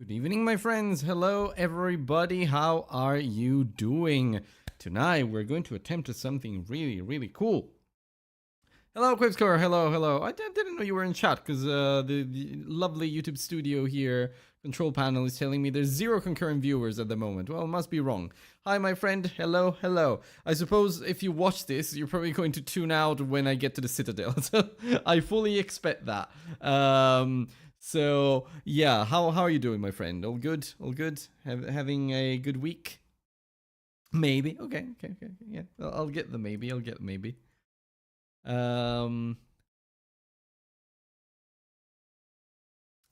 Good evening, my friends. Hello, everybody. How are you doing? Tonight, we're going to attempt something really cool. Hello, Quipscore. Hello. I didn't know you were in chat because the lovely YouTube studio here, control panel, is telling me there's 0 concurrent viewers at the moment. Well, must be wrong. Hi, my friend. Hello. I suppose if you watch this, you're probably going to tune out when I get to the Citadel. So I fully expect that. So yeah, how are you doing, my friend? All good? Having a good week? Maybe. Okay. Yeah, I'll get the maybe. Um,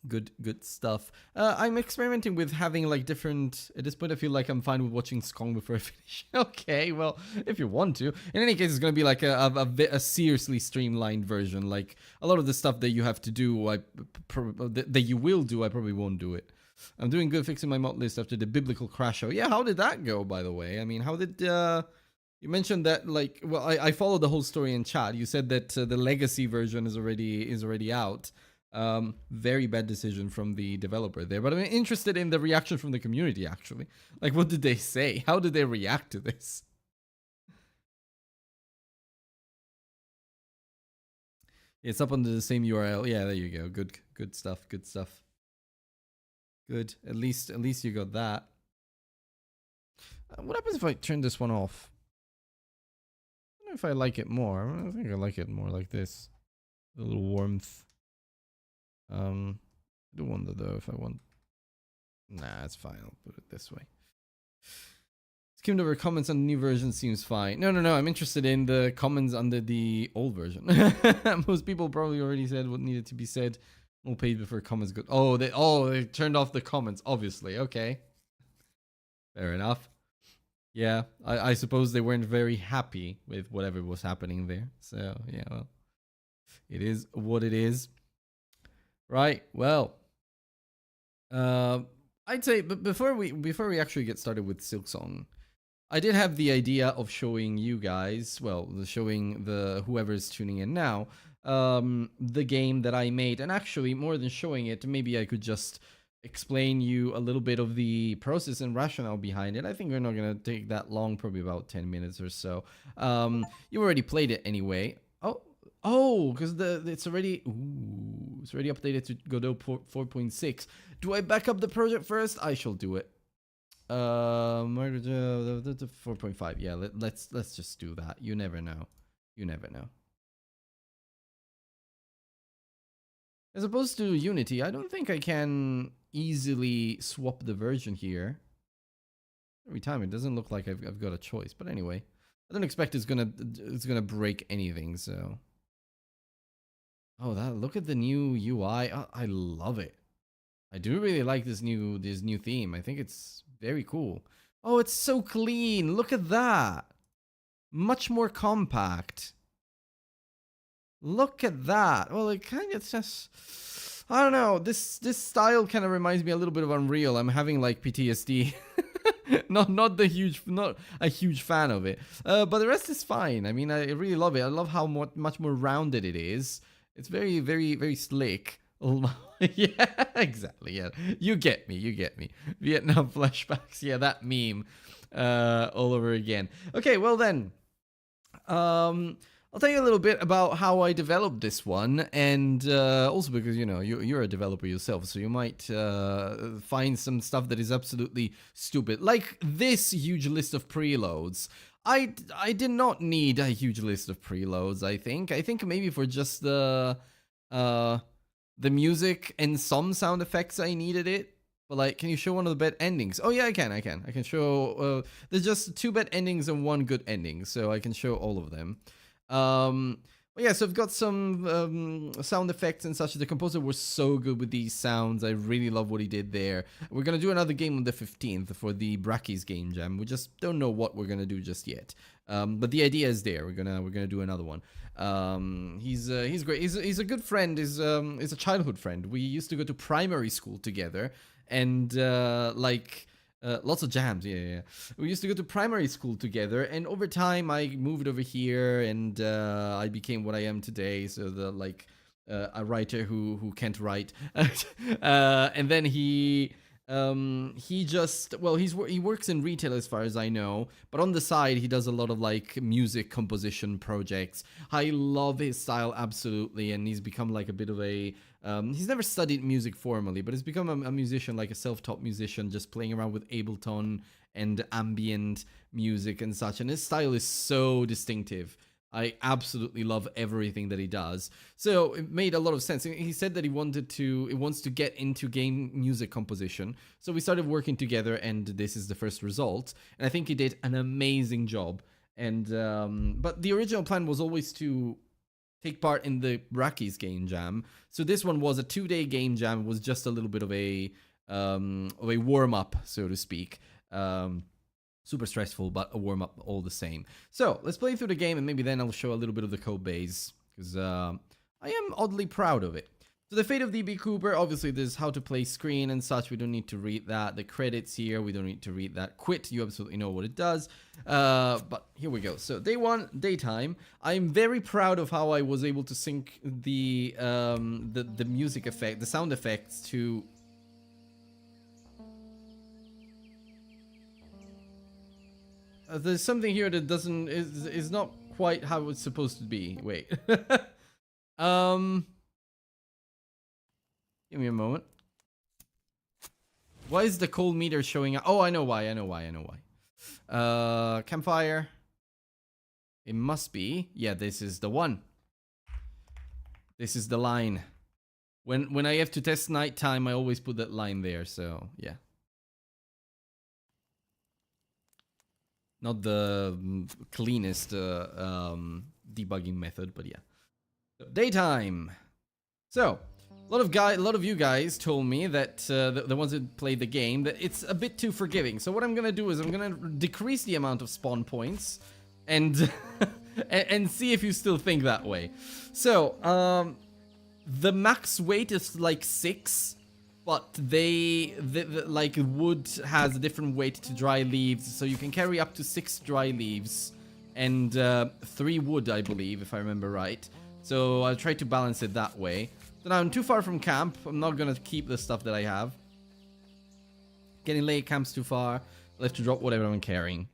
good stuff. I'm experimenting with having like different. At this point, I feel like I'm fine with watching Skong before I finish. Okay, well, if you want to. In any case, it's gonna be like a seriously streamlined version. Like a lot of the stuff that you have to do, that you will do, I probably won't do it. I'm doing good fixing my mod list after the biblical crash show. Yeah, how did that go, by the way? I mean, how did you mentioned that, like, well, I followed the whole story in chat. You said that the legacy version is already out. Very bad decision from the developer there, but I'm interested in the reaction from the community. Actually, like, what did they say? How did they react to this? It's up under the same URL. Yeah, there you go. Good stuff. Good. At least you got that. What happens if I turn this one off? I don't know if I like it more. I think I like it more like this. A little warmth. I do wonder though if I want. Nah, it's fine. I'll put it this way. Skimmed over comments on the new version seems fine. No. I'm interested in the comments under the old version. Most people probably already said what needed to be said. All paid before comments go. Oh, they turned off the comments. Obviously, okay. Fair enough. Yeah, I suppose they weren't very happy with whatever was happening there. So yeah, well, it is what it is. Right. Well, I'd say, but before we actually get started with Silksong, I did have the idea of showing you guys, well, showing the whoever's tuning in now, the game that I made, and actually more than showing it, maybe I could just explain you a little bit of the process and rationale behind it. I think we're not gonna take that long, probably about 10 minutes or so. You already played it anyway. Oh, because it's already updated to Godot 4.6. Do I back up the project first? I shall do it. 4.5. Yeah, let's just do that. You never know. As opposed to Unity, I don't think I can easily swap the version here. Every time it doesn't look like I've got a choice. But anyway, I don't expect it's gonna break anything. So. Oh, look at the new UI. I love it. I do really like this new theme. I think it's very cool. Oh, it's so clean. Look at that. Much more compact. Look at that. Well, it kind of just, I don't know. This style kind of reminds me a little bit of Unreal. I'm having like PTSD. not a huge fan of it. But the rest is fine. I mean, I really love it. I love how much more rounded it is. It's very slick. Yeah, exactly. Yeah, you get me. Vietnam flashbacks. Yeah, that meme, all over again. Okay, well then, I'll tell you a little bit about how I developed this one, and also because you're a developer yourself, so you might find some stuff that is absolutely stupid, like this huge list of preloads. I did not need a huge list of preloads. I think maybe for just the music and some sound effects I needed it. But like, can you show one of the bad endings? Oh yeah, I can. I can show. There's just 2 bad endings and 1 good ending, so I can show all of them. But yeah, so I've got some sound effects and such. The composer was so good with these sounds. I really love what he did there. We're gonna do another game on the 15th for the Brackies game jam. We just don't know what we're gonna do just yet. But the idea is there. We're gonna do another one. He's great. He's a good friend. He's a childhood friend. We used to go to primary school together, and lots of jams, yeah. We used to go to primary school together, and over time I moved over here, and I became what I am today. So a writer who can't write, and then he he just, well, he works in retail as far as I know, but on the side he does a lot of like music composition projects. I love his style absolutely, and he's become like a bit of a he's never studied music formally, but he's become a musician, like a self-taught musician, just playing around with Ableton and ambient music and such, and his style is so distinctive. I absolutely love everything that he does. So it made a lot of sense. He said that he wants to get into game music composition. So we started working together, and this is the first result. And I think he did an amazing job. And but the original plan was always to take part in the Rockies game jam. So this one was a 2-day game jam. It was just a little bit of a warm up, so to speak. Super stressful, but a warm-up all the same. So, let's play through the game, and maybe then I'll show a little bit of the code base, because I am oddly proud of it. So, the fate of DB Cooper, obviously there's how to play screen and such, we don't need to read that. The credits here, we don't need to read that. Quit, you absolutely know what it does. But here we go. So, day 1, daytime. I'm very proud of how I was able to sync the music effect, the sound effects to... there's something here that is not quite how it's supposed to be. Wait. Give me a moment. Why is the cold meter showing up? Oh, I know why. Campfire. It must be. Yeah, this is the one. This is the line. When I have to test nighttime, I always put that line there, so yeah. Not the cleanest debugging method, but yeah. Daytime. So, a lot of you guys told me that the ones that played the game, that it's a bit too forgiving. So what I'm gonna do is I'm gonna decrease the amount of spawn points, and and see if you still think that way. So, the max weight is like 6. But like wood has a different weight to dry leaves, so you can carry up to 6 dry leaves and 3 wood, I believe, if I remember right. So I'll try to balance it that way. So now I'm too far from camp. I'm not gonna keep the stuff that I have. Getting late, camp's too far. I'll have to drop whatever I'm carrying.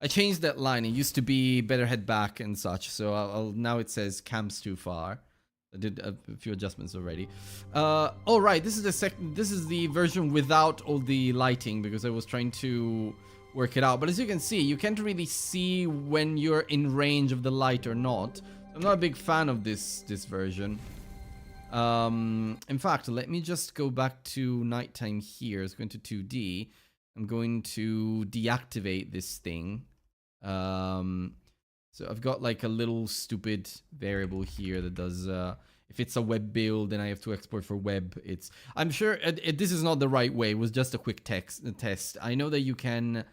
I changed that line. It used to be better head back and such. So now it says camp's too far. I did a few adjustments already. All right, this is the version without all the lighting, because I was trying to work it out. But as you can see, you can't really see when you're in range of the light or not. I'm not a big fan of this version. In fact, let me just go back to nighttime here. It's going to 2D. I'm going to deactivate this thing. So I've got like a little stupid variable here that does, if it's a web build and I have to export for web, I'm sure this is not the right way. It was just a quick test. I know that you can,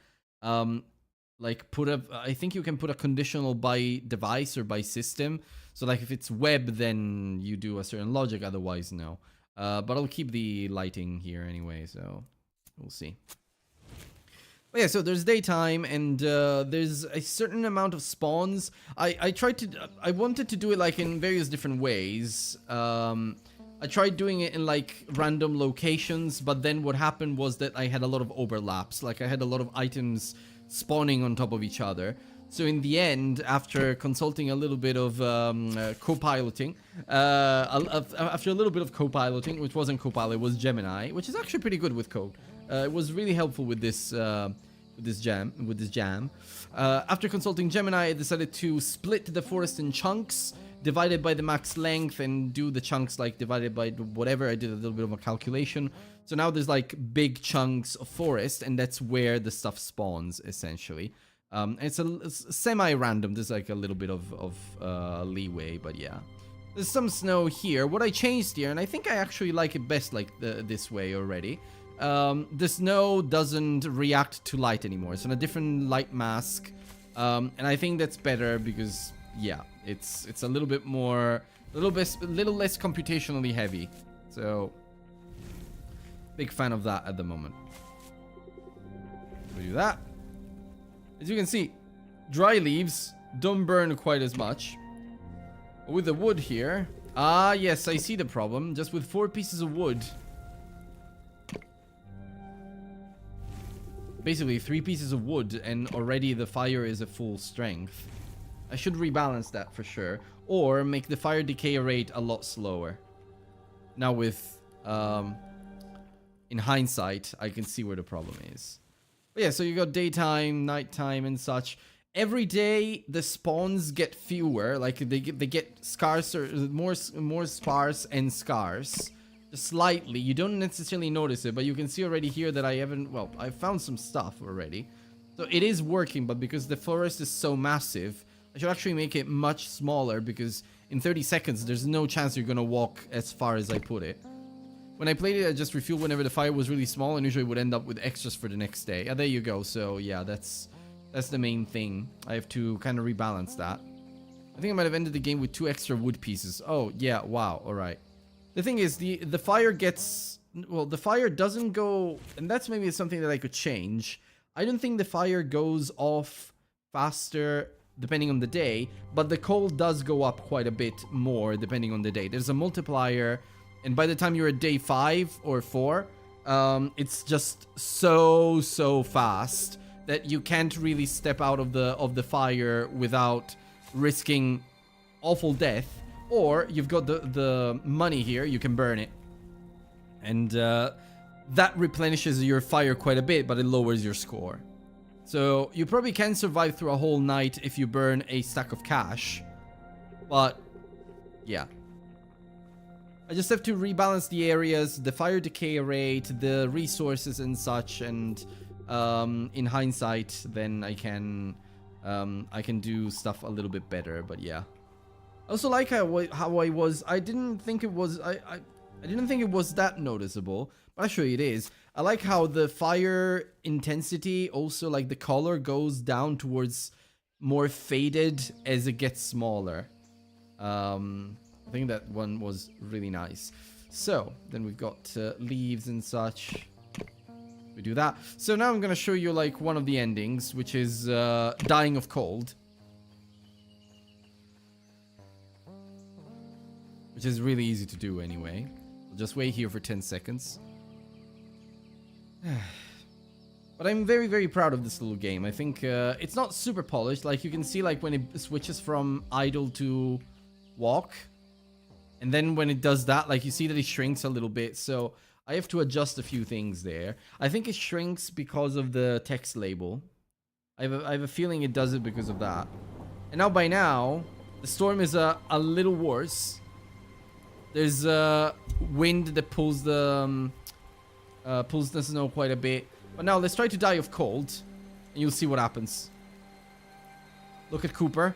like I think you can put a conditional by device or by system. So like if it's web, then you do a certain logic, otherwise no. But I'll keep the lighting here anyway, so we'll see. But yeah, so there's daytime, and there's a certain amount of spawns. I wanted to do it like in various different ways. I tried doing it in like random locations, but then what happened was that I had a lot of overlaps. Like I had a lot of items spawning on top of each other. So in the end, after consulting a little bit of co-piloting, after a little bit of co-piloting, which wasn't Copilot, it was Gemini, which is actually pretty good with code. It was really helpful with this jam. After consulting Gemini, I decided to split the forest in chunks, divided by the max length, and do the chunks like divided by whatever. I did a little bit of a calculation. So now there's like big chunks of forest, and that's where the stuff spawns essentially. It's semi-random. There's like a little bit of leeway, but yeah. There's some snow here. What I changed here, and I think I actually like it best like this way already. The snow doesn't react to light anymore. It's on a different light mask, and I think that's better because yeah, it's a little bit more, a little less computationally heavy. So big fan of that at the moment. We do that. As you can see, dry leaves don't burn quite as much. With the wood here, yes, I see the problem. Just with 4 pieces of wood, basically 3 pieces of wood and already the fire is at full strength. I should rebalance that for sure. Or make the fire decay rate a lot slower. Now with, in hindsight, I can see where the problem is. But yeah, so you got daytime, nighttime, and such. Every day the spawns get fewer, like they get scarcer, more sparse and scarce. Just slightly. You don't necessarily notice it, but you can see already here that I found some stuff already. So it is working, but because the forest is so massive, I should actually make it much smaller because in 30 seconds there's no chance you're gonna walk as far as I put it. When I played it, I just refueled whenever the fire was really small and usually would end up with extras for the next day. There you go. So yeah, that's the main thing. I have to kind of rebalance that. I think I might have ended the game with 2 extra wood pieces. Oh, yeah, wow, alright. The thing is, the fire gets... Well, the fire doesn't go... And that's maybe something that I could change. I don't think the fire goes off faster depending on the day, but the coal does go up quite a bit more depending on the day. There's a multiplier, and by the time you're at day 5 or 4, it's just so fast that you can't really step out of the fire without risking awful death. Or you've got the money here, you can burn it, and that replenishes your fire quite a bit, but it lowers your score. So you probably can survive through a whole night if you burn a stack of cash, but yeah, I just have to rebalance the areas, the fire decay rate, the resources and such, and in hindsight, then I can do stuff a little bit better. But yeah, I also like how I didn't think it was I didn't think it was that noticeable, but actually it is. I like how the fire intensity, also like the color, goes down towards more faded as it gets smaller. I think that one was really nice. So then we've got leaves and such. We do that. So now I'm gonna show you like one of the endings, which is dying of cold, which is really easy to do anyway. We'll just wait here for 10 seconds. But I'm very proud of this little game. I think it's not super polished. Like you can see, like when it switches from idle to walk, and then when it does that, like you see that it shrinks a little bit. So I have to adjust a few things there. I think it shrinks because of the text label. I have a feeling it does it because of that. And now by now, the storm is a little worse. There's wind that pulls the snow quite a bit. But now let's try to die of cold, and you'll see what happens. Look at Cooper.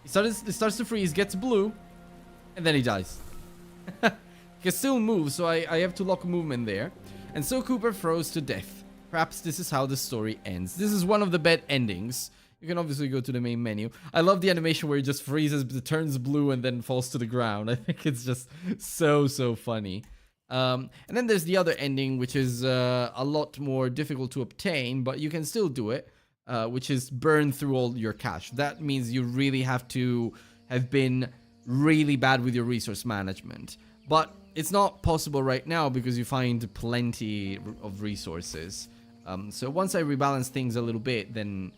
He starts to freeze, gets blue, and then he dies. He can still move, so I have to lock movement there. And so Cooper froze to death. Perhaps this is how the story ends. This is one of the bad endings. You can obviously go to the main menu. I love the animation where it just freezes, turns blue, and then falls to the ground. I think it's just so funny. And then there's the other ending, which is a lot more difficult to obtain, but you can still do it, which is burn through all your cash. That means you really have to have been really bad with your resource management. But it's not possible right now because you find plenty of resources. So once I rebalance things a little bit, then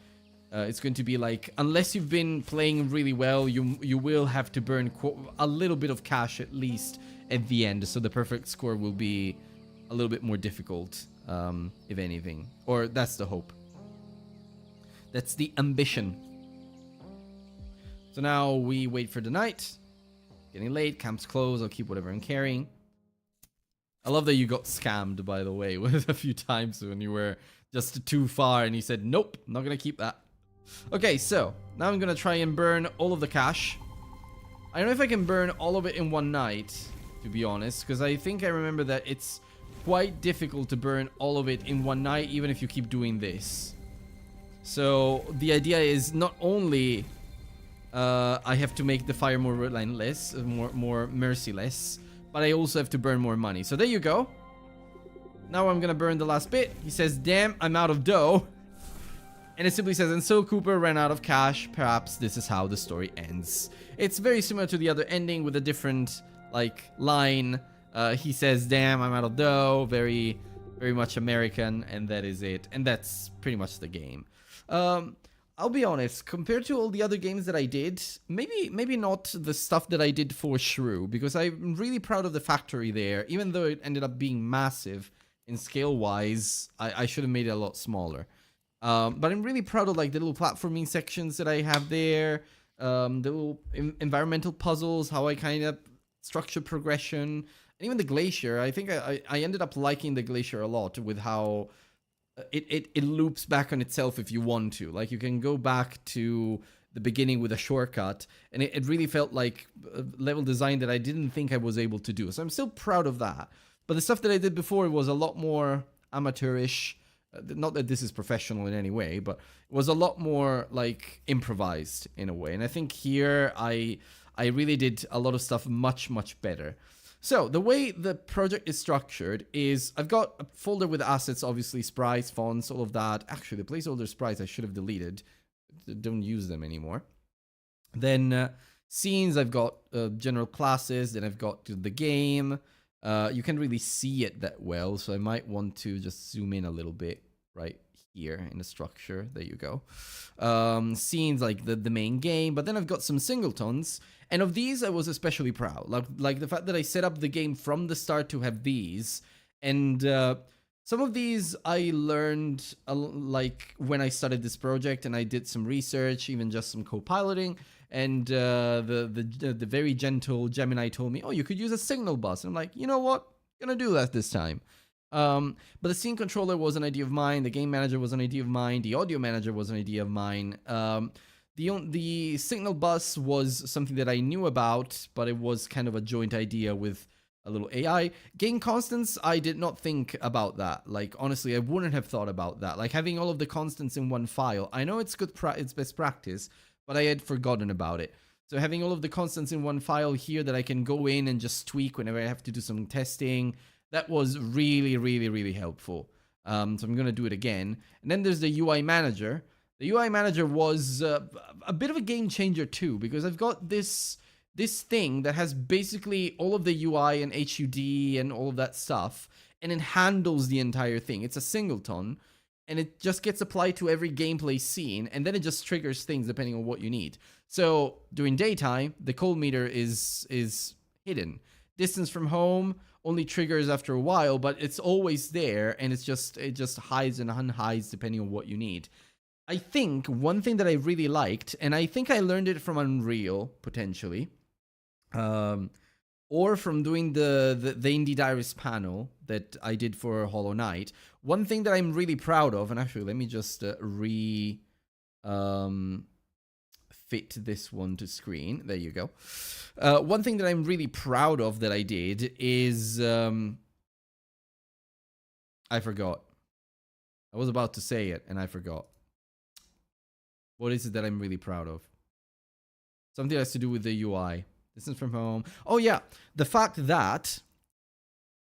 it's going to be like, unless you've been playing really well, you will have to burn a little bit of cash at least at the end, so the perfect score will be a little bit more difficult, if anything. Or that's the hope. That's the ambition. So now we wait for the night. Getting late, camp's closed, I'll keep whatever I'm carrying. I love that you got scammed, by the way, with a few times when you were just too far and you said, nope, I'm not gonna keep that. Okay, so now I'm gonna try and burn all of the cash. I don't know if I can burn all of it in one night, to be honest, because I think I remember that it's quite difficult to burn all of it in one night, even if you keep doing this. So the idea is not only I have to make the fire more relentless, more merciless, but I also have to burn more money. So there you go. Now I'm gonna burn the last bit. He says, damn, I'm out of dough. And it simply says, and so Cooper ran out of cash. Perhaps this is how the story ends. It's very similar to the other ending with a different, like, line. He says, damn, I'm out of dough. Very very much American, and that is it. And that's pretty much the game. I'll be honest, compared to all the other games that I did, maybe not the stuff that I did for Shrew, because I'm really proud of the factory there. Even though it ended up being massive in scale-wise, I should have made it a lot smaller. But I'm really proud of like the little platforming sections that I have there, the little environmental puzzles, how I kind of structure progression, and even the glacier. I think I ended up liking the glacier a lot with how it loops back on itself if you want to. Like you can go back to the beginning with a shortcut, and it really felt like a level design that I didn't think I was able to do. So I'm still proud of that. But the stuff that I did before was a lot more amateurish. Not that this is professional in any way, but it was a lot more like improvised in a way. And I think here I really did a lot of stuff much better. So the way the project is structured is I've got a folder with assets, obviously sprites, fonts, all of that. Actually, the placeholder sprites I should have deleted. Don't use them anymore. Then scenes, I've got general classes. Then I've got the game. You can't really see it that well, so I might want to just zoom in a little bit right here in the structure. There you go. Scenes like the main game, but then I've got some singletons, and of these I was especially proud. Like the fact that I set up the game from the start to have these, and some of these I learned like when I started this project, and I did some research, even just some co-piloting. And the very gentle Gemini told me, oh, you could use a signal bus. And I'm like, you know what? I'm going to do that this time. But the scene controller was an idea of mine. The game manager was an idea of mine. The audio manager was an idea of mine. The signal bus was something that I knew about, but it was kind of a joint idea with a little AI. Game constants, I did not think about that. Like, honestly, I wouldn't have thought about that. Like, having all of the constants in one file. I know it's it's best practice, but I had forgotten about it. So having all of the constants in one file here that I can go in and just tweak whenever I have to do some testing, that was really helpful. So I'm going to do it again. And then there's the UI manager. The UI manager was a bit of a game changer too, because I've got this thing that has basically all of the UI and HUD and all of that stuff, and it handles the entire thing. It's a singleton. And it just gets applied to every gameplay scene, and then it just triggers things depending on what you need. So during daytime, the cold meter is hidden. Distance from home only triggers after a while, but it's always there, and it just hides and unhides depending on what you need. I think one thing that I really liked, and I think I learned it from Unreal potentially, or from doing the Indie Diaries panel that I did for Hollow Knight. One thing that I'm really proud of, and actually let me just fit this one to screen. There you go. One thing that I'm really proud of that I did is I forgot. I was about to say it and I forgot. What is it that I'm really proud of? Something that has to do with the UI. Distance from home. Oh yeah, the fact that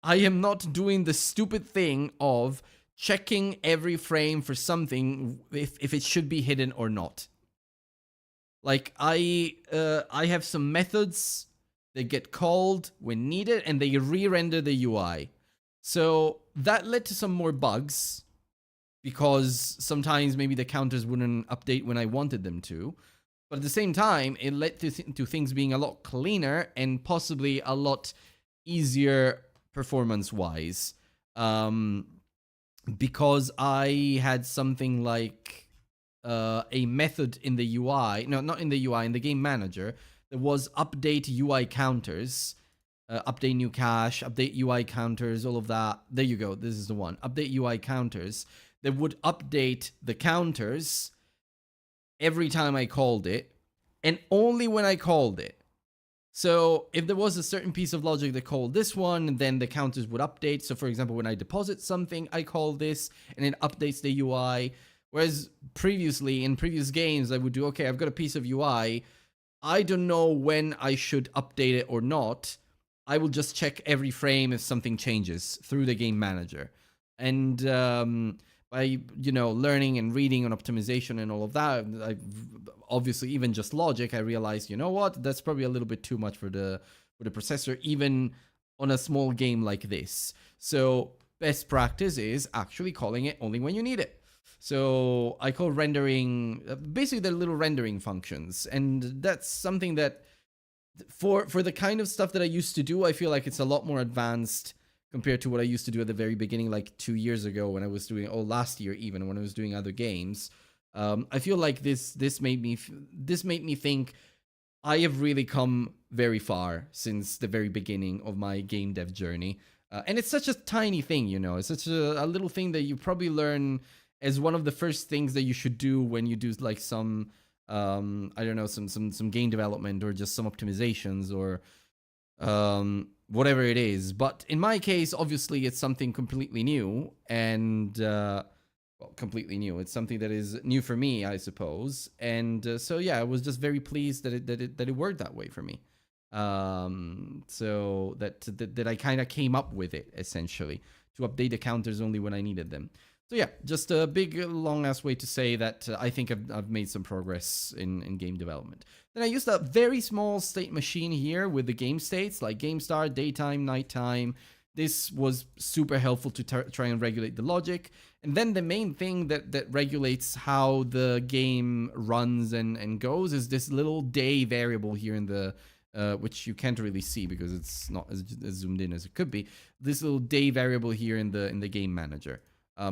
I am not doing the stupid thing of checking every frame for something if it should be hidden or not. Like I have some methods that get called when needed, and they re-render the UI. So that led to some more bugs, because sometimes maybe the counters wouldn't update when I wanted them to. But at the same time, it led to things being a lot cleaner and possibly a lot easier performance-wise. Because I had something like a method in the UI, no, not in the UI, in the game manager, that was update UI counters, update new cache, update UI counters, all of that. There you go, this is the one. Update UI counters that would update the counters every time I called it, and only when I called it. So if there was a certain piece of logic that called this one, then the counters would update. So for example, when I deposit something, I call this, and it updates the UI. Whereas previously, in previous games, I would do, okay, I've got a piece of UI. I don't know when I should update it or not. I will just check every frame if something changes through the game manager. And by, you know, learning and reading on optimization and all of that, obviously even just logic, I realized, you know what, that's probably a little bit too much for the processor, even on a small game like this. So best practice is actually calling it only when you need it. So I call rendering basically the little rendering functions, and that's something that for the kind of stuff that I used to do, I feel like it's a lot more advanced compared to what I used to do at the very beginning, like 2 years ago when I was doing, last year even when I was doing other games. I feel like this made me think I have really come very far since the very beginning of my game dev journey. And it's such a tiny thing, you know. It's such a little thing that you probably learn as one of the first things that you should do when you do like some I don't know, some game development or just some optimizations or whatever it is. But in my case, obviously, it's something completely new and well, completely new. It's something that is new for me, I suppose. And so yeah, I was just very pleased that it worked that way for me. So that I kind of came up with it essentially to update the counters only when I needed them. So yeah, just a big, long-ass way to say that I think I've made some progress in game development. Then I used a very small state machine here with the game states, like game start, daytime, nighttime. This was super helpful to try and regulate the logic. And then the main thing that regulates how the game runs and goes is this little day variable here in the... which you can't really see because it's not as zoomed in as it could be. This little day variable here in the game manager.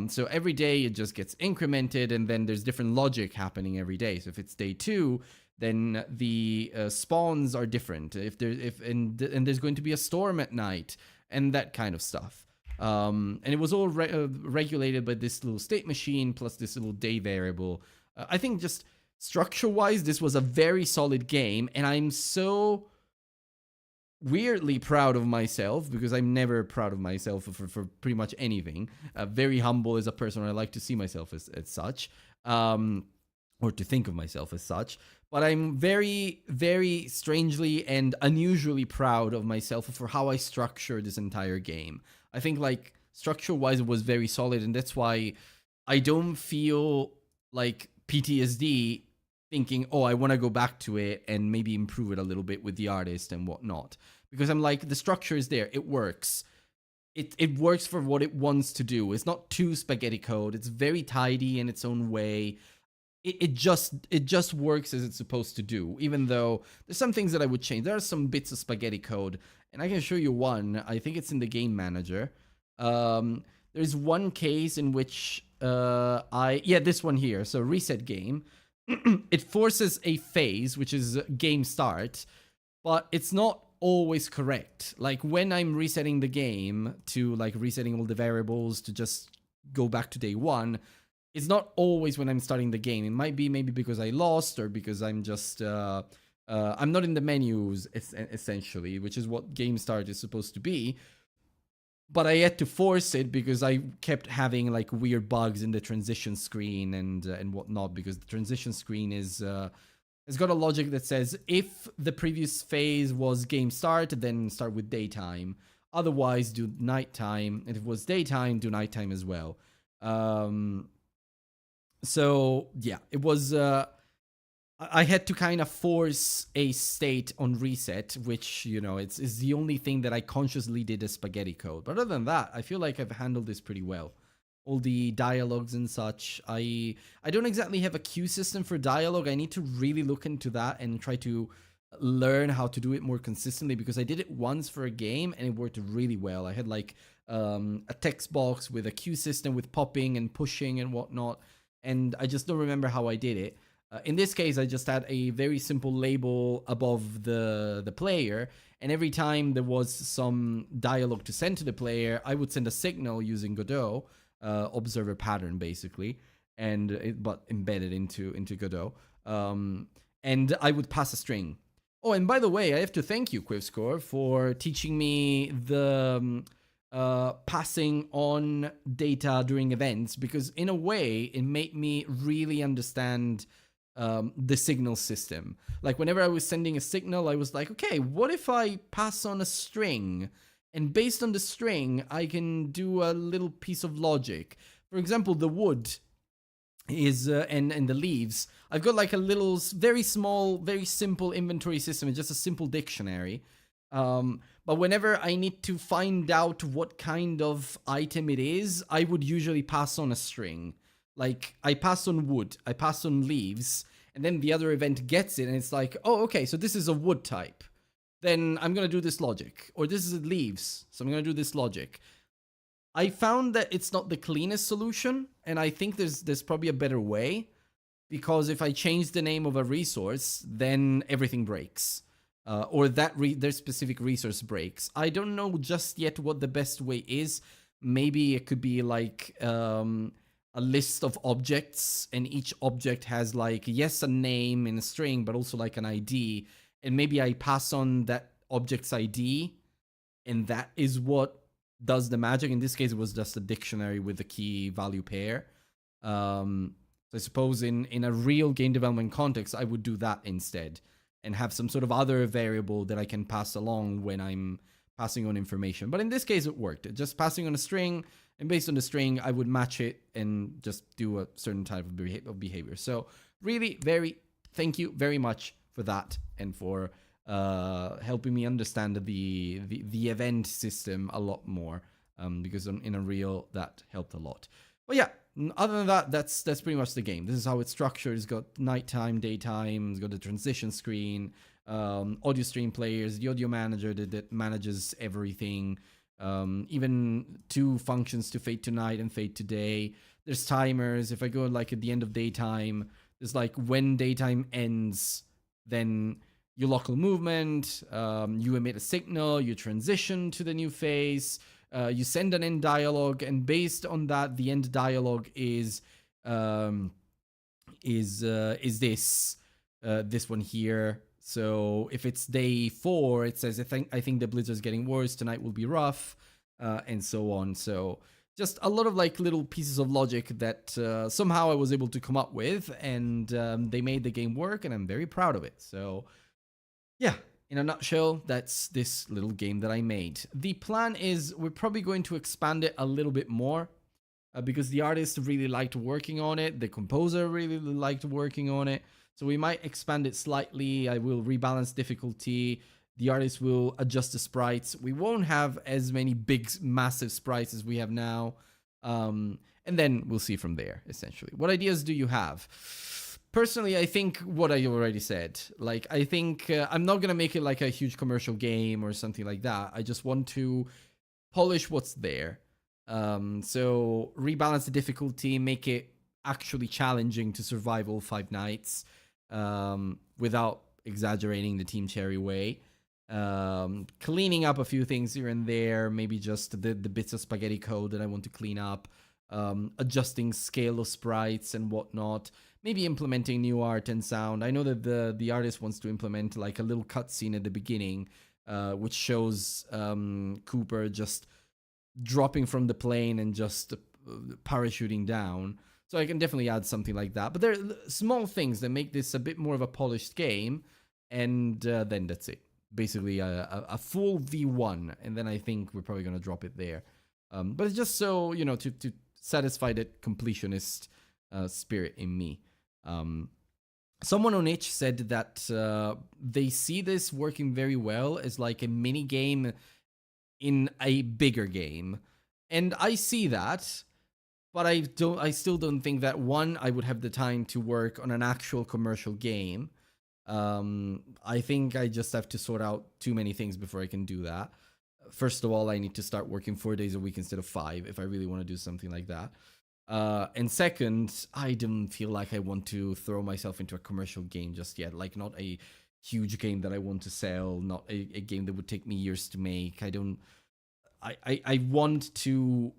So every day it just gets incremented, and then there's different logic happening every day. So if it's day 2, then the spawns are different. And there's going to be a storm at night and that kind of stuff. And it was all regulated by this little state machine plus this little day variable. I think just structure-wise, this was a very solid game, and I'm so weirdly proud of myself because I'm never proud of myself for pretty much anything. Very humble as a person. I like to see myself as such, or to think of myself as such. But I'm very, very strangely and unusually proud of myself for how I structured this entire game. I think like structure-wise it was very solid, and that's why I don't feel like PTSD thinking, oh, I want to go back to it and maybe improve it a little bit with the artist and whatnot. Because I'm like, the structure is there. It works. It works for what it wants to do. It's not too spaghetti code. It's very tidy in its own way. It just works as it's supposed to do, even though there's some things that I would change. There are some bits of spaghetti code, and I can show you one. I think it's in the game manager. There's one case in which this one here. So reset game. It forces a phase, which is game start, but it's not always correct. Like when I'm resetting the game to like resetting all the variables to just go back to day 1, it's not always when I'm starting the game. It might be maybe because I lost or because I'm just I'm not in the menus essentially, which is what game start is supposed to be. But I had to force it because I kept having like weird bugs in the transition screen and whatnot, because the transition screen is it's got a logic that says if the previous phase was game start, then start with daytime. Otherwise, do nighttime. And if it was daytime, do nighttime as well. So yeah, it was. I had to kind of force a state on reset, which, you know, it's the only thing that I consciously did as spaghetti code. But other than that, I feel like I've handled this pretty well. All the dialogues and such. I don't exactly have a queue system for dialogue. I need to really look into that and try to learn how to do it more consistently, because I did it once for a game and it worked really well. I had like a text box with a queue system with popping and pushing and whatnot, and I just don't remember how I did it. In this case, I just had a very simple label above the player, and every time there was some dialogue to send to the player, I would send a signal using Godot, observer pattern basically, but embedded into Godot, and I would pass a string. Oh, and by the way, I have to thank you, Quivscore, for teaching me the passing on data during events, because in a way, it made me really understand the signal system. Like whenever I was sending a signal, I was like, okay, what if I pass on a string? And based on the string, I can do a little piece of logic. For example, the wood is and the leaves. I've got like a little, very small, very simple inventory system. It's just a simple dictionary. But whenever I need to find out what kind of item it is, I would usually pass on a string. Like, I pass on wood, I pass on leaves, and then the other event gets it, and it's like, oh, okay, so this is a wood type. Then I'm gonna do this logic. Or this is leaves, so I'm gonna do this logic. I found that it's not the cleanest solution, and I think there's probably a better way, because if I change the name of a resource, then everything breaks. Or that their specific resource breaks. I don't know just yet what the best way is. Maybe it could be like a list of objects, and each object has like, yes, a name and a string, but also like an ID. And maybe I pass on that object's ID, and that is what does the magic. In this case, it was just a dictionary with a key value pair. So I suppose in a real game development context, I would do that instead, and have some sort of other variable that I can pass along when I'm passing on information. But in this case, it worked. Just passing on a string, and based on the string, I would match it and just do a certain type of behavior. So really, thank you very much for that, and for helping me understand the event system a lot more, because in Unreal that helped a lot. But yeah, other than that, that's pretty much the game. This is how it's structured. It's got nighttime, daytime. It's got the transition screen, audio stream players, the audio manager that manages everything. Even two functions to fade to night and fade to day. There's timers. If I go like at the end of daytime, there's like when daytime ends, then you local movement, you emit a signal, you transition to the new phase, you send an end dialogue, and based on that, the end dialogue is this one here. So if it's day 4, it says, I think the blizzard's getting worse, tonight will be rough, and so on. So just a lot of like little pieces of logic that somehow I was able to come up with, and they made the game work, and I'm very proud of it. So yeah, in a nutshell, that's this little game that I made. The plan is we're probably going to expand it a little bit more, because the artist really liked working on it. The composer really liked working on it. So we might expand it slightly. I will rebalance difficulty. The artist will adjust the sprites. We won't have as many big, massive sprites as we have now. And then we'll see from there, essentially. What ideas do you have? Personally, I think what I already said. Like, I think I'm not going to make it like a huge commercial game or something like that. I just want to polish what's there. So rebalance the difficulty, make it actually challenging to survive all 5 nights, without exaggerating the Team Cherry way. Cleaning up a few things here and there, maybe just the bits of spaghetti code that I want to clean up, adjusting scale of sprites and whatnot, maybe implementing new art and sound. I know that the artist wants to implement like a little cutscene at the beginning, which shows Cooper just dropping from the plane and just parachuting down. So I can definitely add something like that. But there are small things that make this a bit more of a polished game, and then that's it. Basically a full V1, and then I think we're probably going to drop it there. But it's just so, you know, to satisfy that completionist spirit in me. Someone on itch said that they see this working very well as like a mini game in a bigger game, and I see that, but I still don't think that, one, I would have the time to work on an actual commercial game. I think I just have to sort out too many things before I can do that. First of all, I need to start working 4 days a week instead of 5 if I really want to do something like that. And second, I don't feel like I want to throw myself into a commercial game just yet. Like, not a huge game that I want to sell, not a game that would take me years to make. I want to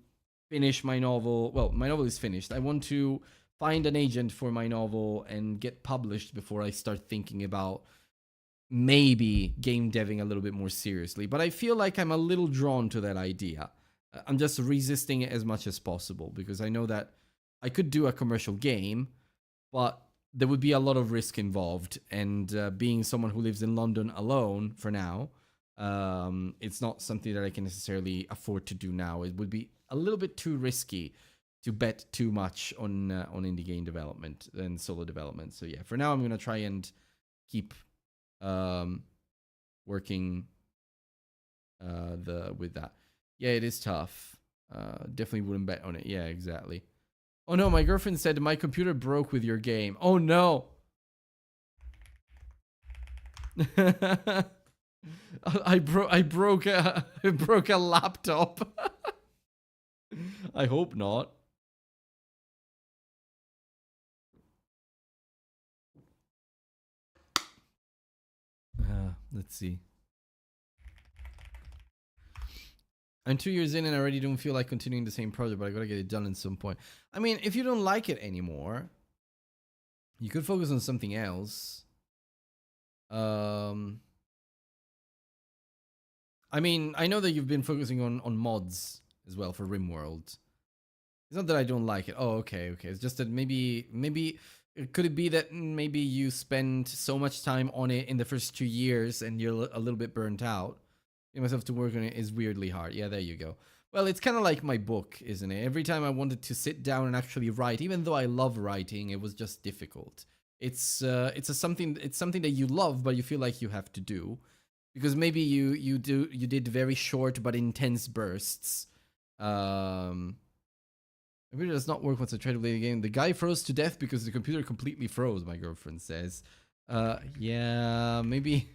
finish my novel. Well, my novel is finished. I want to find an agent for my novel and get published before I start thinking about maybe game deving a little bit more seriously. But I feel like I'm a little drawn to that idea. I'm just resisting it as much as possible, because I know that I could do a commercial game, but there would be a lot of risk involved. And being someone who lives in London alone for now, it's not something that I can necessarily afford to do now. It would be a little bit too risky to bet too much on indie game development and solo development. So yeah, for now I'm gonna try and keep working with that. Yeah, it is tough. Definitely wouldn't bet on it. Yeah, exactly. Oh no, my girlfriend said my computer broke with your game. Oh no. I broke a laptop. I hope not. Let's see. I'm 2 years in and I already don't feel like continuing the same project, but I gotta get it done at some point. I mean, if you don't like it anymore, you could focus on something else. I mean, I know that you've been focusing on mods as well for RimWorld. It's not that I don't like it. Oh, okay. It's just that maybe could it be that maybe you spend so much time on it in the first 2 years and you're a little bit burnt out. Getting myself to work on it is weirdly hard. Yeah, there you go. Well, it's kind of like my book, isn't it? Every time I wanted to sit down and actually write, even though I love writing, it was just difficult. It's something that you love, but you feel like you have to do, because maybe you did very short but intense bursts. It really does not work once I try to play the game. The guy froze to death because the computer completely froze, my girlfriend says. Yeah, maybe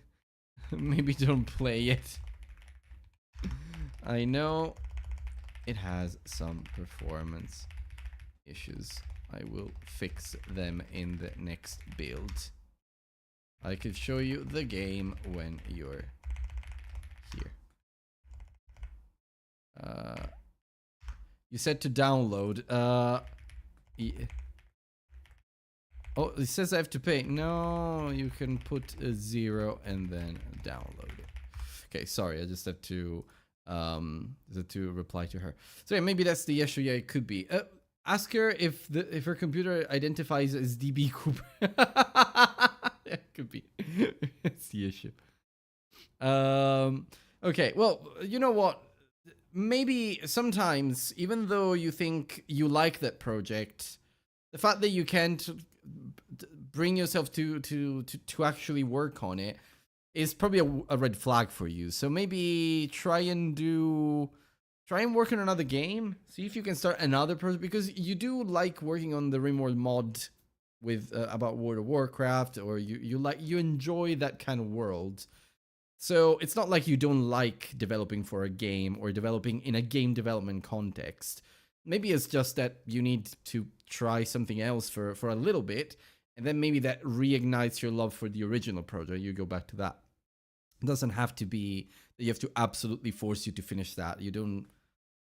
don't play it. I know it has some performance issues. I will fix them in the next build. I could show you the game when you're here. You said to download. Yeah. Oh, it says I have to pay. No, you can put a 0 and then download it. Okay, sorry, I just have to reply to her. So yeah, maybe that's the issue. Yeah, it could be. Ask her if her computer identifies as DB Cooper. Yeah, it could be. That's the issue. Okay, well, you know what? Maybe sometimes, even though you think you like that project, the fact that you can't bring yourself to actually work on it is probably a red flag for you. So maybe try and work on another game. See if you can start another project, because you do like working on the RimWorld mod with about World of Warcraft, or you enjoy that kind of world. So it's not like you don't like developing for a game or developing in a game development context. Maybe it's just that you need to try something else for a little bit, and then maybe that reignites your love for the original project. You go back to that. It doesn't have to be that you have to absolutely force you to finish that.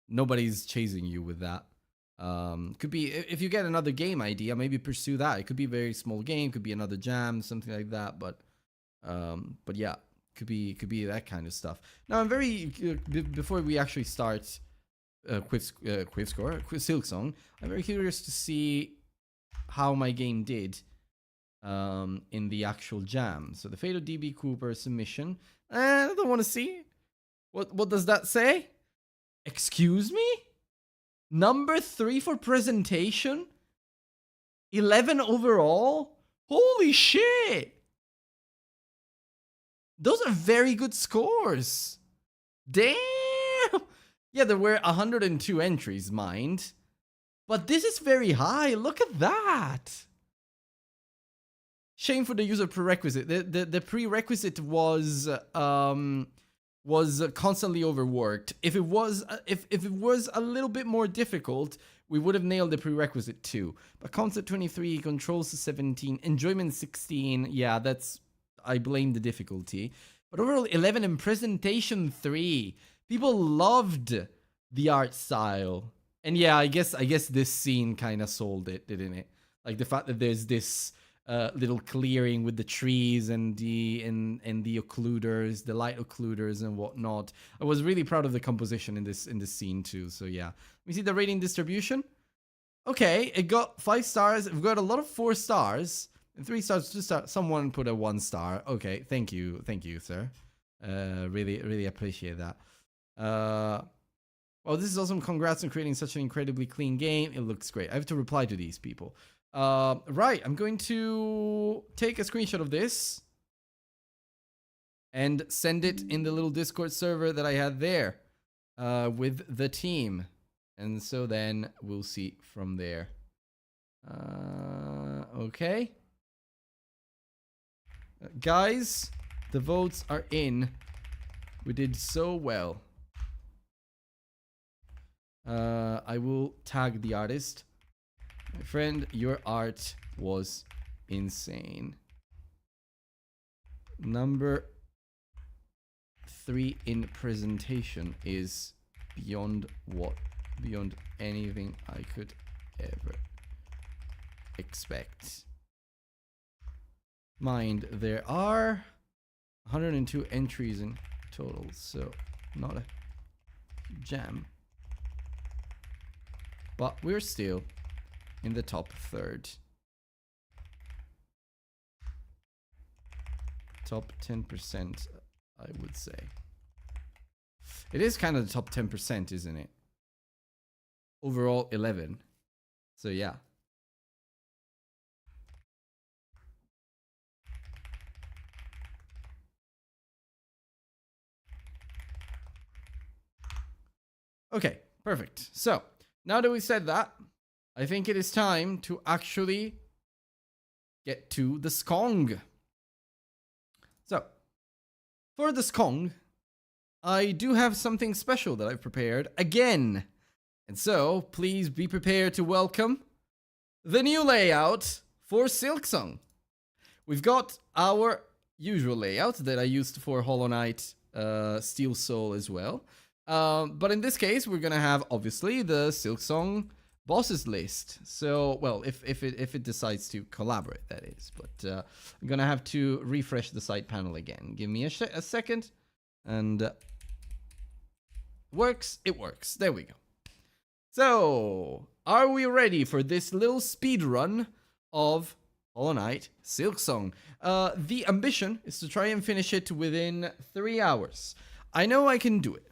Nobody's chasing you with that. Could be if you get another game idea, maybe pursue that. It could be a very small game, could be another jam, something like that. But yeah. Could be that kind of stuff. Now I'm very before we actually start Silksong, I'm very curious to see how my game did in the actual jam. So the Fate of DB Cooper submission. I don't want to see. What does that say? Excuse me? Number 3 for presentation? 11 overall? Holy shit! Those are very good scores. Damn. Yeah, there were 102 entries, mind. But this is very high. Look at that. Shame for the user prerequisite. The prerequisite was constantly overworked. If it was a little bit more difficult, we would have nailed the prerequisite too. But concept 23, controls 17, enjoyment 16. Yeah, I blame the difficulty. But overall 11 and presentation 3. People loved the art style. And yeah, I guess this scene kind of sold it, didn't it? Like the fact that there's this little clearing with the trees and the occluders, the light occluders and whatnot. I was really proud of the composition in this scene too. So yeah. We see the rating distribution. Okay, it got 5 stars. We've got a lot of 4 stars. And 3 stars, 2 stars. Someone put a 1 star. Okay, thank you, sir. Really appreciate that. Well, this is awesome. Congrats on creating such an incredibly clean game. It looks great. I have to reply to these people. Right, I'm going to take a screenshot of this and send it in the little Discord server that I had there with the team. And so then we'll see from there. Okay. Guys, the votes are in. We did so well. I will tag the artist. My friend, your art was insane. Number 3 in presentation is beyond anything I could ever expect. Mind, there are 102 entries in total, so not a jam. But we're still in the top third. Top 10%, I would say. It is kind of the top 10%, isn't it? Overall 11. So yeah. Okay, perfect. So, now that we said that, I think it is time to actually get to the skong. So, for the skong, I do have something special that I've prepared again. And so, please be prepared to welcome the new layout for SILKSONG. We've got our usual layout that I used for Hollow Knight, Steel Soul as well. But in this case, we're gonna have obviously the SILKSONG bosses list. So, well, if it decides to collaborate, that is. But I'm gonna have to refresh the side panel again. Give me a second, and works. It works. There we go. So, are we ready for this little speed run of Hollow Knight SILKSONG? The ambition is to try and finish it within 3 hours. I know I can do it.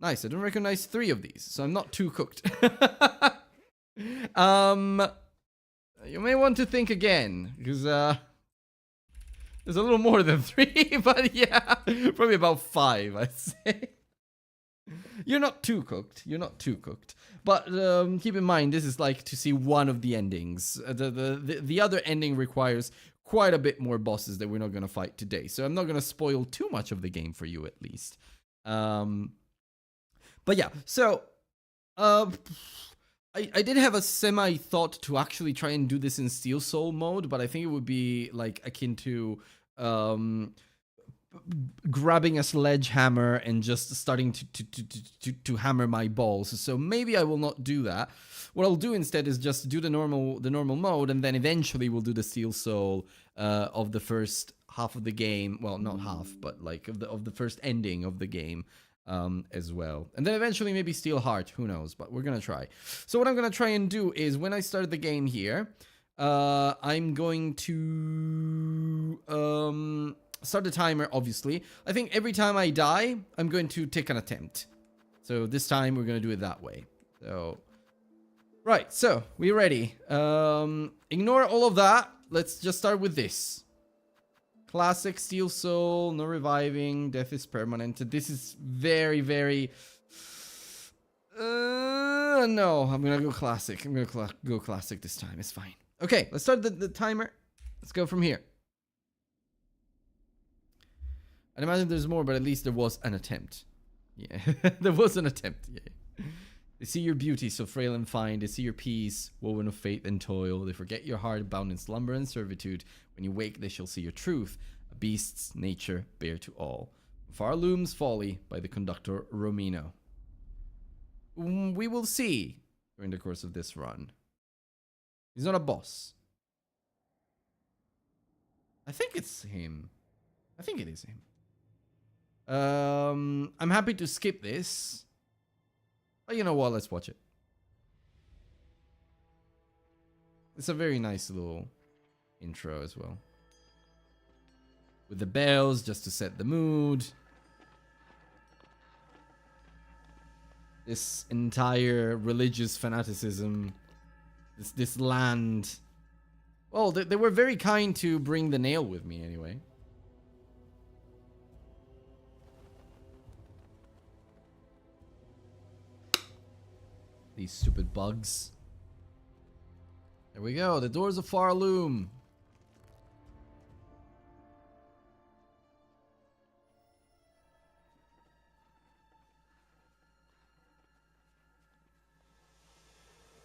Nice, I don't recognize 3 of these, so I'm not too cooked. You may want to think again, because there's a little more than 3, but yeah, probably about 5, I'd say. You're not too cooked. You're not too cooked. But keep in mind, this is like to see one of the endings. The other ending requires quite a bit more bosses that we're not going to fight today. So I'm not going to spoil too much of the game for you, at least. But yeah, so I did have a semi-thought to actually try and do this in Steel Soul mode, but I think it would be like akin to grabbing a sledgehammer and just starting to hammer my balls. So maybe I will not do that. What I'll do instead is just do the normal mode, and then eventually we'll do the Steel Soul of the first half of the game. Well, not half, but like of the first ending of the game. As well, and then eventually maybe Steel Heart, who knows, but we're gonna try. So what I'm gonna try and do is when I start the game here, I'm going to start the timer. Obviously, I think every time I die, I'm going to take an attempt. So this time we're gonna do it that way. So right, so we ready? Ignore all of that. Let's just start with this. Classic Steel Soul, no reviving, death is permanent. This is very, very... no, I'm gonna go classic. I'm gonna go classic this time, it's fine. Okay, let's start the timer. Let's go from here. I'd imagine there's more, but at least there was an attempt. Yeah, there was an attempt, yeah. They see your beauty so frail and fine. They see your peace, woven of faith and toil. They forget your heart, bound in slumber and servitude. When you wake, they shall see your truth. A beast's nature bare to all. Far looms folly by the conductor Romino. We will see during the course of this run. He's not a boss. I think it's him. I think it is him. I'm happy to skip this. But you know what? Let's watch it. It's a very nice little intro as well. With the bells, just to set the mood. This entire religious fanaticism. This land. Well, they were very kind to bring the nail with me anyway. these stupid bugs. There we go. The doors of Farloom.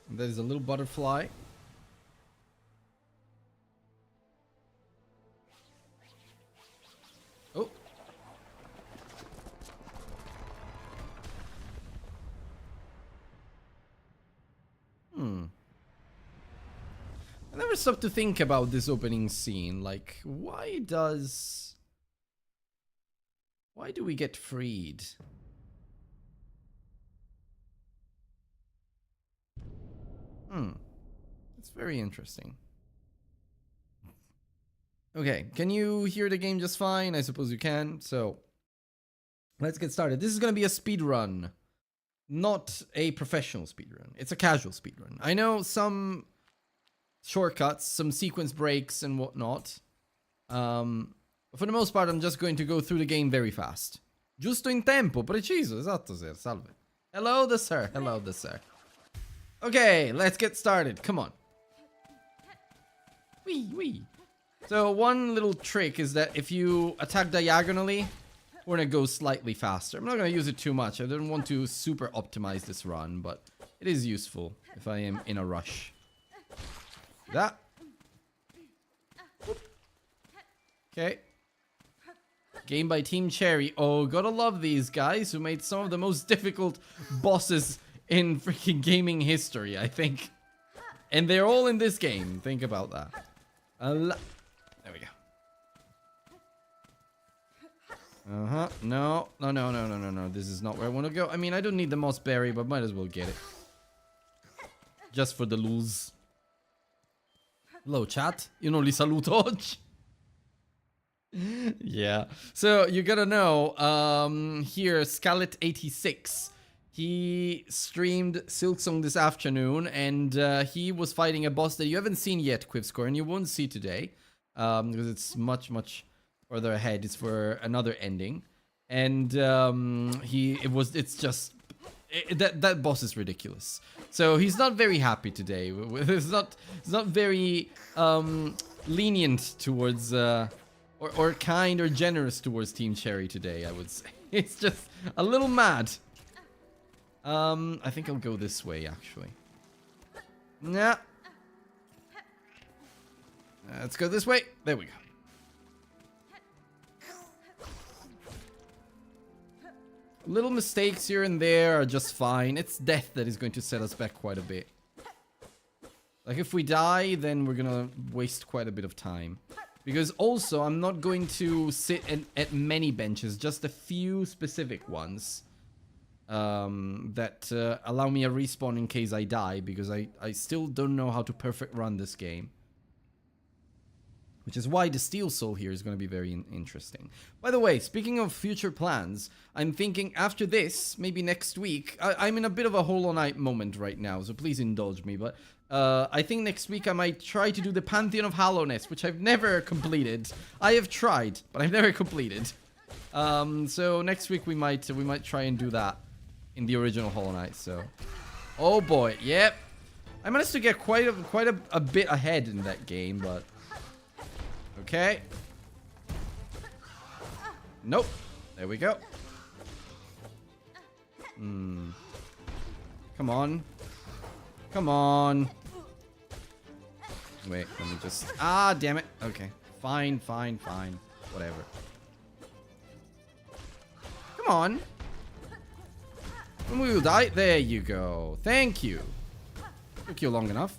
And there's a little butterfly. Oh. I never stopped to think about this opening scene. Like, why do we get freed? It's very interesting. Okay, can you hear the game just fine? I suppose you can. So, let's get started. This is gonna be a speed run, not a professional speed run. It's a casual speed run. I know some shortcuts, some sequence breaks and whatnot. But for the most part, I'm just going to go through the game very fast. Giusto in tempo, preciso, esatto, sir. Salve. Hello there, sir. Hello there, sir. Okay, let's get started. Come on. Wee. So one little trick is that if you attack diagonally, we're gonna go slightly faster. I'm not gonna use it too much. I don't want to super optimize this run, but it is useful if I am in a rush. That. Okay. Game by Team Cherry. Oh, gotta love these guys who made some of the most difficult bosses in freaking gaming history, I think. And they're all in this game. Think about that. There we go. No. This is not where I want to go. I mean, I don't need the moss berry, but might as well get it. Just for the lose. Hello, chat. Io non li saluto oggi. Yeah. So, you gotta know, here, Scarlet86, he streamed Silksong this afternoon, and he was fighting a boss that you haven't seen yet, Quivscore, and you won't see today, because it's much further ahead. It's for another ending. And that boss is ridiculous. So he's not very happy today. It's not very lenient towards or kind or generous towards Team Cherry today, I would say. It's just a little mad. I think I'll go this way, actually. Nah. Let's go this way. There we go. Little mistakes here and there are just fine. It's death that is going to set us back quite a bit. Like, if we die, then we're gonna waste quite a bit of time. Because also, I'm not going to sit at many benches, just a few specific ones. That allow me a respawn in case I die, because I still don't know how to perfect run this game. Which is why the Steel Soul here is going to be very interesting. By the way, speaking of future plans, I'm thinking after this, maybe next week, I'm in a bit of a Hollow Knight moment right now, so please indulge me, but I think next week I might try to do the Pantheon of Hallowness, which I've never completed. I have tried, but I've never completed. So next week we might try and do that in the original Hollow Knight, so. Oh boy, yep. I managed to get quite a bit ahead in that game, but. Okay. Nope. There we go. Come on. Come on. Wait, let me just... Ah, damn it. Okay. Fine. Whatever. Come on. And we will die. There you go. Thank you. Took you long enough.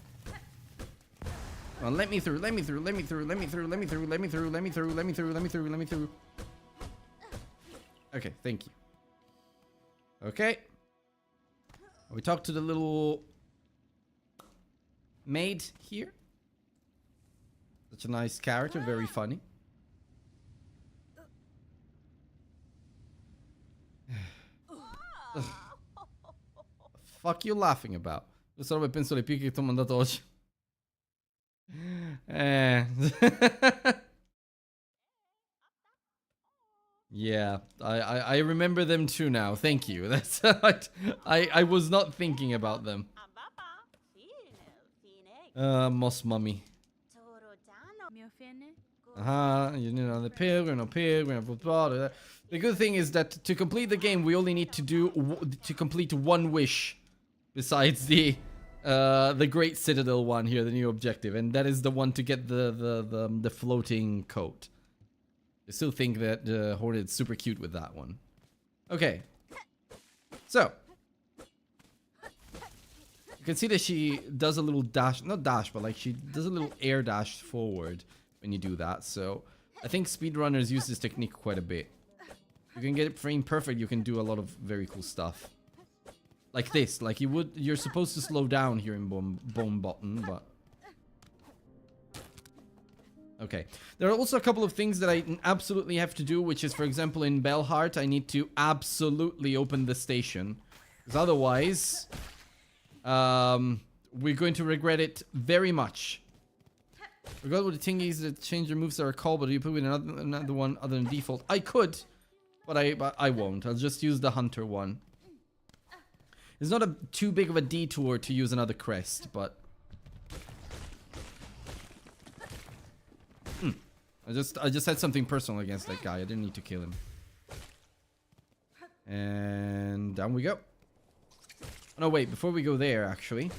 Well, let me through. Okay, thank you. Okay. We talked to the little maid here. Such a nice character, very funny. Fuck you laughing about? Questa roba penso le più che ti ho mandato oggi. Yeah, I remember them too now. Thank you. That's I was not thinking about them. Moss mummy. You know, the pilgrim, pilgrim. The good thing is that to complete the game, we only need to complete one wish, besides the Great Citadel one here, the new objective, and that is the one to get the floating coat. I still think that Hornet's super cute with that one. Okay, so you can see that she does a little dash, not dash, but like she does a little air dash forward when you do that. So I think speedrunners use this technique quite a bit. You can get it frame perfect. You can do a lot of very cool stuff. Like this, like you're supposed to slow down here in Bone Bottom, but okay. There are also a couple of things that I absolutely have to do, which is, for example, in Bellheart, I need to absolutely open the station, because otherwise, we're going to regret it very much. Regardless what the thingies that change your moves are called, but you put in another one other than default. I could, but I won't. I'll just use the Hunter one. It's not too big of a detour to use another crest, but I just had something personal against that guy. I didn't need to kill him. And down we go. Oh, no, wait. Before we go there, actually,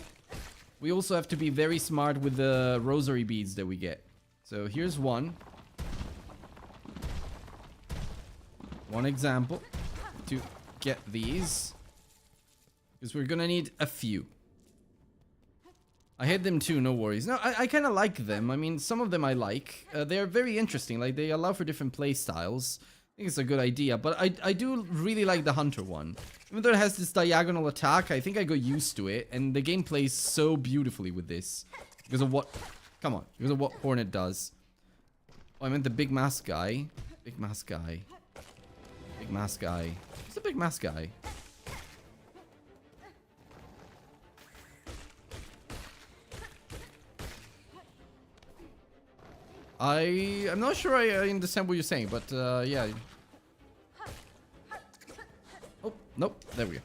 we also have to be very smart with the rosary beads that we get. So here's one. One example to get these. Because we're gonna need a few. I hate them too, no worries. No, I kind of like them. I mean, some of them I like. They're very interesting. Like, they allow for different play styles. I think it's a good idea. But I do really like the Hunter one. Even though it has this diagonal attack, I think I got used to it. And the game plays so beautifully with this. Because of what... Come on. Because of what Hornet does. Oh, I meant the big mask guy. Big mask guy. Big mask guy. Who's the big mask guy? I'm not sure I understand what you're saying, but yeah. Oh, nope. There we go.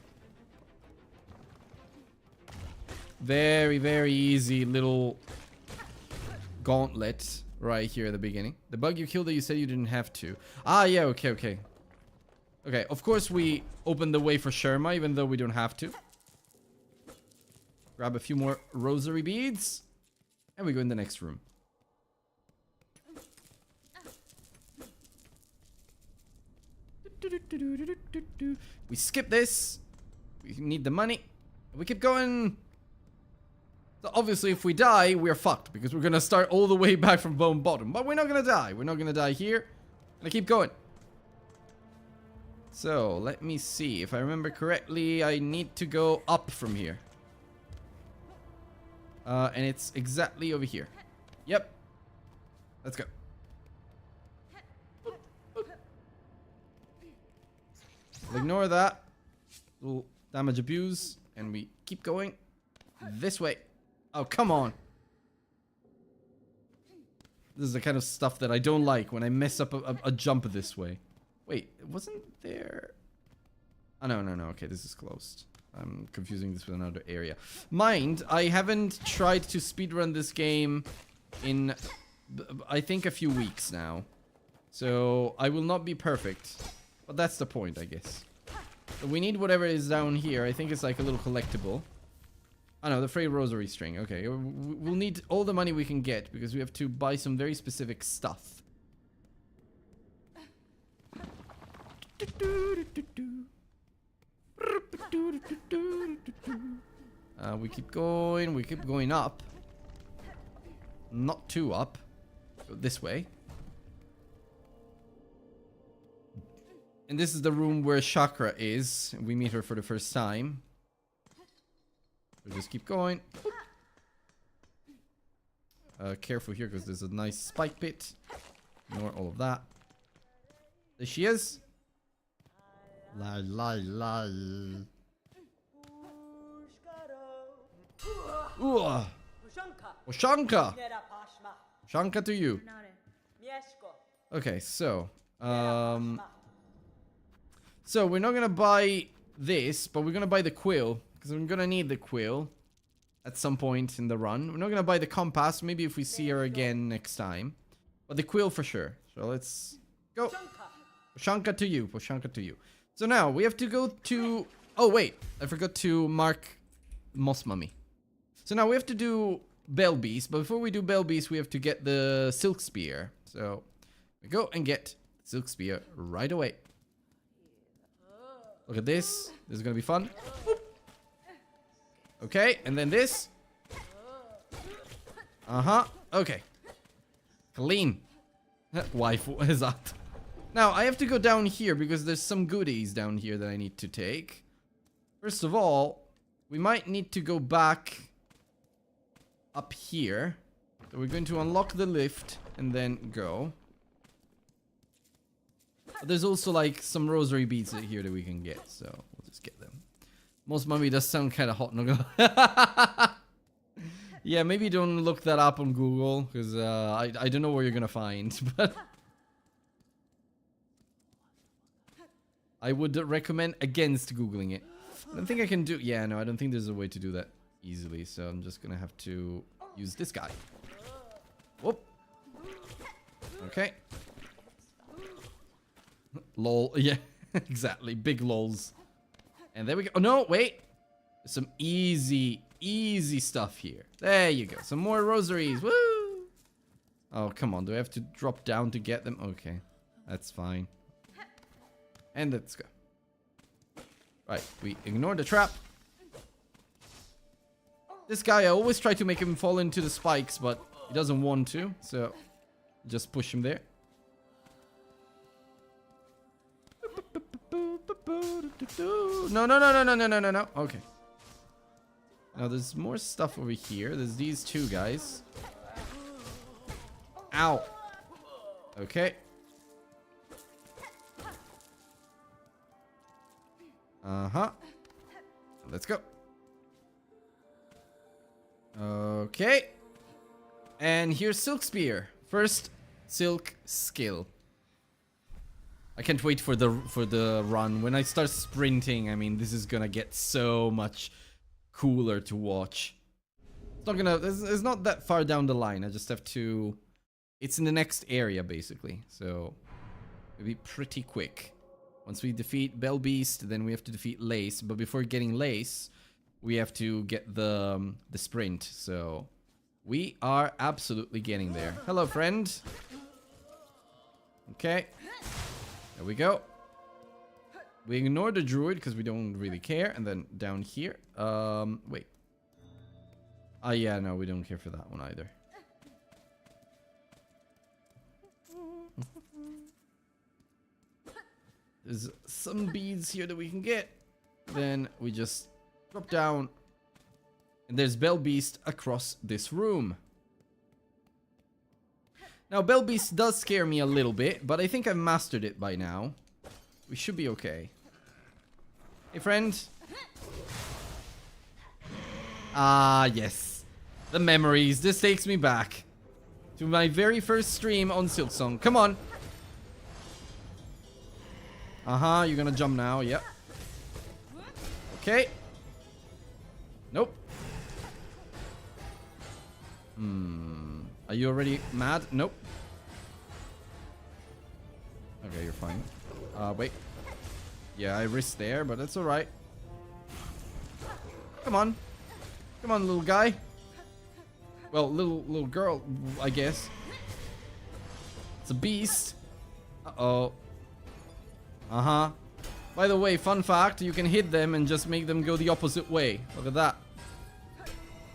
Very, very easy little gauntlet right here at the beginning. The bug you killed that you said you didn't have to. Ah, yeah, okay, okay. Okay, of course we open the way for Sherma, even though we don't have to. Grab a few more rosary beads. And we go in the next room. We skip this. We need the money. We keep going. So obviously, if we die, we're fucked. Because we're going to start all the way back from Bone Bottom. But we're not going to die. We're not going to die here. And I keep going. So, let me see. If I remember correctly, I need to go up from here. And it's exactly over here. Yep. Let's go. We'll ignore that. Little damage abuse. And we keep going. This way. Oh, come on. This is the kind of stuff that I don't like when I mess up a jump this way. Wait, wasn't there... Oh, no, no, no. Okay, this is closed. I'm confusing this with another area. Mind, I haven't tried to speedrun this game in, I think, a few weeks now. So, I will not be perfect. But that's the point, I guess. So we need whatever is down here. I think it's like a little collectible. Oh no, the frayed rosary string. Okay, we'll need all the money we can get because we have to buy some very specific stuff. We keep going. We keep going up. Not too up. Go this way. And this is the room where Chakra is. We meet her for the first time. We'll just keep going. Careful here because there's a nice spike pit. Ignore all of that. There she is. La la la. Ooh. Oshanka. Oshanka to you. Okay, so So we're not gonna buy this, but we're gonna buy the quill, because I'm gonna need the quill at some point in the run. We're not gonna buy the compass, maybe if we see her again next time. But the quill for sure. So let's go. Poshanka to you, Poshanka to you. So now we have to go to... Oh wait, I forgot to mark Moss Mummy. So now we have to do Bell Beast, but before we do Bell Beast, we have to get the Silk Spear. So we go and get Silk Spear right away. Look at this. This is gonna be fun. Boop. Okay, and then this. Okay. Clean. Wife, what is that? Now, I have to go down here because there's some goodies down here that I need to take. First of all, we might need to go back up here. So we're going to unlock the lift and then go. But there's also like some rosary beads here that we can get, so we'll just get them. Most Mummy does sound kind of hot, not gonna... Yeah, maybe don't look that up on Google, because I don't know where you're gonna find, but... I would recommend against Googling it. I don't think I can do... Yeah, no, I don't think there's a way to do that easily, so I'm just gonna have to use this guy. Whoop. Okay. Lol. Yeah, exactly. Big lols. And there we go. Oh, no, wait. Some easy stuff here. There you go. Some more rosaries. Woo! Oh, come on. Do I have to drop down to get them? Okay. That's fine. And let's go. Right. We ignore the trap. This guy, I always try to make him fall into the spikes, but he doesn't want to. So, just push him there. No. Okay. Now there's more stuff over here. There's these two guys. Ow. Okay. Let's go. Okay. And here's Silk Spear. First silk skill. I can't wait for the run. When I start sprinting, I mean, this is gonna get so much cooler to watch. It's not gonna... It's not that far down the line. I just have to... It's in the next area, basically. So, it'll be pretty quick. Once we defeat Bell Beast, then we have to defeat Lace. But before getting Lace, we have to get the sprint. So, we are absolutely getting there. Hello, friend. Okay. There we go. We ignore the druid because we don't really care. And then down here. Wait. Oh, yeah, no, we don't care for that one either. There's some beads here that we can get. Then we just drop down. And there's Bell Beast across this room. Now, Bell Beast does scare me a little bit, but I think I've mastered it by now. We should be okay. Hey, friend. Ah, yes. The memories. This takes me back to my very first stream on SilkSong. Come on. You're gonna jump now. Yep. Okay. Nope. Are you already mad? Nope. Okay, you're fine. Wait. Yeah, I risked there, but that's alright. Come on. Come on, little guy. Well, little girl, I guess. It's a beast. Uh-oh. By the way, fun fact, you can hit them and just make them go the opposite way. Look at that.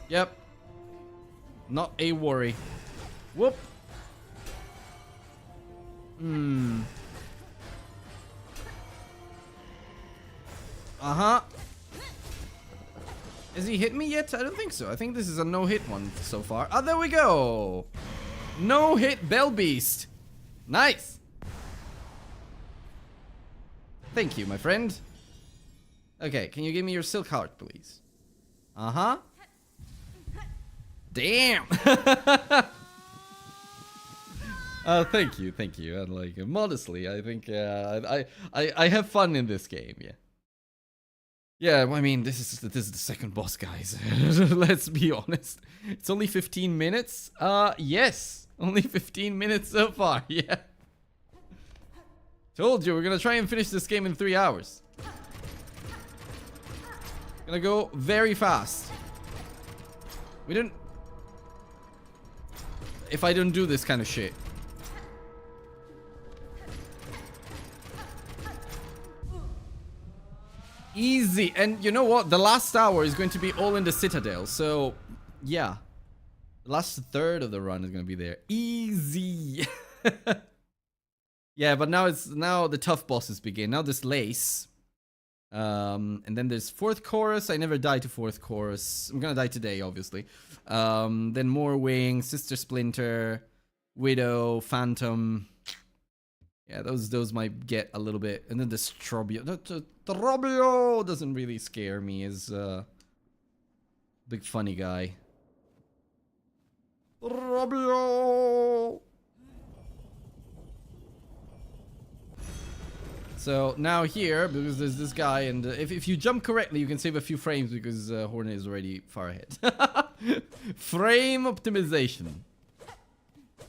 Yep. Not a worry. Whoop. Has he hit me yet? I don't think so. I think this is a no-hit one so far. Ah, there we go. No-hit Bell Beast. Nice. Thank you, my friend. Okay, can you give me your silk heart, please? Damn. Thank you, thank you. And like modestly, I think I have fun in this game. Yeah. Yeah, I mean, this is the second boss, guys. Let's be honest. It's only 15 minutes. Yes, only 15 minutes so far. Yeah. Told you we're gonna try and finish this game in 3 hours. Gonna go very fast. We don't. If I don't do this kind of shit. Easy. And you know what? The last hour is going to be all in the Citadel. So, yeah. The last third of the run is going to be there. Easy. Yeah, but now the tough bosses begin. Now there's Lace. And then there's fourth chorus. I never die to fourth chorus. I'm going to die today, obviously. Then more Wing, Sister Splinter, Widow, Phantom. Yeah, those might get a little bit. And then the Strobio. The Strobio doesn't really scare me as big funny guy. Strobio. So now here, because there's this guy, and if you jump correctly, you can save a few frames because Hornet is already far ahead. Frame optimization.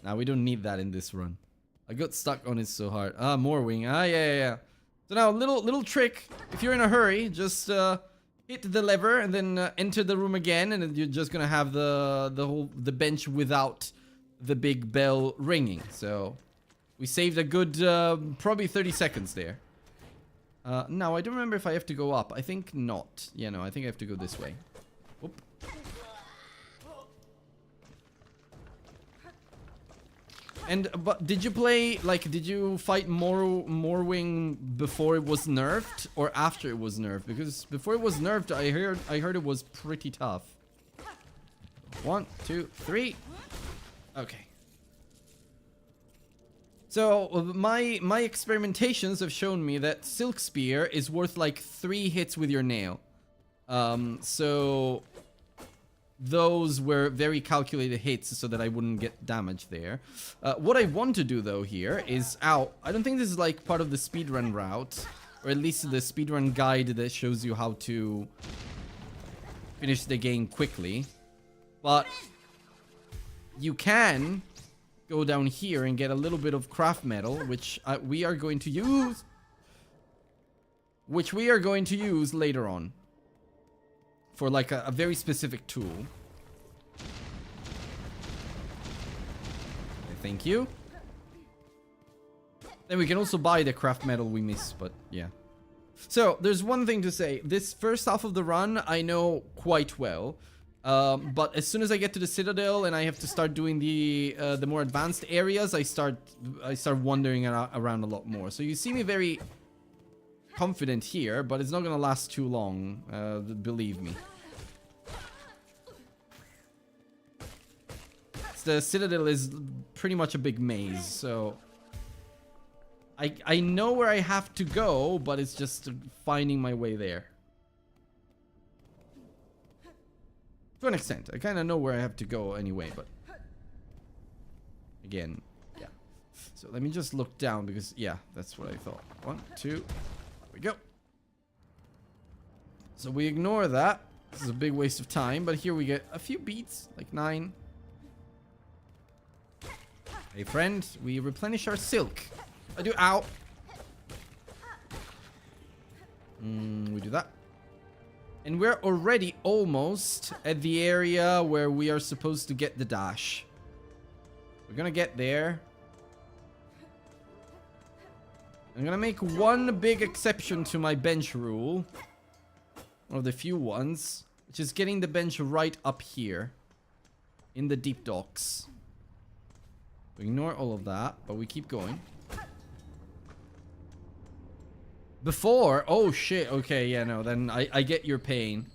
Now we don't need that in this run. I got stuck on it so hard. Ah, more Wing. Ah, yeah. So now, little trick. If you're in a hurry, just hit the lever and then enter the room again, and then you're just gonna have the bench without the big bell ringing. So we saved a good probably 30 seconds there. Now I don't remember if I have to go up. I think not. Yeah, no, I think I have to go this way. Oop. But did you play, like, did you fight Morwing before it was nerfed or after it was nerfed? Because before it was nerfed, I heard it was pretty tough. 1, 2, 3. Okay. So my experimentations have shown me that Silk Spear is worth like 3 hits with your nail. So those were very calculated hits so that I wouldn't get damage there. What I want to do though here is, I don't think this is like part of the speedrun route, or at least the speedrun guide that shows you how to finish the game quickly. But you can go down here and get a little bit of craft metal, which we are going to use. Which we are going to use later on. For like a very specific tool. Okay, thank you. Then we can also buy the craft metal we missed, but yeah. So, there's one thing to say. This first half of the run, I know quite well. But as soon as I get to the Citadel and I have to start doing the more advanced areas, I start wandering around a lot more. So you see me very confident here, but it's not gonna last too long, believe me. The Citadel is pretty much a big maze, so I know where I have to go, but it's just finding my way there. To an extent, I kind of know where I have to go anyway, but again, yeah. So let me just look down because, yeah, that's what I thought. 1, 2, there we go. So we ignore that. This is a big waste of time, but here we get a few beats, like 9. Hey friend, we replenish our silk. I do, ow. We do that. And we're already almost at the area where we are supposed to get the dash. We're gonna get there. I'm gonna make one big exception to my bench rule. One of the few ones. Which is getting the bench right up here. In the deep docks. We ignore all of that, but we keep going. Before, oh shit, okay, yeah, no, then I get your pain.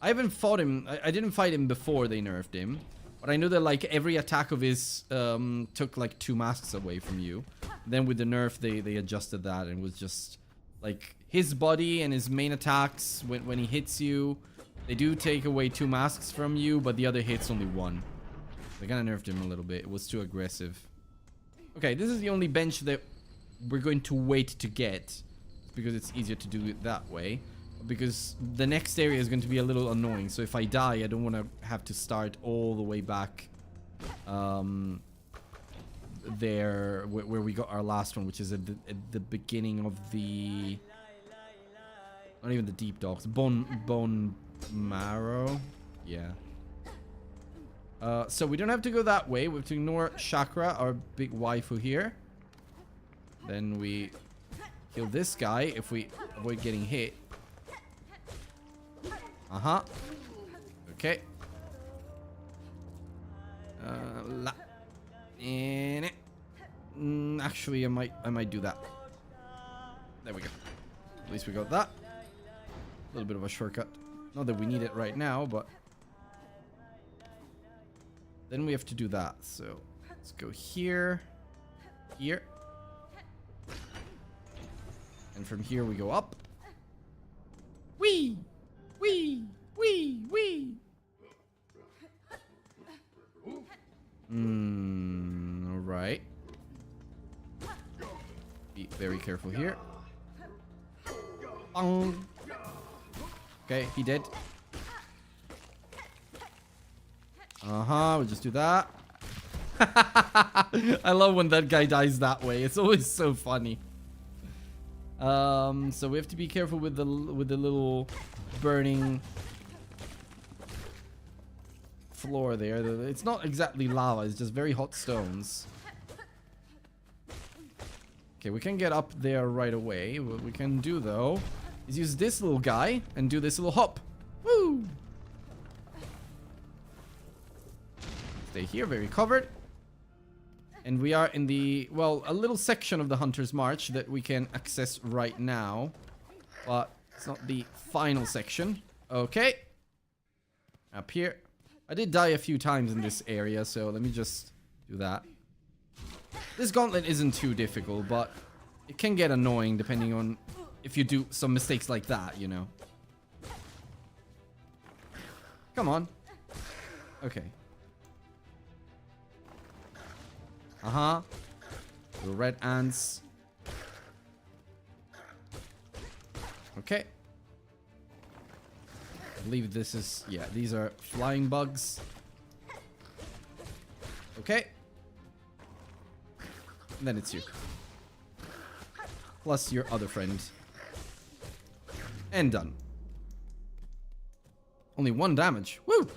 I haven't fought him, I didn't fight him before they nerfed him. But I know that like every attack of his took like 2 masks away from you. Then with the nerf, they adjusted that and was just like his body and his main attacks, when he hits you, they do take away 2 masks from you, but the other hits only 1. They kind of nerfed him a little bit, it was too aggressive. Okay, this is the only bench that we're going to wait to get. Because it's easier to do it that way. Because the next area is going to be a little annoying. So if I die, I don't want to have to start all the way back. There, where we got our last one, which is at the beginning of the... Not even the deep docks. Bone marrow. Yeah. So we don't have to go that way. We have to ignore Chakra, our big waifu here. Then we kill this guy if we avoid getting hit. Uh-huh. Okay. Actually, I might do that. There we go. At least we got that. A little bit of a shortcut. Not that we need it right now, but then we have to do that. So let's go here, here, and from here we go up. Wee, wee, wee, wee. All right. Be very careful here. Bong. Okay, he did. We'll just do that. I love when that guy dies that way. It's always so funny. So we have to be careful with the little burning floor there. It's not exactly lava, it's just very hot stones. Okay, we can get up there right away. What we can do though is use this little guy and do this little hop. Woo! Stay here, very covered. And we are in the, well, a little section of the Hunter's March that we can access right now. But it's not the final section. Okay. Up here. I did die a few times in this area, so let me just do that. This gauntlet isn't too difficult, but it can get annoying depending on if you do some mistakes like that, you know. Come on. Okay. Little red ants. Okay. I believe this is... Yeah, these are flying bugs. Okay. And then it's you. Plus your other friend. And done. Only 1 damage. Woo!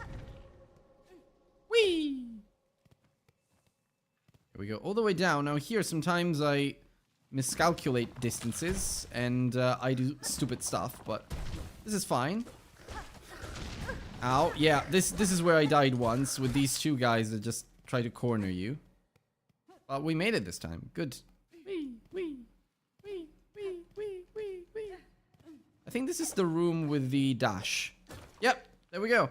Whee! Here we go all the way down. Now here, sometimes I miscalculate distances. And I do stupid stuff, but this is fine. Ow. Yeah, this is where I died once with these 2 guys that just try to corner you. But we made it this time. Good. I think this is the room with the dash. Yep, there we go.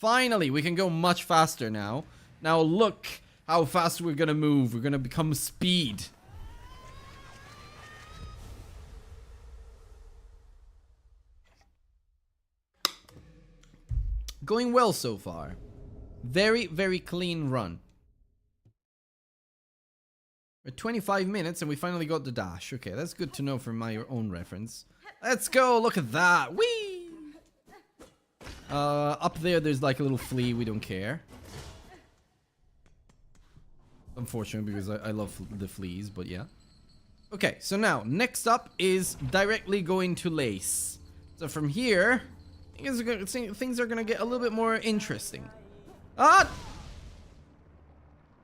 Finally, we can go much faster now. Now look how fast we're gonna move. We're gonna become speed. Going well so far. Very, very clean run. We're 25 minutes and we finally got the dash. Okay, that's good to know for my own reference. Let's go, look at that. Whee! Up there, there's like a little flea. We don't care. Unfortunately, because I love the fleas, but yeah. Okay, so now, next up is directly going to Lace. So from here, things are gonna get a little bit more interesting. Ah!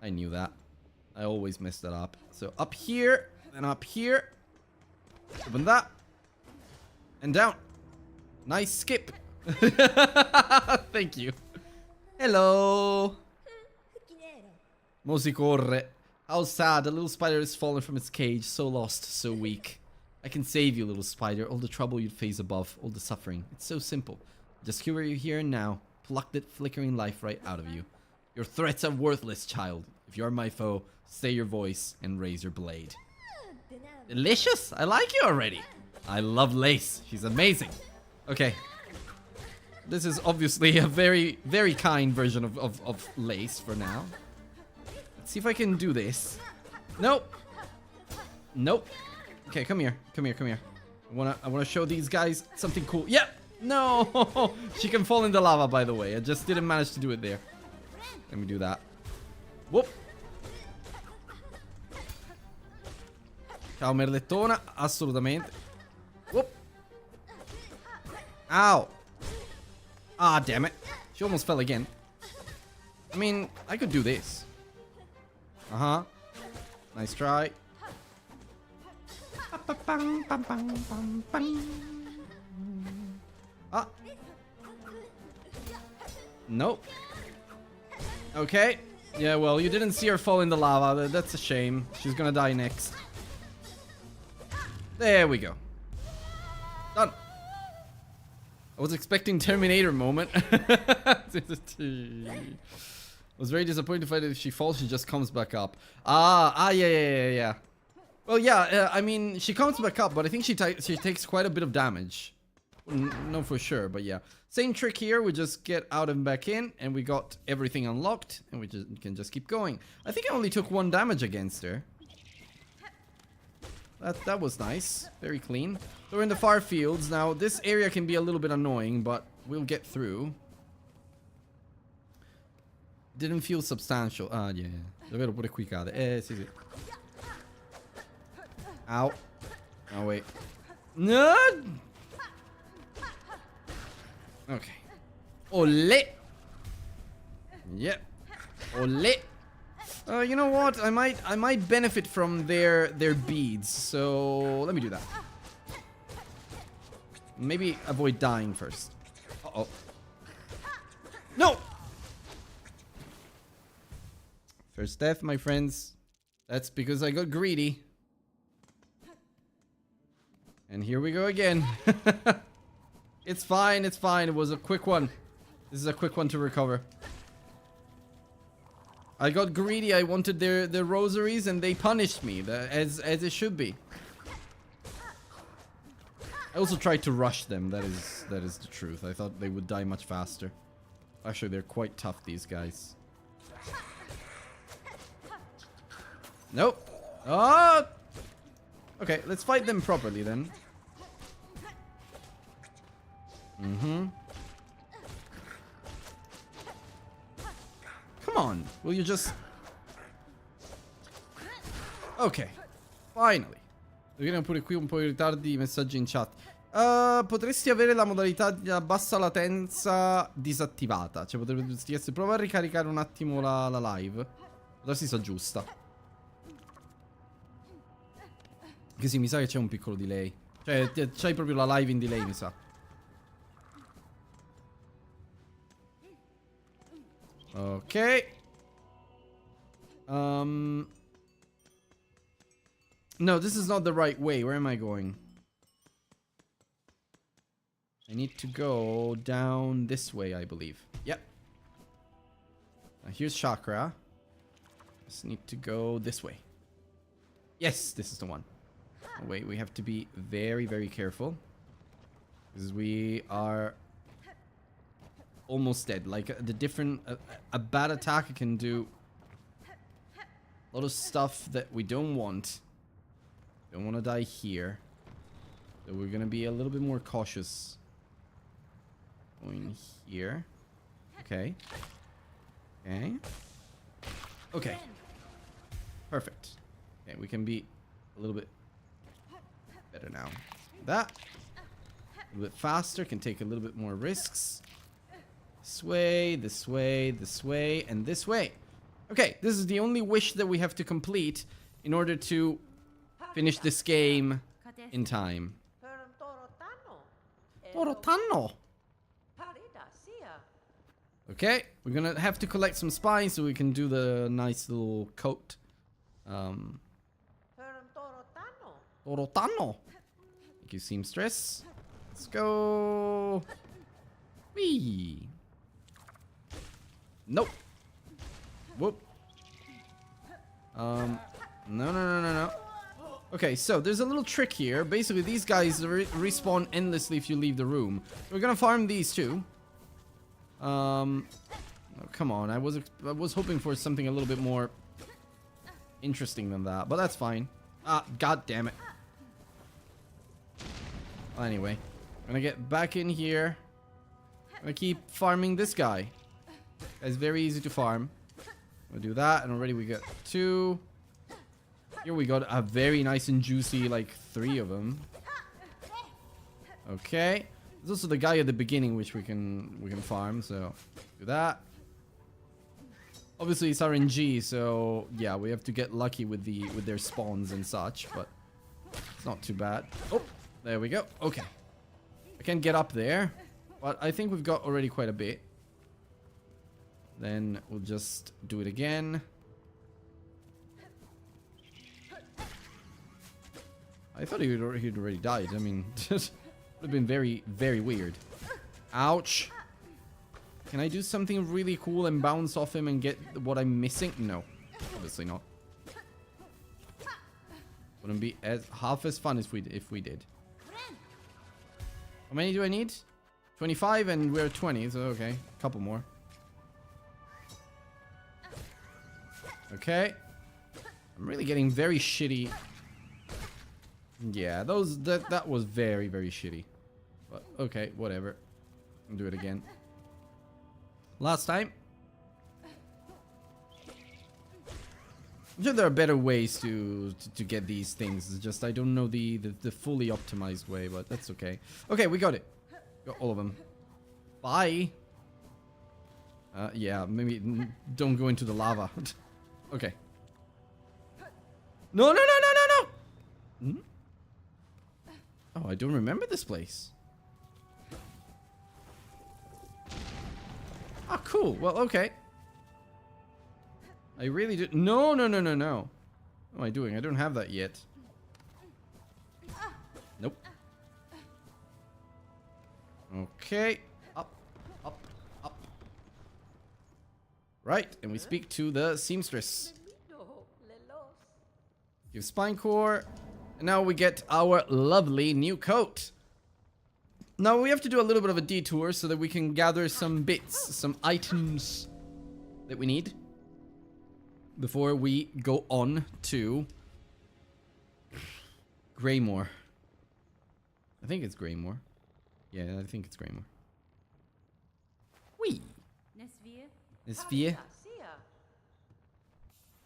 I knew that. I always mess that up. So up here, then up here. Open that. And down. Nice skip. Thank you. Hello. Mosicorre. How sad. The little spider has fallen from its cage. So lost, so weak. I can save you, little spider. All the trouble you'd face above. All the suffering. It's so simple. Just cure you here and now. Pluck that flickering life right out of you. Your threats are worthless, child. If you're my foe, stay your voice and raise your blade. Delicious! I like you already. I love Lace. She's amazing. Okay. This is obviously a very, very kind version of Lace for now. Let's see if I can do this. Nope. Nope. Okay, come here. Come here, come here. I wanna show these guys something cool. Yep. No. She can fall in the lava, by the way. I just didn't manage to do it there. Let me do that. Whoop. Ciao merlettona, assolutamente. Whoop. Ow. Ah, damn it. She almost fell again. I mean, I could do this. Uh-huh. Nice try. Ah. Nope. Okay. Yeah, well, you didn't see her fall in the lava. That's a shame. She's gonna die next. There we go. Done. I was expecting Terminator moment. Was very disappointed to find that if she falls, she just comes back up. Yeah. Well, yeah, I mean, she comes back up, but I think she takes quite a bit of damage. No, for sure, but yeah. Same trick here. We just get out and back in, and we got everything unlocked, and we can just keep going. I think I only took 1 damage against her. That was nice. Very clean. So we're in the far fields. Now, this area can be a little bit annoying, but we'll get through. Didn't feel substantial. Ah, yeah. Davvero pure qui cade. Sì. Ow. Oh, wait. No! Okay. Ole! Yep. Ole! You know what? I might benefit from their beads. So let me do that. Maybe avoid dying first. Uh-oh. No! First death, my friends. That's because I got greedy. And here we go again. It's fine, it's fine. It was a quick one. This is a quick one to recover. I got greedy. I wanted their rosaries, and they punished me, as it should be. I also tried to rush them. That is the truth. I thought they would die much faster. Actually, they're quite tough, these guys. Nope. Oh! Okay, let's fight them properly then. Come on, will you just... Ok, finally. Dobbiamo pure qui un po' i ritardi di messaggi in chat. Potresti avere la modalità di bassa latenza disattivata. Cioè potresti prova a ricaricare un attimo la live. Adesso si aggiusta. Che sì, mi sa che c'è un piccolo delay. Cioè c'hai proprio la live in delay, mi sa. Ok. No, this is not the right way. Where am I going? I need to go down this way, I believe. Yep. Now here's Chakra. Just need to go this way. Yes, this is the one. Oh, wait, we have to be very, very careful. Because we are almost dead. Like, the different... a bad attack can do a lot of stuff that we don't want. Don't want to die here. So we're gonna be a little bit more cautious. Going here. Okay. Okay. Okay. Perfect. Okay, we can be a little bit better now. That. A little bit faster. Can take a little bit more risks. This way, this way, this way, and this way. Okay, this is the only wish that we have to complete in order to finish this game in time. Torotano. Okay, we're gonna have to collect some spines so we can do the nice little coat. Torotano. Thank you, seamstress. Let's go. Whee. Nope. Whoop. No. Okay, so there's a little trick here. Basically, these guys respawn endlessly if you leave the room. We're gonna farm these too. Oh, come on. I was hoping for something a little bit more interesting than that, but that's fine. Ah, god damn it. Well, anyway, I'm gonna get back in here. I'm gonna keep farming this guy. It's very easy to farm. We'll do that, and already we got 2. Here we got a very nice and juicy, like 3 of them. Okay. There's also the guy at the beginning, which we can farm. So do that. Obviously, it's RNG, so yeah, we have to get lucky with their spawns and such, but it's not too bad. Oh, there we go. Okay, I can get up there, but I think we've got already quite a bit. Then we'll just do it again. I thought he'd already died. I mean, it would have been very, very weird. Ouch. Can I do something really cool and bounce off him and get what I'm missing? No, obviously not. Wouldn't be half as fun if we did. How many do I need? 25, and we're 20, so okay, a couple more. Okay. I'm really getting very shitty. Yeah, that was very, very shitty. But okay, whatever. I'll do it again. Last time. I'm sure there are better ways to get these things. It's just I don't know the fully optimized way, but that's okay. Okay, we got it. Got all of them. Bye. Yeah, maybe don't go into the lava. Okay. No, no, no, no, no, no! Hmm? Oh, I don't remember this place. Ah, cool. Well, okay. I really do. No, no, no, no, no. What am I doing? I don't have that yet. Nope. Okay. Up, up, up. Right, and we speak to the seamstress. Give spine core. And now we get our lovely new coat. Now we have to do a little bit of a detour so that we can gather some bits, some items that we need before we go on to Greymore. I think it's Greymore. Yeah, I think it's Greymore. Wee. Nesvie.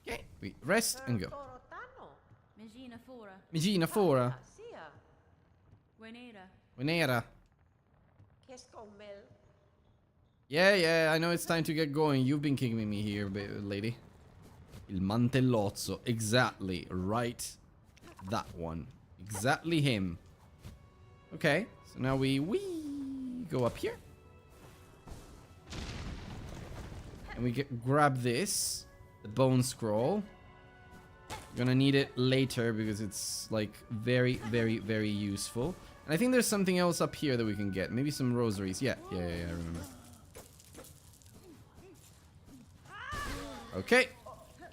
Okay, we rest and go. Megina Fora. Wenera. Yeah, I know it's time to get going. You've been kicking me here, lady. Il Mantellozzo. Exactly. Right. That one. Exactly him. Okay. So now we go up here. And we grab this. The bone scroll. We're gonna need it later because it's like very, very, very useful. And I think there's something else up here that we can get. Maybe some rosaries. Yeah, I remember. Okay.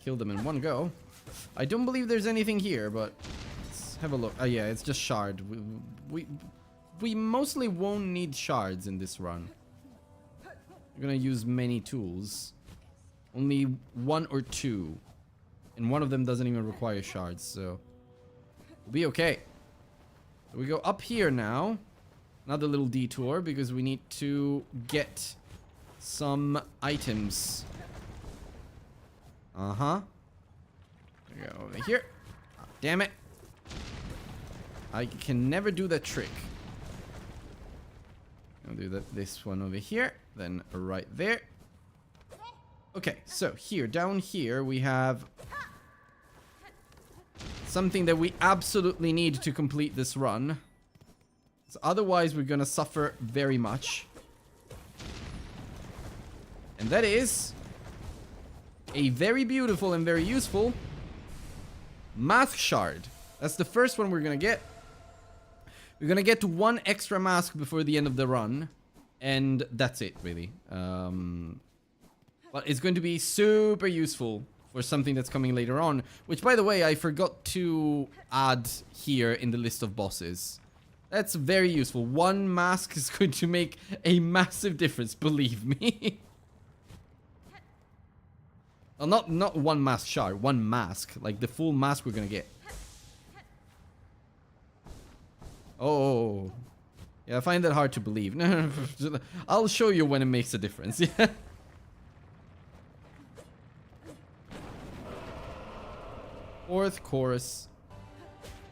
Kill them in one go. I don't believe there's anything here, but let's have a look. Oh yeah, it's just shard. We mostly won't need shards in this run. We're gonna use many tools. Only 1 or 2. And one of them doesn't even require shards, so we'll be okay. So we go up here now. Another little detour because we need to get some items. Uh-huh. We go over here. Oh, damn it. I can never do that trick. I'll do this one over here. Then right there. Okay, so here, down here, we have something that we absolutely need to complete this run. So otherwise, we're gonna suffer very much. And that is a very beautiful and very useful mask shard. That's the first one we're gonna get. We're gonna get to 1 extra mask before the end of the run. And that's it, really. But it's going to be super useful for something that's coming later on. Which, by the way, I forgot to add here in the list of bosses. That's very useful. 1 mask is going to make a massive difference, believe me. Well, not one mask shard, one mask. Like the full mask we're gonna get. Oh. Yeah, I find that hard to believe. No, I'll show you when it makes a difference. Yeah. Fourth chorus.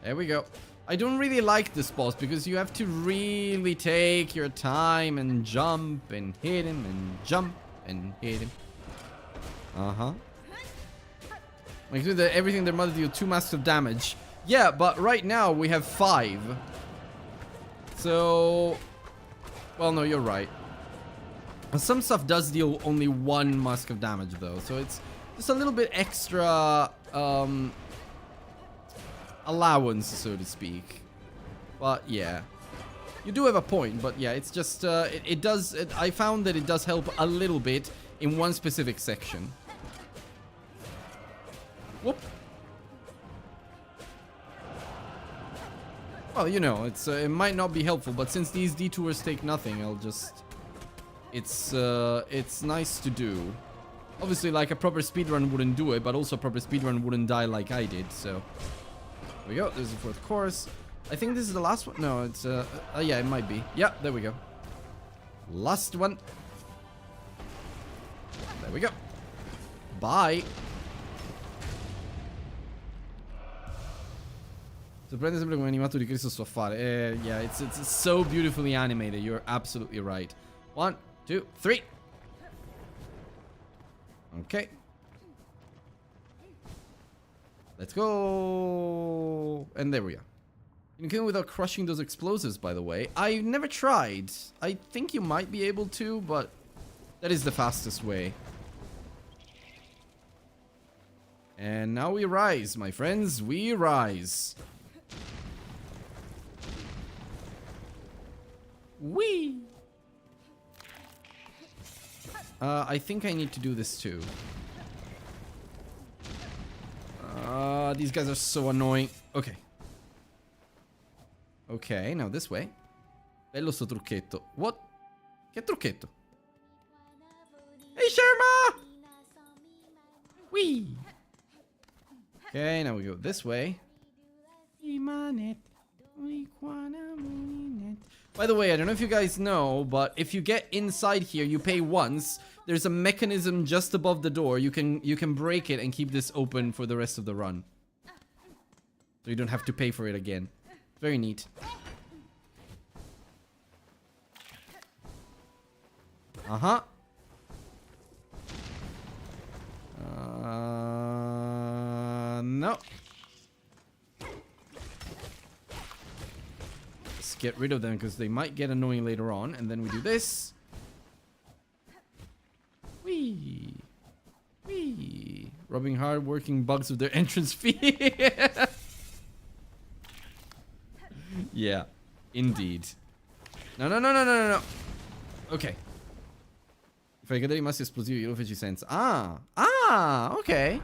There we go. I don't really like this boss because you have to really take your time and jump and hit him and jump and hit him. Uh-huh. Like do everything their mother deal 2 masks of damage. Yeah, but right now we have 5. So... Well, no, you're right. Some stuff does deal only 1 mask of damage though. So it's just a little bit extra... allowance, so to speak. But yeah, you do have a point. But yeah, it's just I found that it does help a little bit in one specific section. Whoop. Well, you know, it might not be helpful, but since these detours take nothing, I'll just it's nice to do. Obviously, like a proper speedrun wouldn't do it, but also a proper speedrun wouldn't die like I did. So there we go. There's the 4th chorus. I think this is the last one. No, it's yeah, it might be. Yeah, there we go. Last one. There we go. Bye. Sorprende sempre come animato di Cristo sto a fare. Yeah, it's so beautifully animated. You're absolutely right. 1, 2, 3. Okay. Let's go. And there we are. You can kill without crushing those explosives, by the way. I've never tried. I think you might be able to, but that is the fastest way. And now we rise, my friends. We rise. Whee! I think I need to do this too. These guys are so annoying. Okay. Okay, now this way. Bello sto trucchetto. What? Che trucchetto? Hey, Sherma! Whee! Okay, now we go this way. By the way, I don't know if you guys know, but if you get inside here, you pay once. There's a mechanism just above the door. You can break it and keep this open for the rest of the run. So you don't have to pay for it again. Very neat. Uh-huh. No. Let's get rid of them because they might get annoying later on. And then we do this. Whee. Whee. Rubbing hard working bugs with their entrance fee. Yeah, indeed. No. Ok. Fai cadere i massi esplosivi, io lo feci senza. Ah, okay.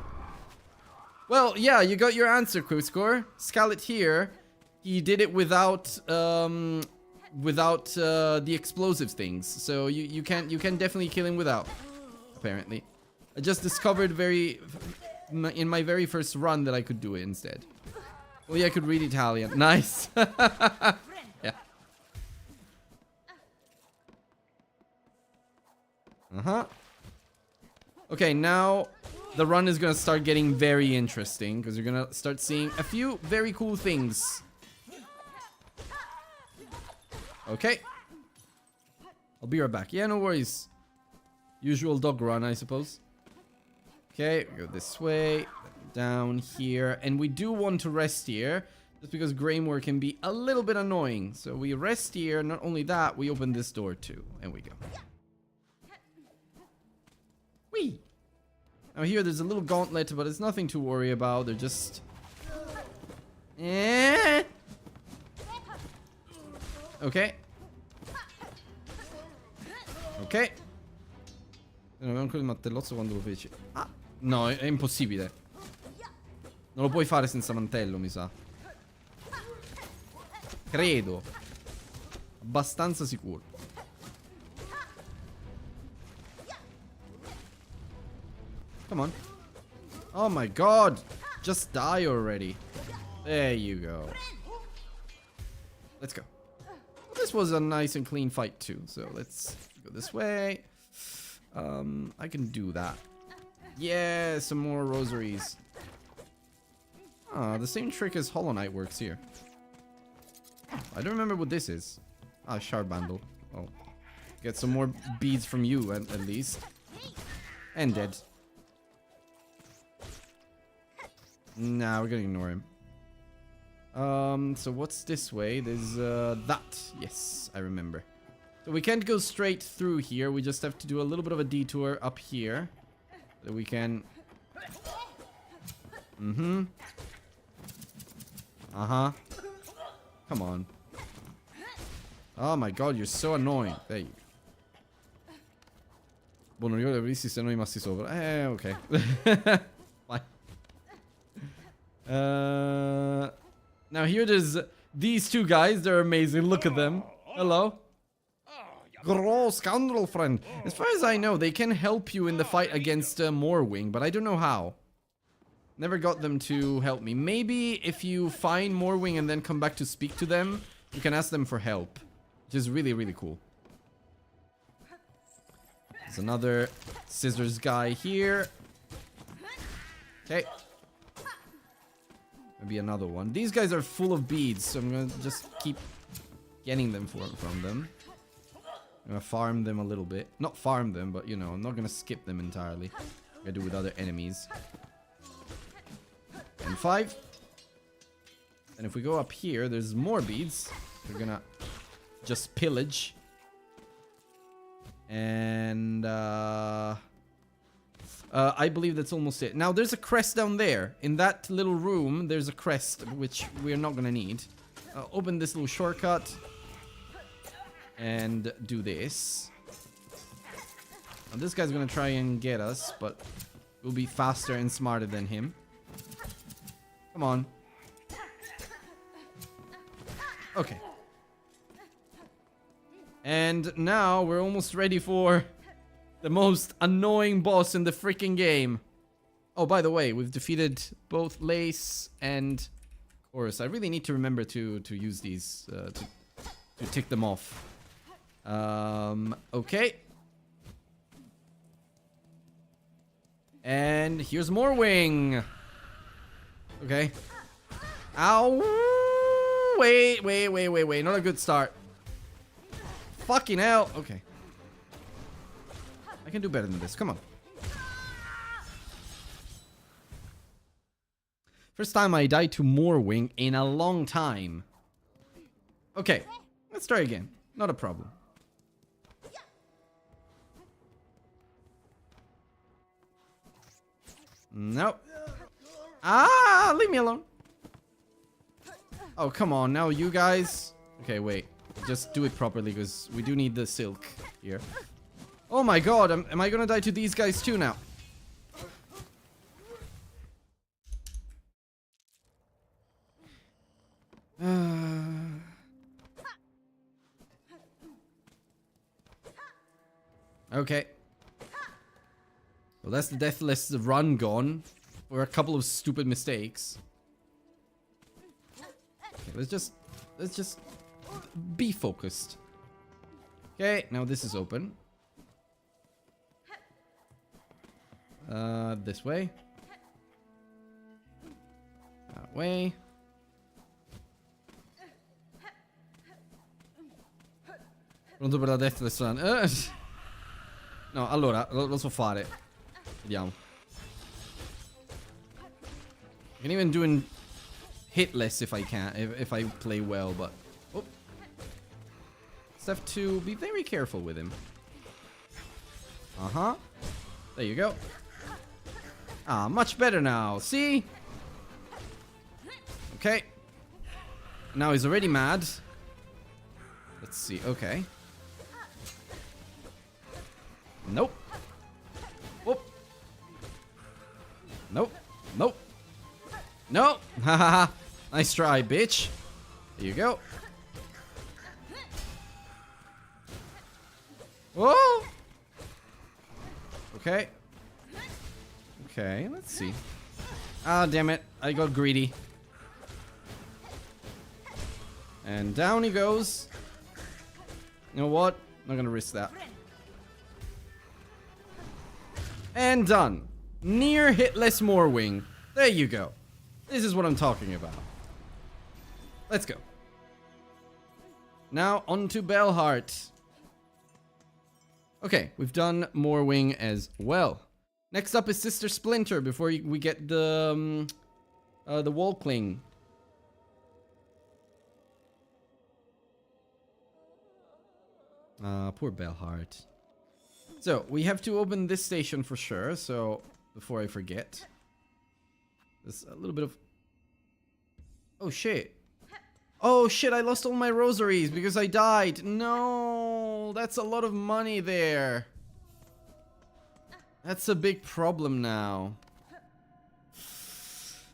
Well, yeah, you got your answer, Quizcore. Scarlet here, he did it without the explosive things. So you can definitely kill him without. Apparently, I just discovered in my very first run that I could do it instead. Oh yeah, I could read Italian. Nice. Yeah. Uh-huh. Okay, now the run is gonna start getting very interesting because you're gonna start seeing a few very cool things. Okay. I'll be right back. Yeah, no worries. Usual dog run, I suppose. Okay, we go this way. Down here. And we do want to rest here. Just because Greymore can be a little bit annoying. So we rest here. Not only that, we open this door too. And we go. Whee! Now here there's a little gauntlet, but it's nothing to worry about. They're just... Okay. Ok. Non avevo ancora il martellozzo quando lo feci. Ah, no, è impossibile. Non lo puoi fare senza mantello, mi sa. Credo. Abbastanza sicuro. Come on. Oh my god. Just die already. There you go. Let's go. This was a nice and clean fight too. So let's go this way. I can do that. Yeah, some more rosaries. Ah, the same trick as Hollow Knight works here. I don't remember what this is. Ah, shard bundle. Oh. Get some more beads from you at least. And dead. Nah, we're gonna ignore him. So what's this way? There's that. Yes, I remember. So we can't go straight through here. We just have to do a little bit of a detour up here. So we can... Mm-hmm. Uh-huh. Come on. Oh my god, you're so annoying. There you go. Boh, non ricordo visti se noi rimasti sopra. Ok. Fine. Now here there's these two guys. They're amazing. Look at them. Hello. Gross scoundrel friend. As far as I know, they can help you in the fight against Morwing, but I don't know how. Never got them to help me. Maybe if you find Morwing and then come back to speak to them, you can ask them for help. Which is really, really cool. There's another scissors guy here. Okay. Maybe another one. These guys are full of beads, so I'm gonna just keep getting them from them. I'm gonna farm them a little bit. Not farm them, but you know, I'm not gonna skip them entirely. Like I do with other enemies. And 5. And if we go up here, there's more beads. We're gonna just pillage. And I believe that's almost it. Now there's a crest down there. In that little room, there's a crest, which we're not gonna need. Open this little shortcut. And do this. Now this guy's gonna try and get us, but we'll be faster and smarter than him. Come on. Okay. And now we're almost ready for the most annoying boss in the freaking game. Oh, by the way, we've defeated both Lace and Chorus. I really need to remember to use these to tick them off. Okay. And here's Morwing. Okay. Ow! Wait. Not a good start. Fucking hell. Okay. I can do better than this. Come on. First time I died to Morwing in a long time. Okay. Let's try again. Not a problem. Nope. Ah, leave me alone. Oh, come on. Now you guys. Okay, wait. Just do it properly because we do need the silk here. Oh my god. Am I gonna die to these guys too now? Okay. Well, that's the deathless run gone. For a couple of stupid mistakes. Okay, let's just be focused. Okay, now this is open. This way. That way. Pronto per la deathless run. No, allora, lo so fare. Vediamo. I can even do in hitless if I can, if I play well, but oh. Just have to be very careful with him. Uh-huh. There you go. Ah, much better now. See? Okay. Now he's already mad. Let's see. Okay. Nope. Whoop. Nope. Nope. No! Hahaha. Nice try, bitch. There you go. Whoa! Okay. Okay, let's see. Ah, damn it. I got greedy. And down he goes. You know what? Not gonna risk that. And done. Near hitless Morwing. There you go. This is what I'm talking about. Let's go. Now on to Belheart. Okay, we've done Morwing as well. Next up is Sister Splinter before we get the wall cling. Poor Belheart. So, we have to open this station for sure, so before I forget. There's a little bit of... Oh shit. Oh shit, I lost all my rosaries because I died. No, that's a lot of money there. That's a big problem now.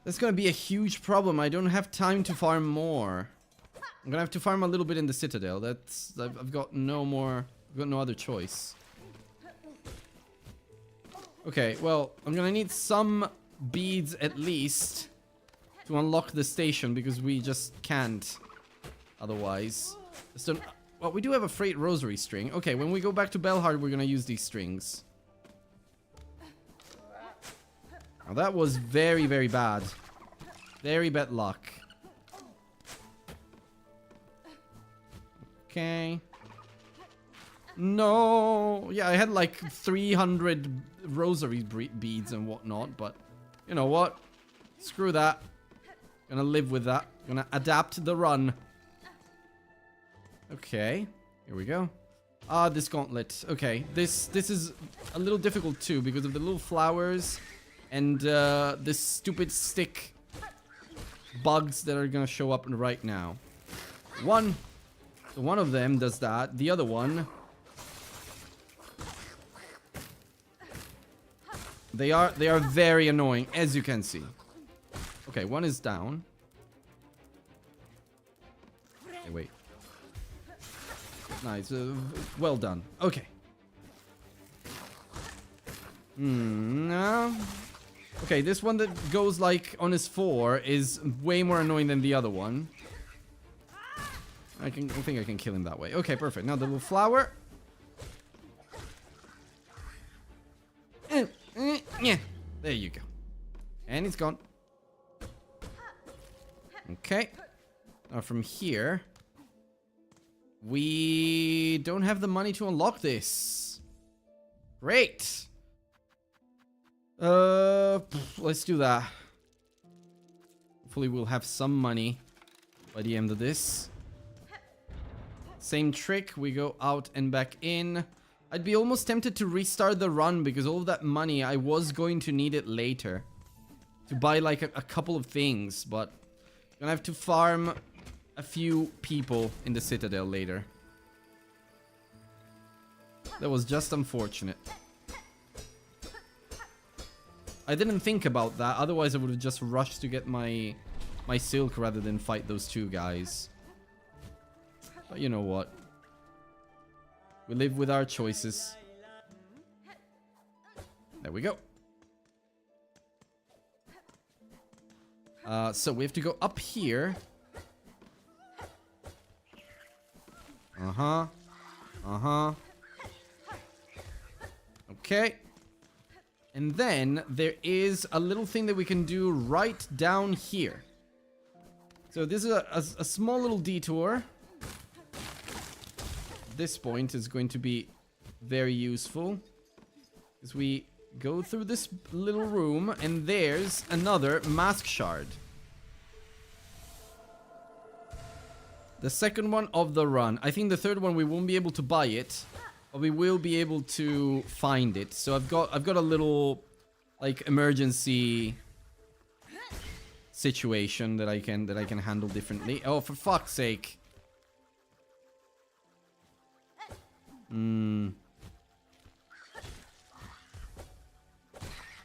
That's gonna be a huge problem. I don't have time to farm more. I'm gonna have to farm a little bit in the Citadel. That's... I've got no more... I've got no other choice. Okay, well, I'm gonna need some beads at least to unlock the station because we just can't otherwise. So, well, we do have a freight rosary string. Okay, when we go back to Belheart, we're gonna use these strings. Now that was very, very bad. Very bad luck. Okay. No. Yeah, I had like 300 rosary beads and whatnot, but you know what? Screw that. Gonna live with that. Gonna adapt the run. Okay. Here we go. Ah, this gauntlet. Okay. This is a little difficult too because of the little flowers and this stupid stick bugs that are gonna show up right now. So one of them does that. The other one... They are very annoying, as you can see. Okay, one is down. Hey, wait. Nice. Well done. Okay. No. Okay, this one that goes like on his 4 is way more annoying than the other one. I think I can kill him that way. Okay, perfect. Now the little flower. Yeah, there you go. And it's gone. Okay. Now from here, we don't have the money to unlock this. Great. Let's do that. Hopefully we'll have some money by the end of this. Same trick, we go out and back in. I'd be almost tempted to restart the run because all of that money, I was going to need it later. To buy like a couple of things, but I'm gonna have to farm a few people in the Citadel later. That was just unfortunate. I didn't think about that, otherwise I would have just rushed to get my silk rather than fight those two guys. But you know what? We live with our choices. There we go. So we have to go up here. Uh-huh. Uh-huh. Okay. And then there is a little thing that we can do right down here. So this is a small little detour. This point is going to be very useful. As we go through this little room, and there's another mask shard. The second one of the run. I think the third one we won't be able to buy it, but we will be able to find it. So I've got a little like emergency situation that I can handle differently. Oh, for fuck's sake.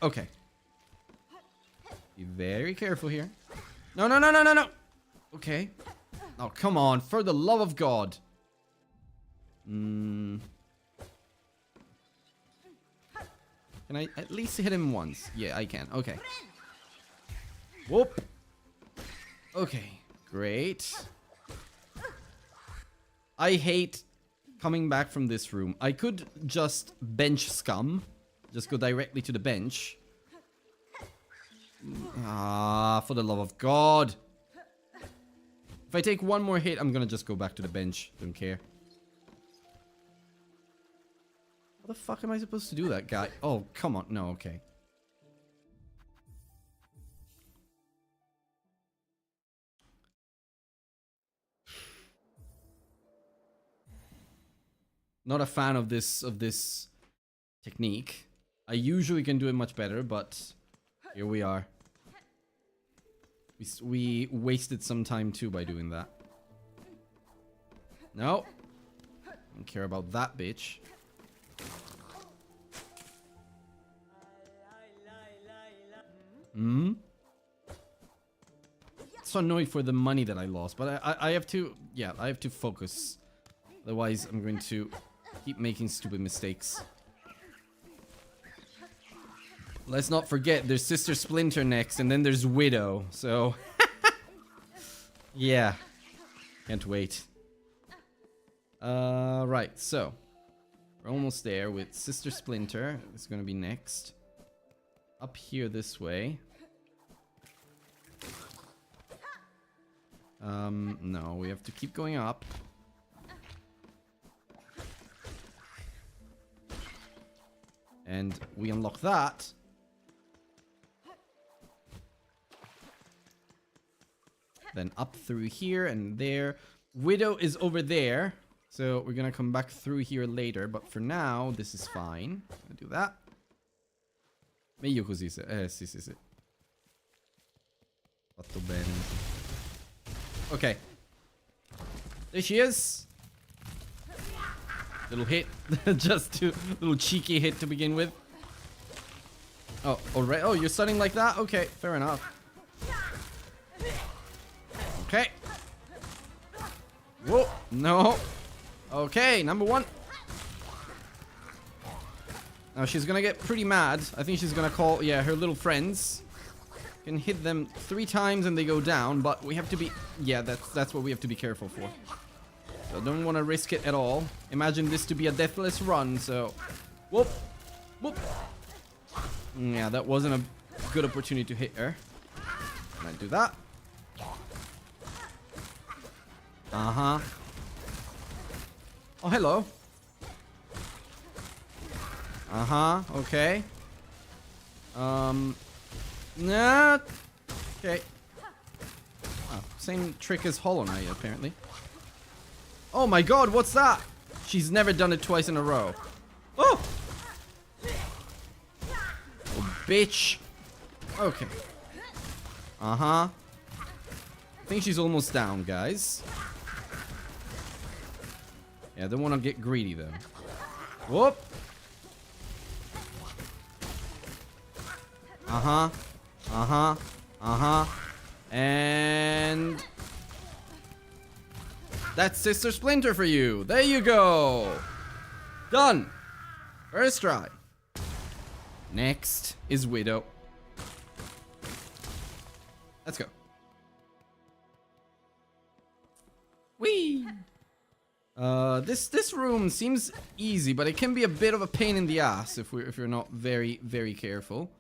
Okay. Be very careful here. No, no, no, no, no, no. Okay. Oh, come on. For the love of God. Can I at least hit him once? Yeah, I can. Okay. Whoop. Okay, great. I hate coming back from this room. I could just bench scum. Just go directly to the bench. Ah, for the love of God. If I take one more hit, I'm gonna just go back to the bench. Don't care. How the fuck am I supposed to do that, guy? Oh, come on. No, okay. Not a fan of this technique. I usually can do it much better, but here we are. We wasted some time too by doing that. No. Don't care about that bitch. Hmm? So annoyed for the money that I lost, but I have to, yeah, I have to focus. Otherwise, I'm going to keep making stupid mistakes. Let's not forget, there's Sister Splinter next, and then there's Widow, so... yeah. Can't wait. Right, so... we're almost there with Sister Splinter. It's gonna be next. Up here this way. No, we have to keep going up. And we unlock that. Then up through here and there. Widow is over there. So we're gonna come back through here later. But for now, this is fine. I'll do that. Meglio così. Sì, sì, sì. Fatto bene. Okay. There she is. Little hit. Just to... little cheeky hit to begin with. Oh, alright. Oh, you're stunning like that? Okay, fair enough. Okay. Whoa. No. Okay, number one. Now she's gonna get pretty mad. I think she's gonna call, yeah, her little friends. Can hit them 3 times and they go down, but we have to be... yeah, that's what we have to be careful for. So don't want to risk it at all. Imagine this to be a deathless run, so... whoop. Whoop. Yeah, that wasn't a good opportunity to hit her. Can I do that? Uh-huh. Oh, hello. Uh-huh, okay. Nah. Okay. Oh, same trick as Hollow Knight, apparently. Oh my god, what's that? She's never done it twice in a row. Oh! Oh, bitch. Okay. Uh-huh. I think she's almost down, guys. Yeah, don't want to get greedy, though. Whoop! Uh-huh. Uh-huh. Uh-huh. And... that's Sister Splinter for you. There you go. Done. First try. Next is Widow. Let's go. Whee! This room seems easy, but it can be a bit of a pain in the ass if you're not very careful.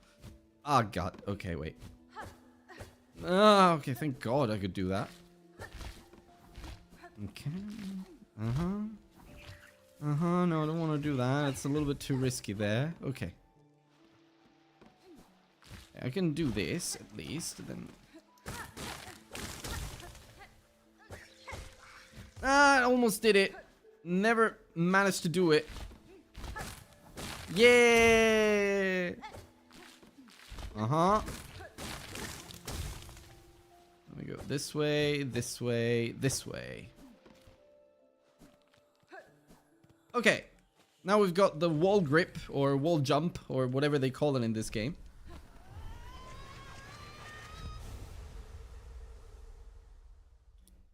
Ah, God. Okay, wait. Ah, okay. Thank God I could do that. Okay. Uh-huh. Uh-huh. No, I don't want to do that. It's a little bit too risky there. Okay. I can do this at least. Then. Ah, I almost did it. Never managed to do it. Yeah. Uh-huh. Let me go this way, this way, this way. Okay. Now we've got the wall grip or wall jump or whatever they call it in this game.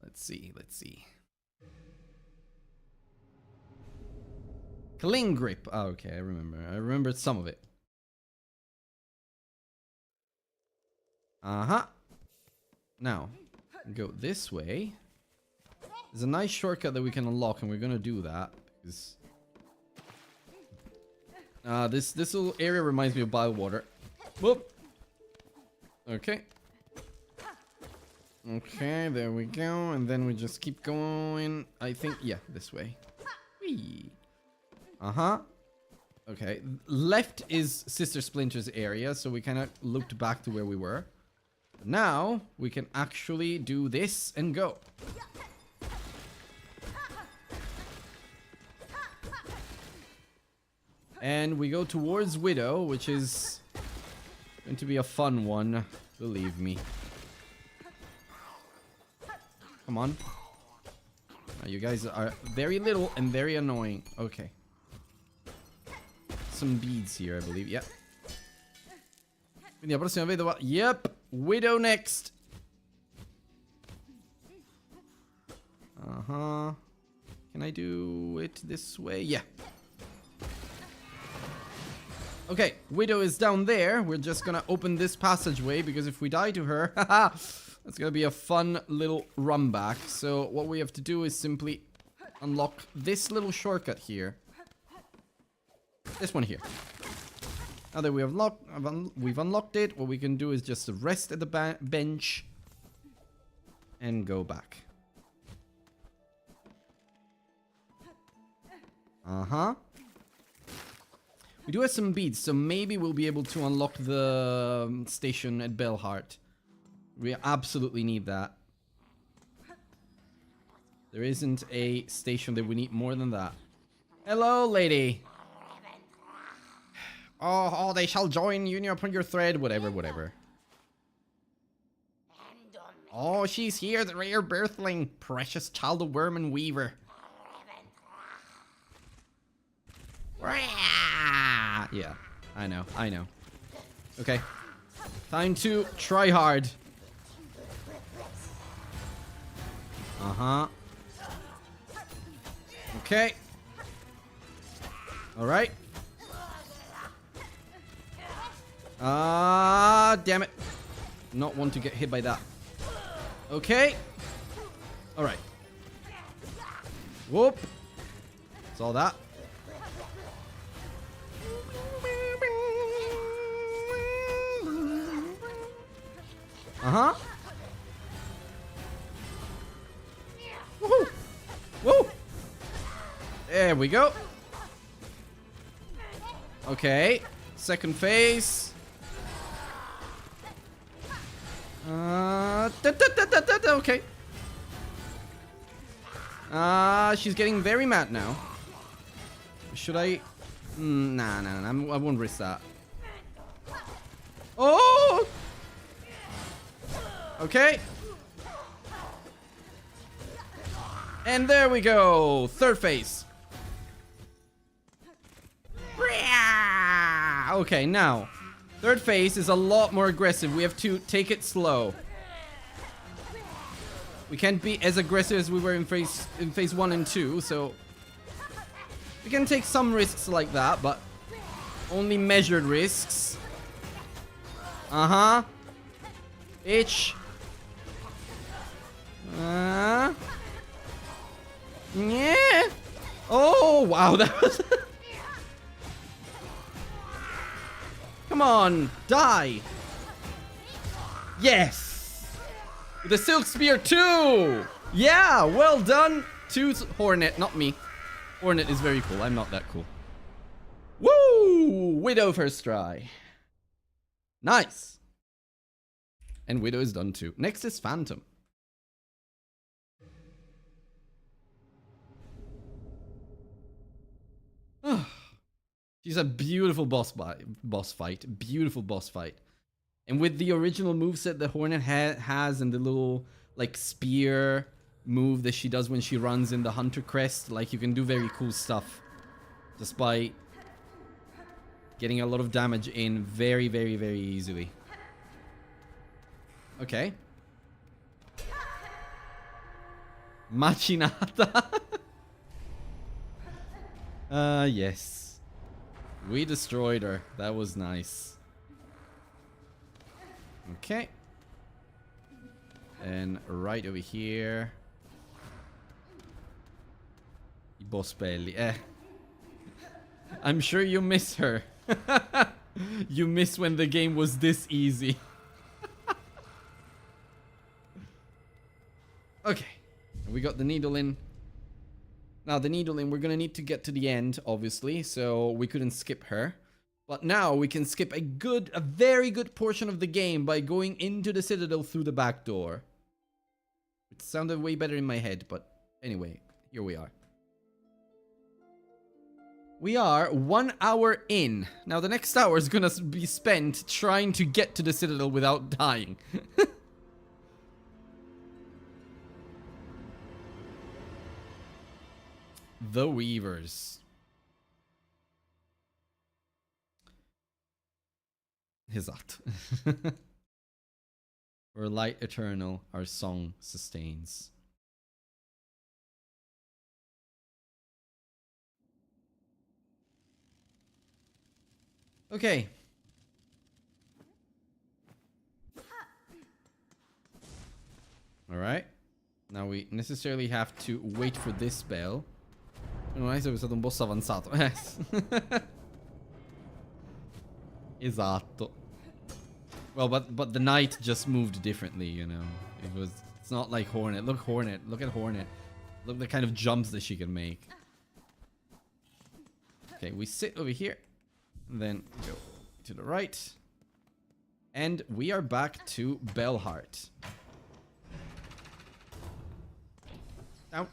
Let's see, let's see. Cling grip. Oh, okay, I remember. I remembered some of it. Uh-huh. Now, go this way. There's a nice shortcut that we can unlock, and we're gonna do that because this little area reminds me of Bile-Water. Whoop. Okay. Okay, there we go, and then we just keep going. I think, yeah, this way. Whee. Okay, left is Sister Splinter's area, so we kind of looked back to where we were. Now we can actually do this and go. And we go towards Widow, which is going to be a fun one, believe me. Come on. You guys are very little and very annoying. Okay. Some beads here, I believe. Yep. Quindi la prossima vedova. Yep. Widow next. Can I do it this way? Yeah. Okay, Widow is down there. We're just gonna open this passageway because if we die to her, haha, that's gonna be a fun little run back. So what we have to do is simply unlock this little shortcut here. This one here. Now that we have we've unlocked it, what we can do is just rest at the bench and go back. We do have some beads, so maybe we'll be able to unlock the station at Bellheart. We absolutely need that. There isn't a station that we need more than that. Hello, lady. Oh, they shall join union upon your thread. Whatever. Oh, she's here, the rare birthling. Precious child of worm and weaver. Yeah, I know. Okay. Time to try hard. Okay. Alright. Damn it. Not want to get hit by that. Okay. Alright. Whoop. Saw that. Woohoo! Woo! There we go. Okay. Second phase. Okay. She's getting very mad now. Should I? Nah. I won't risk that. Oh! Okay. And there we go. Third phase. Okay, now. Third phase is a lot more aggressive. We have to take it slow. We can't be as aggressive as we were in phase 1 and 2, so we can take some risks like that, but only measured risks. Itch. Yeah. Oh, wow, that was... Come on, die. Yes. The Silk Spear 2. Yeah, well done to Hornet, not me. Hornet is very cool. I'm not that cool. Woo! Widow first try. Nice. And Widow is done too. Next is Phantom. She's a beautiful boss fight. Beautiful boss fight. And with the original moveset the Hornet has and the little like spear move that she does when she runs in the Hunter Crest, like you can do very cool stuff just by getting a lot of damage in very easily. Okay. Machinata. Yes. We destroyed her. That was nice. Okay. And right over here. I boss belly. I'm sure you miss her. You miss when the game was this easy. Okay. We got the needle in. Now, the needle in, we're gonna need to get to the end, obviously, so we couldn't skip her. But now we can skip a very good portion of the game by going into the Citadel through the back door. It sounded way better in my head, but anyway, here we are. We are 1 hour in. Now, the next hour is gonna be spent trying to get to the Citadel without dying. The Weavers. Esatto. For light eternal, our song sustains. Okay. Alright. Now we necessarily have to wait for this bell. Non è stato un boss avanzato. Esatto. Well, but the knight just moved differently, you know. It's not like Hornet. Look, Hornet. Look at Hornet. Look the kind of jumps that she can make. Okay, we sit over here. And then go to the right. And we are back to Bellheart. Out.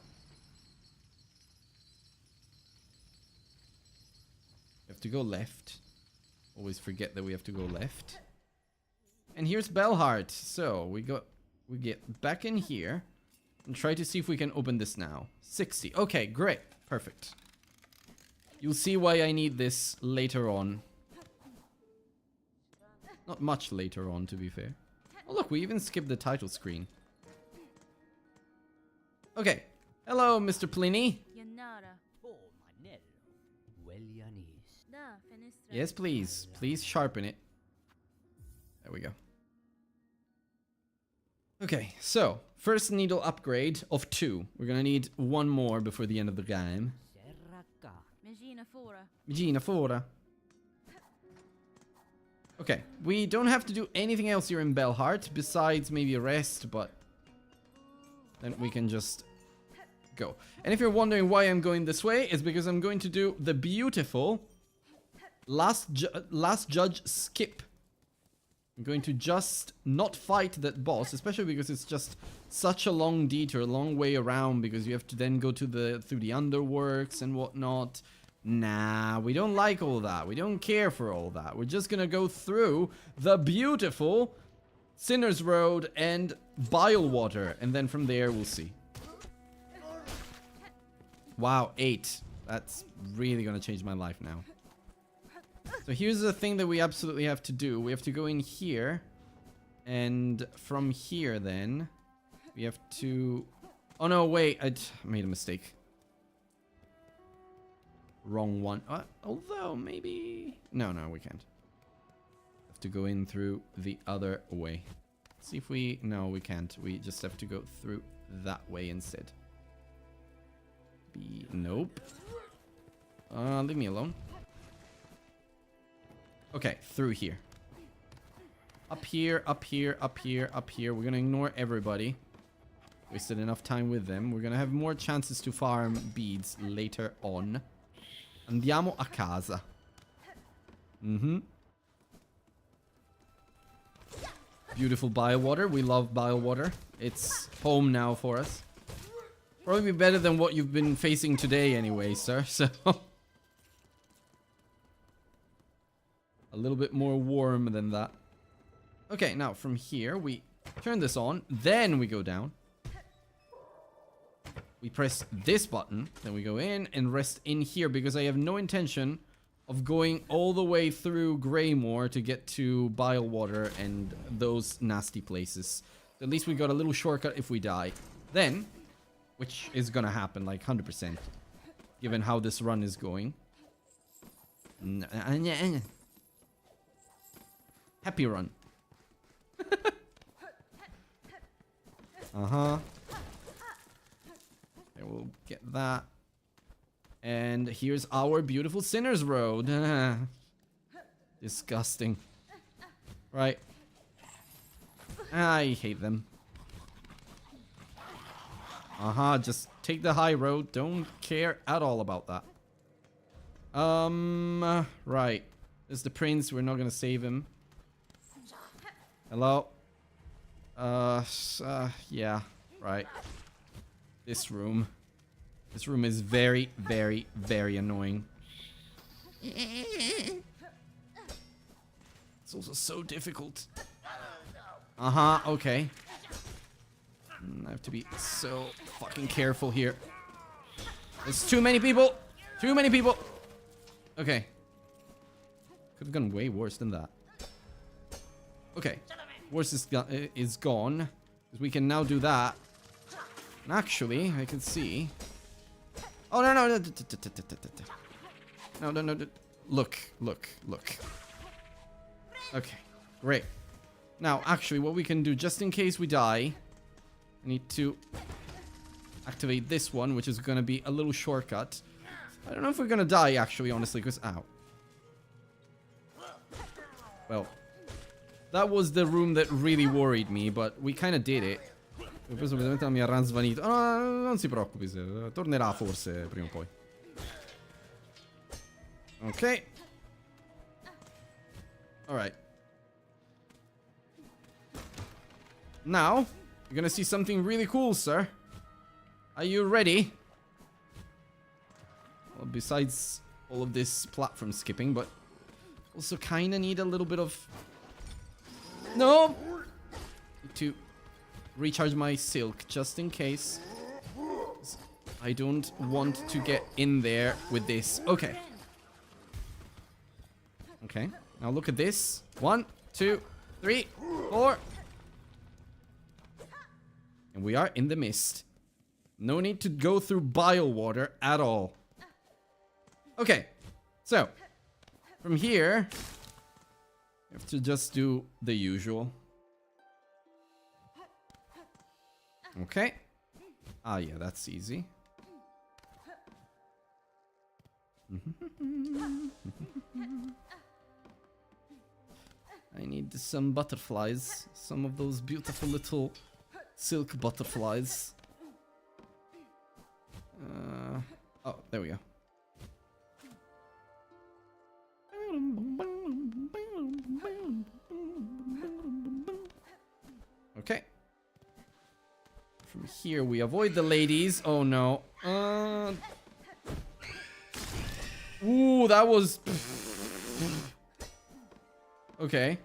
We have to go left. Always forget that we have to go left. And here's Bellheart. So we get back in here and try to see if we can open this now. 60. Okay, great. Perfect. You'll see why I need this later on. Not much later on, to be fair. Oh, look, we even skipped the title screen. Okay. Hello, Mr. Pliny. Yes, please. Please sharpen it. There we go. Okay, so first needle upgrade of 2. We're gonna need 1 more before the end of the game. Megina fora. Okay, we don't have to do anything else here in Bellheart besides maybe a rest, but then we can just go. And if you're wondering why I'm going this way, it's because I'm going to do the beautiful last judge skip. I'm going to just not fight that boss, especially because it's just such a long detour, a long way around, because you have to then go to through the underworks and whatnot. Nah, we don't like all that. We don't care for all that. We're just gonna go through the beautiful Sinner's Road and Bilewater, and then from there we'll see. Wow, 8. That's really gonna change my life now. So here's the thing that we absolutely have to do. We have to go in here. And from here then, we have to... Oh no, wait, I made a mistake. Wrong one. Although, maybe... No, we can't. Have to go in through the other way. Let's see if we... No, we can't. We just have to go through that way instead. Nope. Leave me alone. Okay, through here. Up here, up here, up here, up here. We're gonna ignore everybody. Wasted enough time with them. We're gonna have more chances to farm beads later on. Andiamo a casa. Beautiful Bilewater. We love Bilewater. It's home now for us. Probably better than what you've been facing today anyway, sir. So... a little bit more warm than that. Okay, now from here, we turn this on. Then we go down. We press this button. Then we go in and rest in here because I have no intention of going all the way through Greymoor to get to Bilewater and those nasty places. At least we got a little shortcut if we die. Then, which is gonna happen like 100%, given how this run is going. Happy run. Uh-huh. Okay, we'll get that. And here's our beautiful Sinner's Road. Disgusting. Right. I hate them. Uh-huh, just take the high road. Don't care at all about that. Right. There's the prince. We're not gonna save him. Hello? Yeah. Right. This room. This room is very, very, very annoying. It's also so difficult. Uh-huh, okay. I have to be so fucking careful here. There's too many people! Too many people! Okay. Could have gone way worse than that. Okay. Worse is gone. Because we can now do that. And actually, I can see... Oh, no, no, no. No, no, no. Look, look, look. Okay, great. Now, actually, what we can do, just in case we die... I need to activate this one, which is going to be a little shortcut. I don't know if we're going to die, actually, honestly, because... Ow. Well, that was the room that really worried me, but we kind of did it. Ho preso completamente la mia run svanito. No, non si preoccupi, tornerà forse prima o poi. Ok. Alright. Now... You're gonna see something really cool, sir. Are you ready? Well, besides all of this platform skipping, but also kinda need a little bit of... No! Need to recharge my silk, just in case. I don't want to get in there with this. Okay. Okay. Now look at this. 1, 2, 3, 4... And we are in the mist. No need to go through bile water at all. Okay. So. From here. You have to just do the usual. Okay. Ah, yeah, that's easy. I need some butterflies. Some of those beautiful little... silk butterflies. Oh, there we go. Okay. From here we avoid the ladies. Oh no. Ooh, that was... Okay.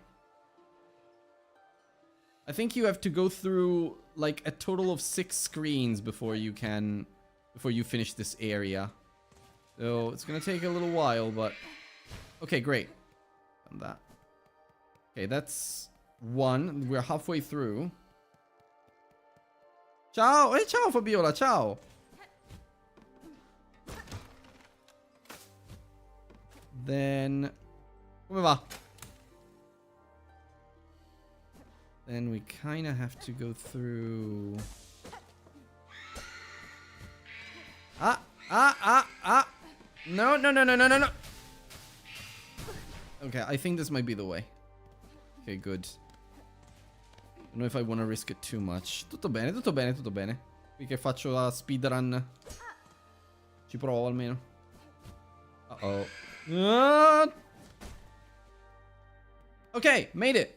I think you have to go through like a total of 6 screens before you finish this area. So it's gonna take a little while, but okay, great. Done that. Okay, that's 1. We're halfway through. Ciao! Hey, ciao Fabiola, ciao! Then... Come va? Then we kind of have to go through... No, no, no, no, no, no, no! Okay, I think this might be the way. Okay, good. I don't know if I want to risk it too much. Tutto bene, tutto bene, tutto bene. Qui che faccio la speedrun. Ci provo almeno. Uh-oh. Okay, made it.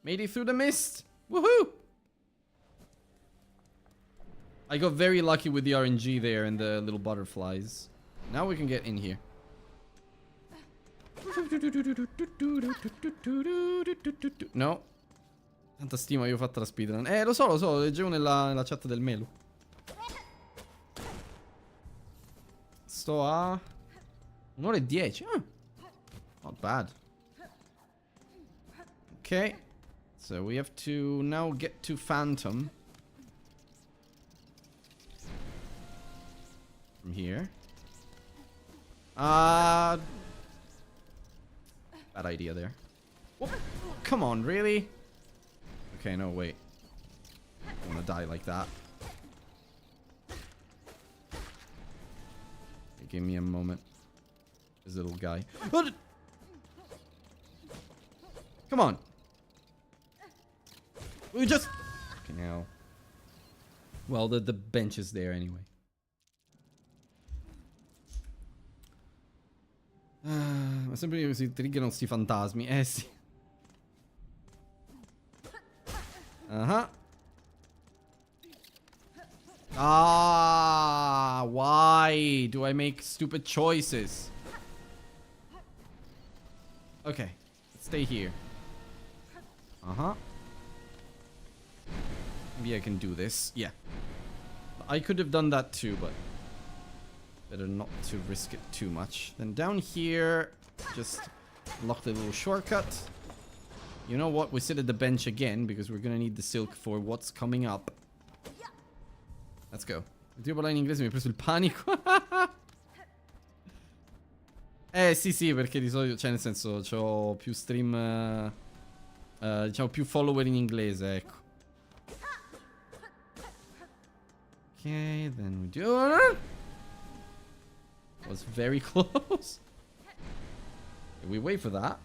Made it through the mist. Woohoo! I got very lucky with the RNG there and the little butterflies. Now we can get in here. No. Tanta stima, io ho fatto la speedrun. Lo so, leggevo nella chat del Melu. Sto a 1 ora e 10. Not bad. Okay. So we have to now get to Phantom. From here. Bad idea there. Oh, come on, really? Okay, no, wait. I'm gonna die like that. Okay, give me a moment. This little guy. Oh, come on. We just... Okay, now. Well, the bench is there anyway. Ma sempre io si triggerano sti fantasmi. Eh sì. Ah, why do I make stupid choices? Okay, let's stay here. Maybe I can do this. Yeah. I could have done that too, but better not to risk it too much. Then down here, just lock the little shortcut. You know what? We sit at the bench again because we're gonna need the silk for what's coming up. Let's go. Devo parlare in inglese, mi ha preso il panico. Sì, perché di solito, cioè nel senso, c'ho più stream, diciamo più follower in inglese, ecco. Okay, then we do... Was very close. We wait for that.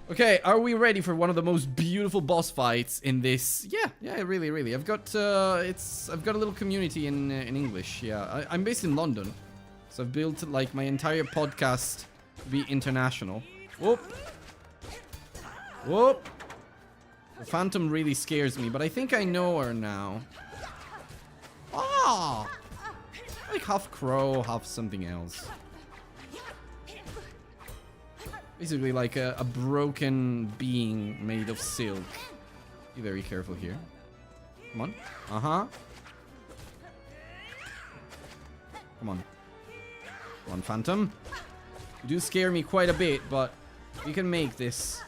Okay, are we ready for one of the most beautiful boss fights in this? Yeah, really. I've got I've got a little community in English. Yeah, I'm based in London, so I've built like my entire podcast to be international. Whoop. The Phantom really scares me, but I think I know her now. Ah, like half crow, half something else. Basically like a broken being made of silk. Be very careful here. Come on. Come on. Come on, Phantom. You do scare me quite a bit, but we can make this.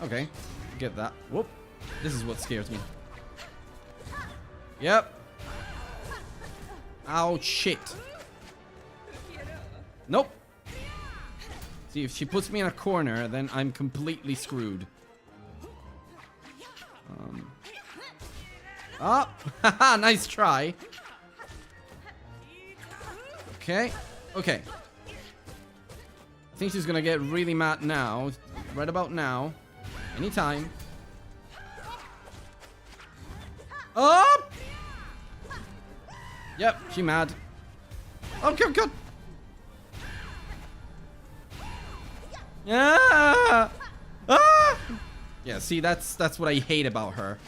Okay. Get that. Whoop. This is what scares me. Yep. Ow, shit. Nope. See, if she puts me in a corner, then I'm completely screwed. Oh, haha, nice try. Okay. I think she's gonna get really mad now. Right about now. Anytime. Oh! Yep, she mad. Oh, God. Yeah. Yeah, see, that's what I hate about her.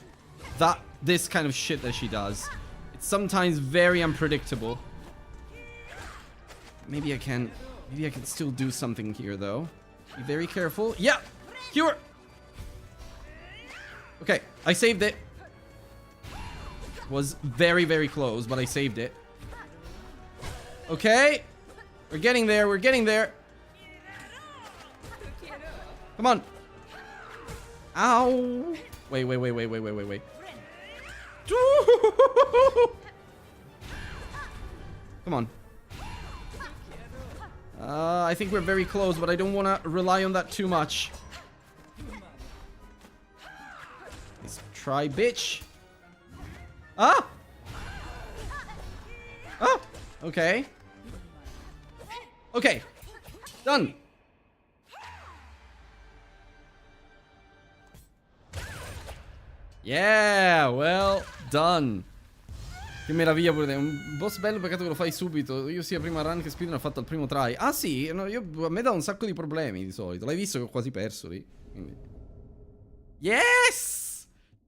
This kind of shit that she does. It's sometimes very unpredictable. Maybe I can still do something here though. Be very careful. Yeah. Cure. Okay, I saved it. Was very, very close, but I saved it. Okay. We're getting there. Come on. Ow. Wait. Come on. I think we're very close, but I don't want to rely on that too much. Let's try, bitch. Ah! Oh! Okay. Okay. Done. Yeah, well done. Che meraviglia pure te. Un boss bello, peccato che lo fai subito. Io sia prima run che speedrun ho fatto al primo try. Ah sì? No, a me dà un sacco di problemi di solito. L'hai visto che ho quasi perso lì? Quindi. Yes!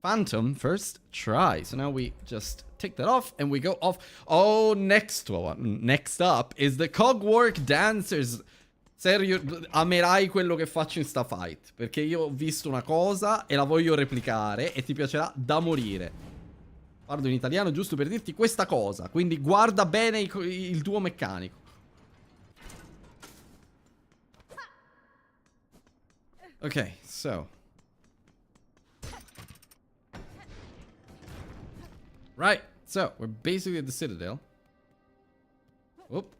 Phantom first try. So now we just take that off and we go off. Oh, next up is the Cogwork Dancers. Serio, amerai quello che faccio in sta fight. Perché io ho visto una cosa e la voglio replicare e ti piacerà da morire. Parlo in italiano giusto per dirti questa cosa. Quindi guarda bene il tuo meccanico. Ok, so. Right, so we're basically at the Citadel. Whoop.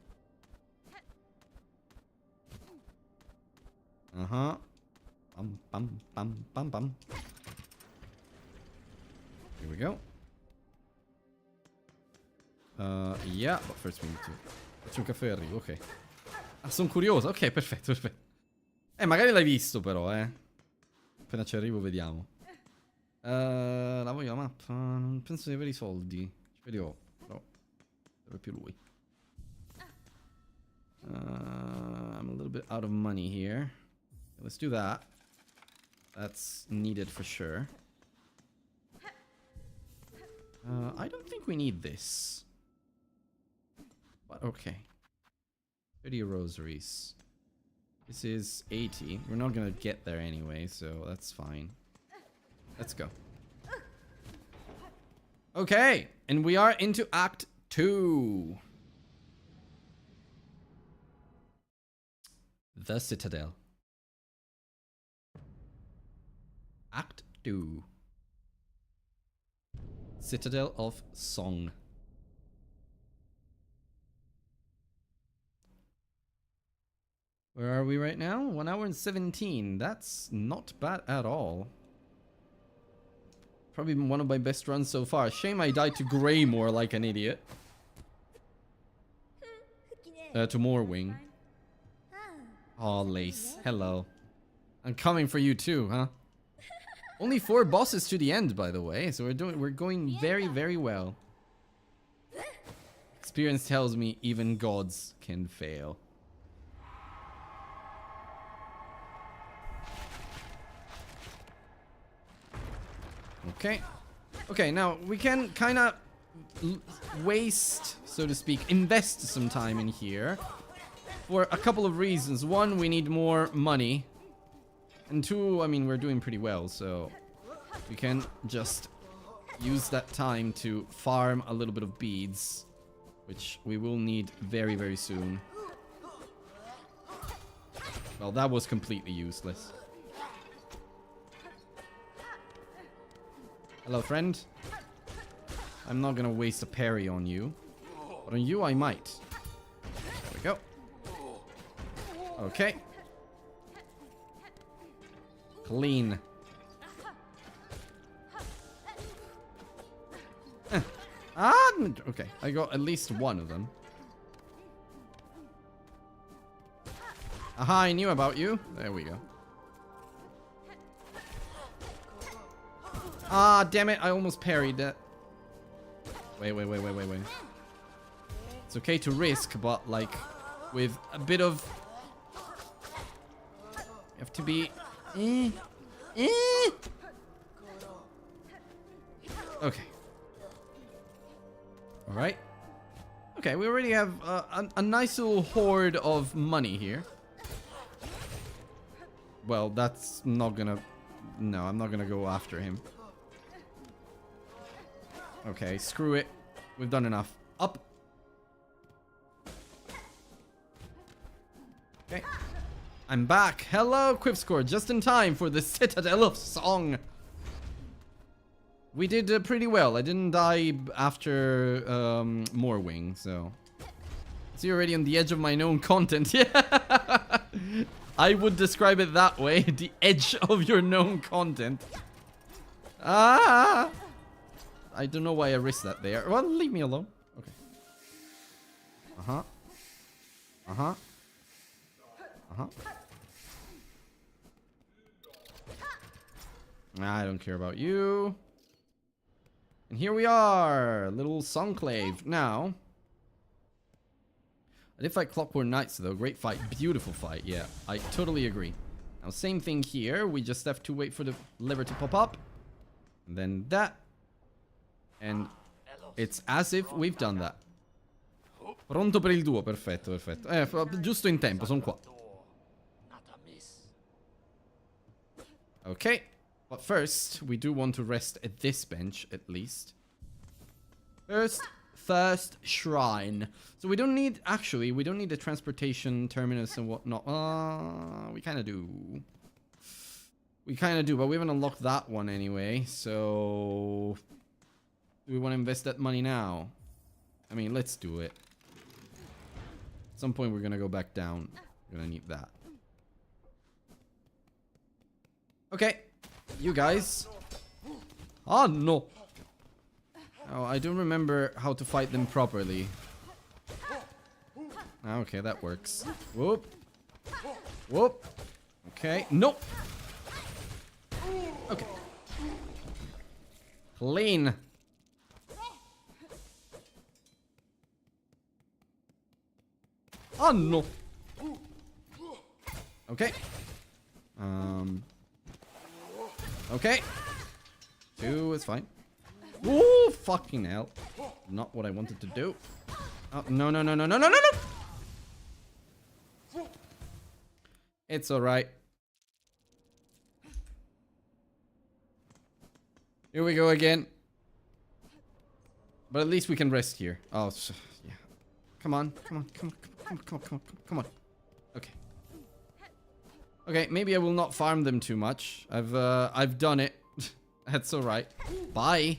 Bum, bum, bum, bum, bum. Here we go. Yeah, but first we need to... Faccio un caffè e arrivo, ok. Ah, sono curioso. Ok, perfetto, perfetto. Magari l'hai visto però, Appena ci arrivo vediamo. La voglio la mappa? Non penso di avere i soldi. Ce li ho, però serve più lui. I'm a little bit out of money here. Let's do that. That's needed for sure. I don't think we need this. But okay. 30 rosaries. This is 80. We're not gonna get there anyway, so that's fine. Let's go. Okay, and we are into Act 2. The Citadel. Act 2. Citadel of Song. Where are we right now? 1 hour and 17. That's not bad at all. Probably one of my best runs so far. Shame I died to Greymore like an idiot. To Morwing. Oh, Lace. Hello. I'm coming for you too, huh? Only 4 bosses to the end, by the way. So we're going very, very well. Experience tells me even gods can fail. Okay. Okay, now we can kind of waste, so to speak, invest some time in here for a couple of reasons. One, we need more money. And 2, I mean, we're doing pretty well, so we can just use that time to farm a little bit of beads, which we will need very, very soon. Well, that was completely useless. Hello, friend. I'm not gonna waste a parry on you, but on you I might. There we go. Okay. Clean. Okay. I got at least one of them. Aha, I knew about you. There we go. Ah, damn it. I almost parried that. Wait. It's okay to risk, but like with a bit of... You have to be... Okay. Alright. Okay, we already have a nice little hoard of money here. Well, that's not gonna... No, I'm not gonna go after him. Okay, screw it. We've done enough. Up. Okay. I'm back. Hello, Quipscore. Just in time for the Citadel of Song. We did pretty well. I didn't die after Morwing, so... See, already on the edge of my known content. Yeah. I would describe it that way. The edge of your known content. Ah! I don't know why I risked that there. Well, leave me alone. Okay. Uh-huh. Uh-huh. Uh-huh. I don't care about you. And here we are. Little Songclave. Now. I did fight Clockwork Knights, though. Great fight. Beautiful fight. Yeah, I totally agree. Now, same thing here. We just have to wait for the lever to pop up. And then that. And it's as if we've done that. Pronto per il duo, perfetto, perfetto. Giusto in tempo, sono qua. Okay, but first, we do want to rest at this bench, at least. First shrine. So we don't need, actually, we don't need the transportation terminus and whatnot. We kind of do. We kind of do, but we haven't unlocked that one anyway, so... Do we want to invest that money now? I mean, let's do it. At some point, we're going to go back down. We're going to need that. Okay. You guys. Oh, no. Oh, I don't remember how to fight them properly. Okay, that works. Whoop. Whoop. Okay. Nope. Okay. Clean. Oh, no. Okay. Okay. 2 is fine. Ooh, fucking hell. Not what I wanted to do. Oh, no, no, no, no, no, no, no, no! It's alright. Here we go again. But at least we can rest here. Oh, yeah. Come on, come on, come on, come on, come on, come on, come on. Okay. Okay, maybe I will not farm them too much. I've done it. That's alright. Bye.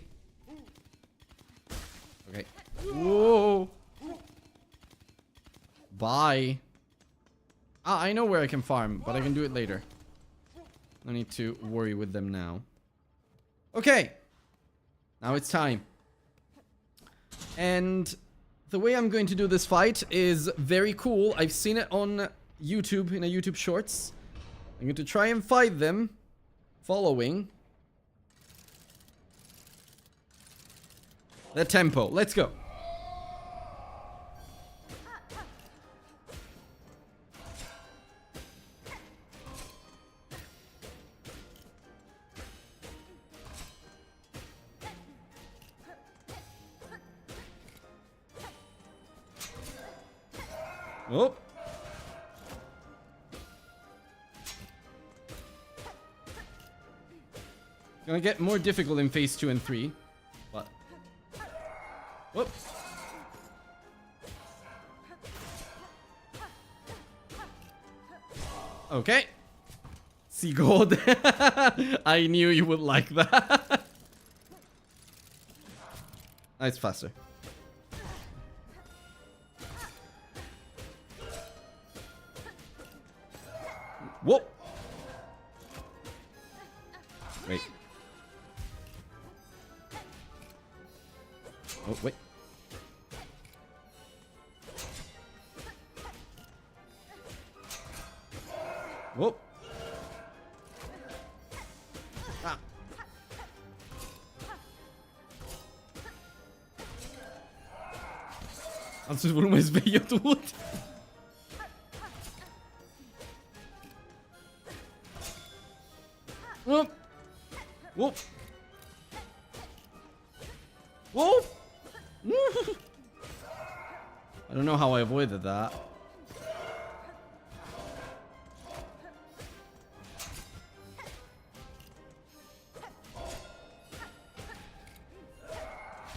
Okay. Whoa. Bye. Ah, I know where I can farm, but I can do it later. No need to worry with them now. Okay. Now it's time. And the way I'm going to do this fight is very cool. I've seen it on YouTube, in a YouTube Shorts. I'm going to try and fight them following the tempo. Let's go. Oh. Gonna get more difficult in phase 2 and 3. But whoop. Okay. See gold. I knew you would like that. It's faster. Whoa. Wait. Oh, wait. Whoa. Ah. Alltså, vad de är svejet åt. Whoop. Whoop. Whoop. I don't know how I avoided that.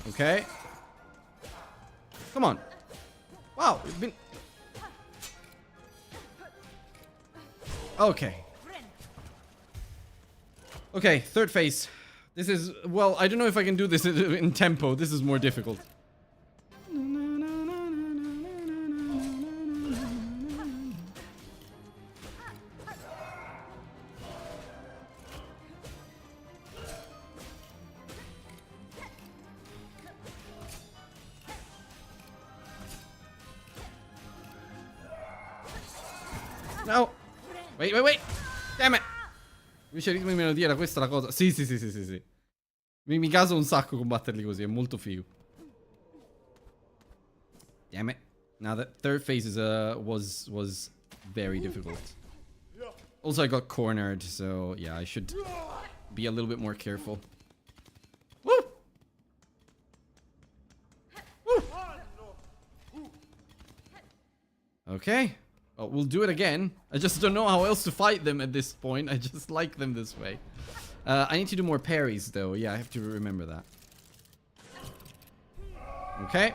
Okay. Come on. Wow, it's been... Okay. Okay, third phase. This is... Well, I don't know if I can do this in tempo. This is more difficult. No! Wait, wait, wait! Damn it! Invece ritmo di melodia era questa la cosa. Sì, sì, sì, sì, sì, sì. Mi caso un sacco combatterli così, è molto figo. Damn it. Now the third phase is, was very difficult. Also, I got cornered, so yeah, I should be a little bit more careful. Woo! Woo! Okay. Well, we'll do it again. I just don't know how else to fight them at this point. I just like them this way. I need to do more parries, though. Yeah, I have to remember that. Okay.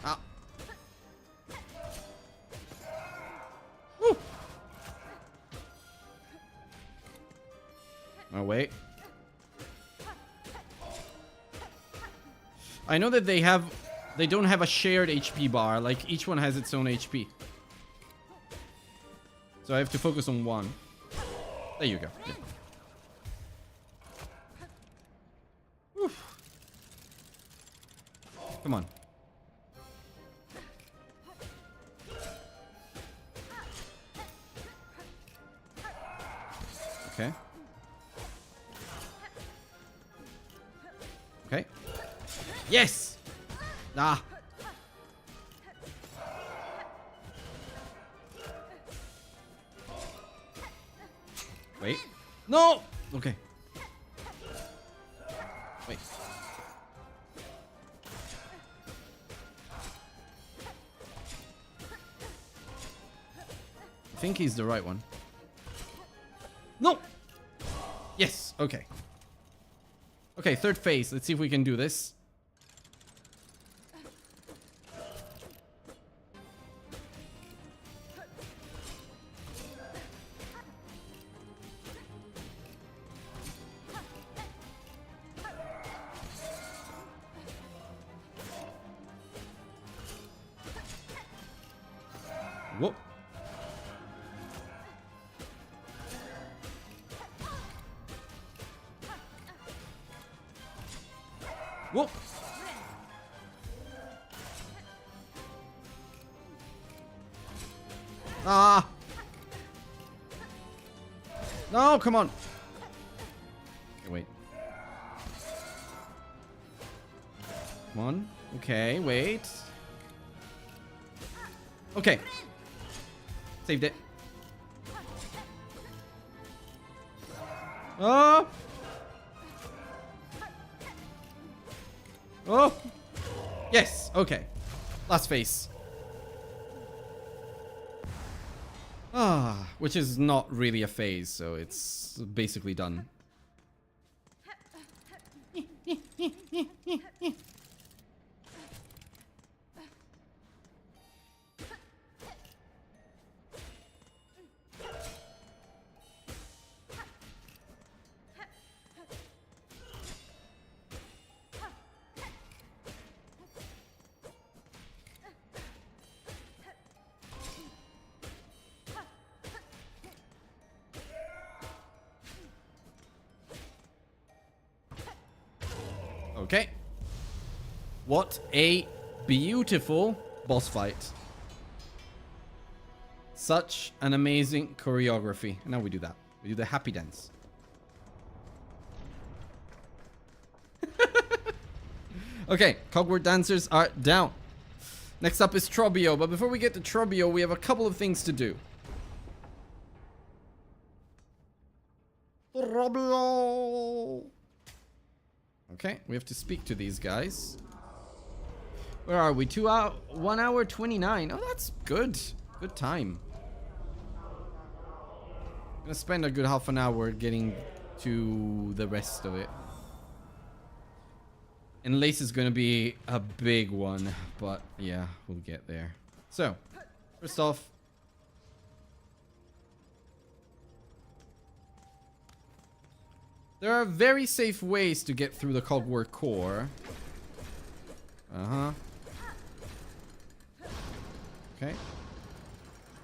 Ah. Woo. Oh, wait. I know that they don't have a shared HP bar. Like, each one has its own HP. So I have to focus on one. There you go. Yeah. Oof. Come on. Okay. Okay. Yes! Ah. Wait. No! Okay. Wait. I think he's the right one. No! Yes, okay. Okay, third phase. Let's see if we can do this. Whoop. Whoop. Ah. No, come on. Okay, wait. Come on. Okay, wait. Okay. Saved it. Oh. Oh. Yes. Okay. Last phase. Ah, which is not really a phase, so it's basically done. Okay. What a beautiful boss fight. Such an amazing choreography. And now we do that. We do the happy dance. Okay, Cogwart dancers are down. Next up is Trobio, but before we get to Trobio, we have a couple of things to do. Trobio! Okay, we have to speak to these guys. Where are we? 1 hour 29. Oh, that's good. Good time. Gonna spend a good half an hour getting to the rest of it. And Lace is gonna be a big one, but yeah, we'll get there. So, first off, there are very safe ways to get through the Cogwart core. Uh-huh. Okay.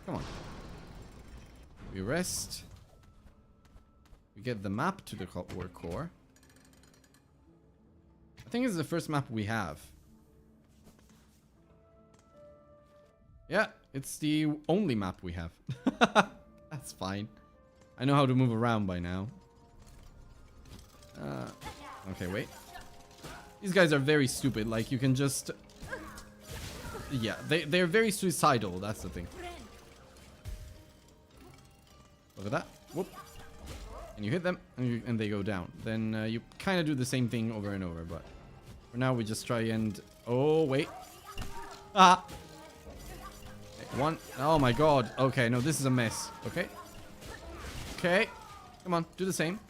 Come on. We rest. We get the map to the Cogwart core. I think it's the first map we have. Yeah, it's the only map we have. That's fine. I know how to move around by now. Okay, wait. These guys are very stupid. Like, you can just... Yeah, they're very suicidal. That's the thing. Look at that. Whoop. And you hit them, and they go down. Then you kind of do the same thing over and over, but... For now, we just try and... Oh, wait. Ah! Okay, one. Oh my god. Okay, no, this is a mess. Okay. Okay. Come on, do the same.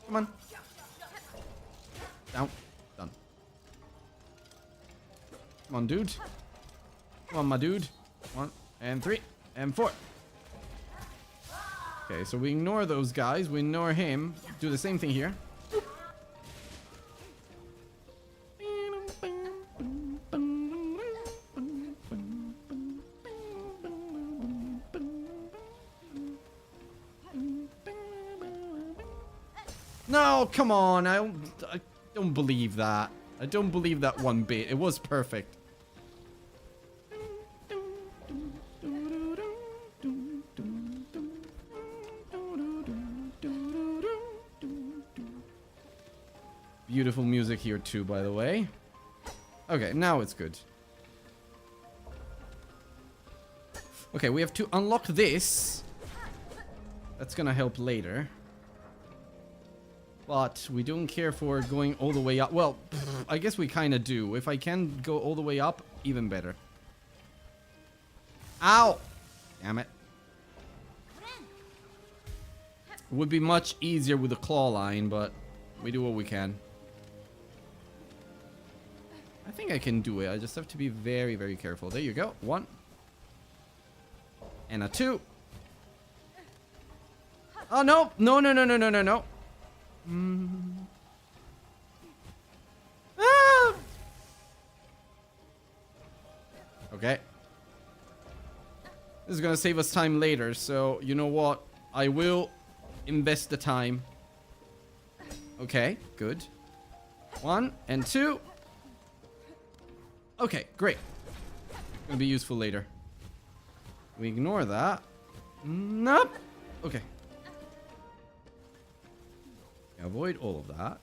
Come on. Down. Done. Come on, dude. Come on, my dude. 1, and 3, and 4. Okay, so we ignore those guys. We ignore him. Do the same thing here. No, come on. I don't believe that. I don't believe that one bit. It was perfect. Beautiful music here too, by the way. Okay, now it's good. Okay, we have to unlock this. That's gonna help later. But we don't care for going all the way up. Well, I guess we kind of do. If I can go all the way up, even better. Ow! Damn it. It would be much easier with the claw line, but we do what we can. I think I can do it. I just have to be very, very careful. There you go. 1. And a 2. Oh, no. No, no, no, no, no, no, no. Ah! Okay. This is gonna save us time later, so you know what? I will invest the time. Okay, good. 1 and 2. Okay, great. Gonna be useful later. We ignore that. Nope. Okay. Avoid all of that.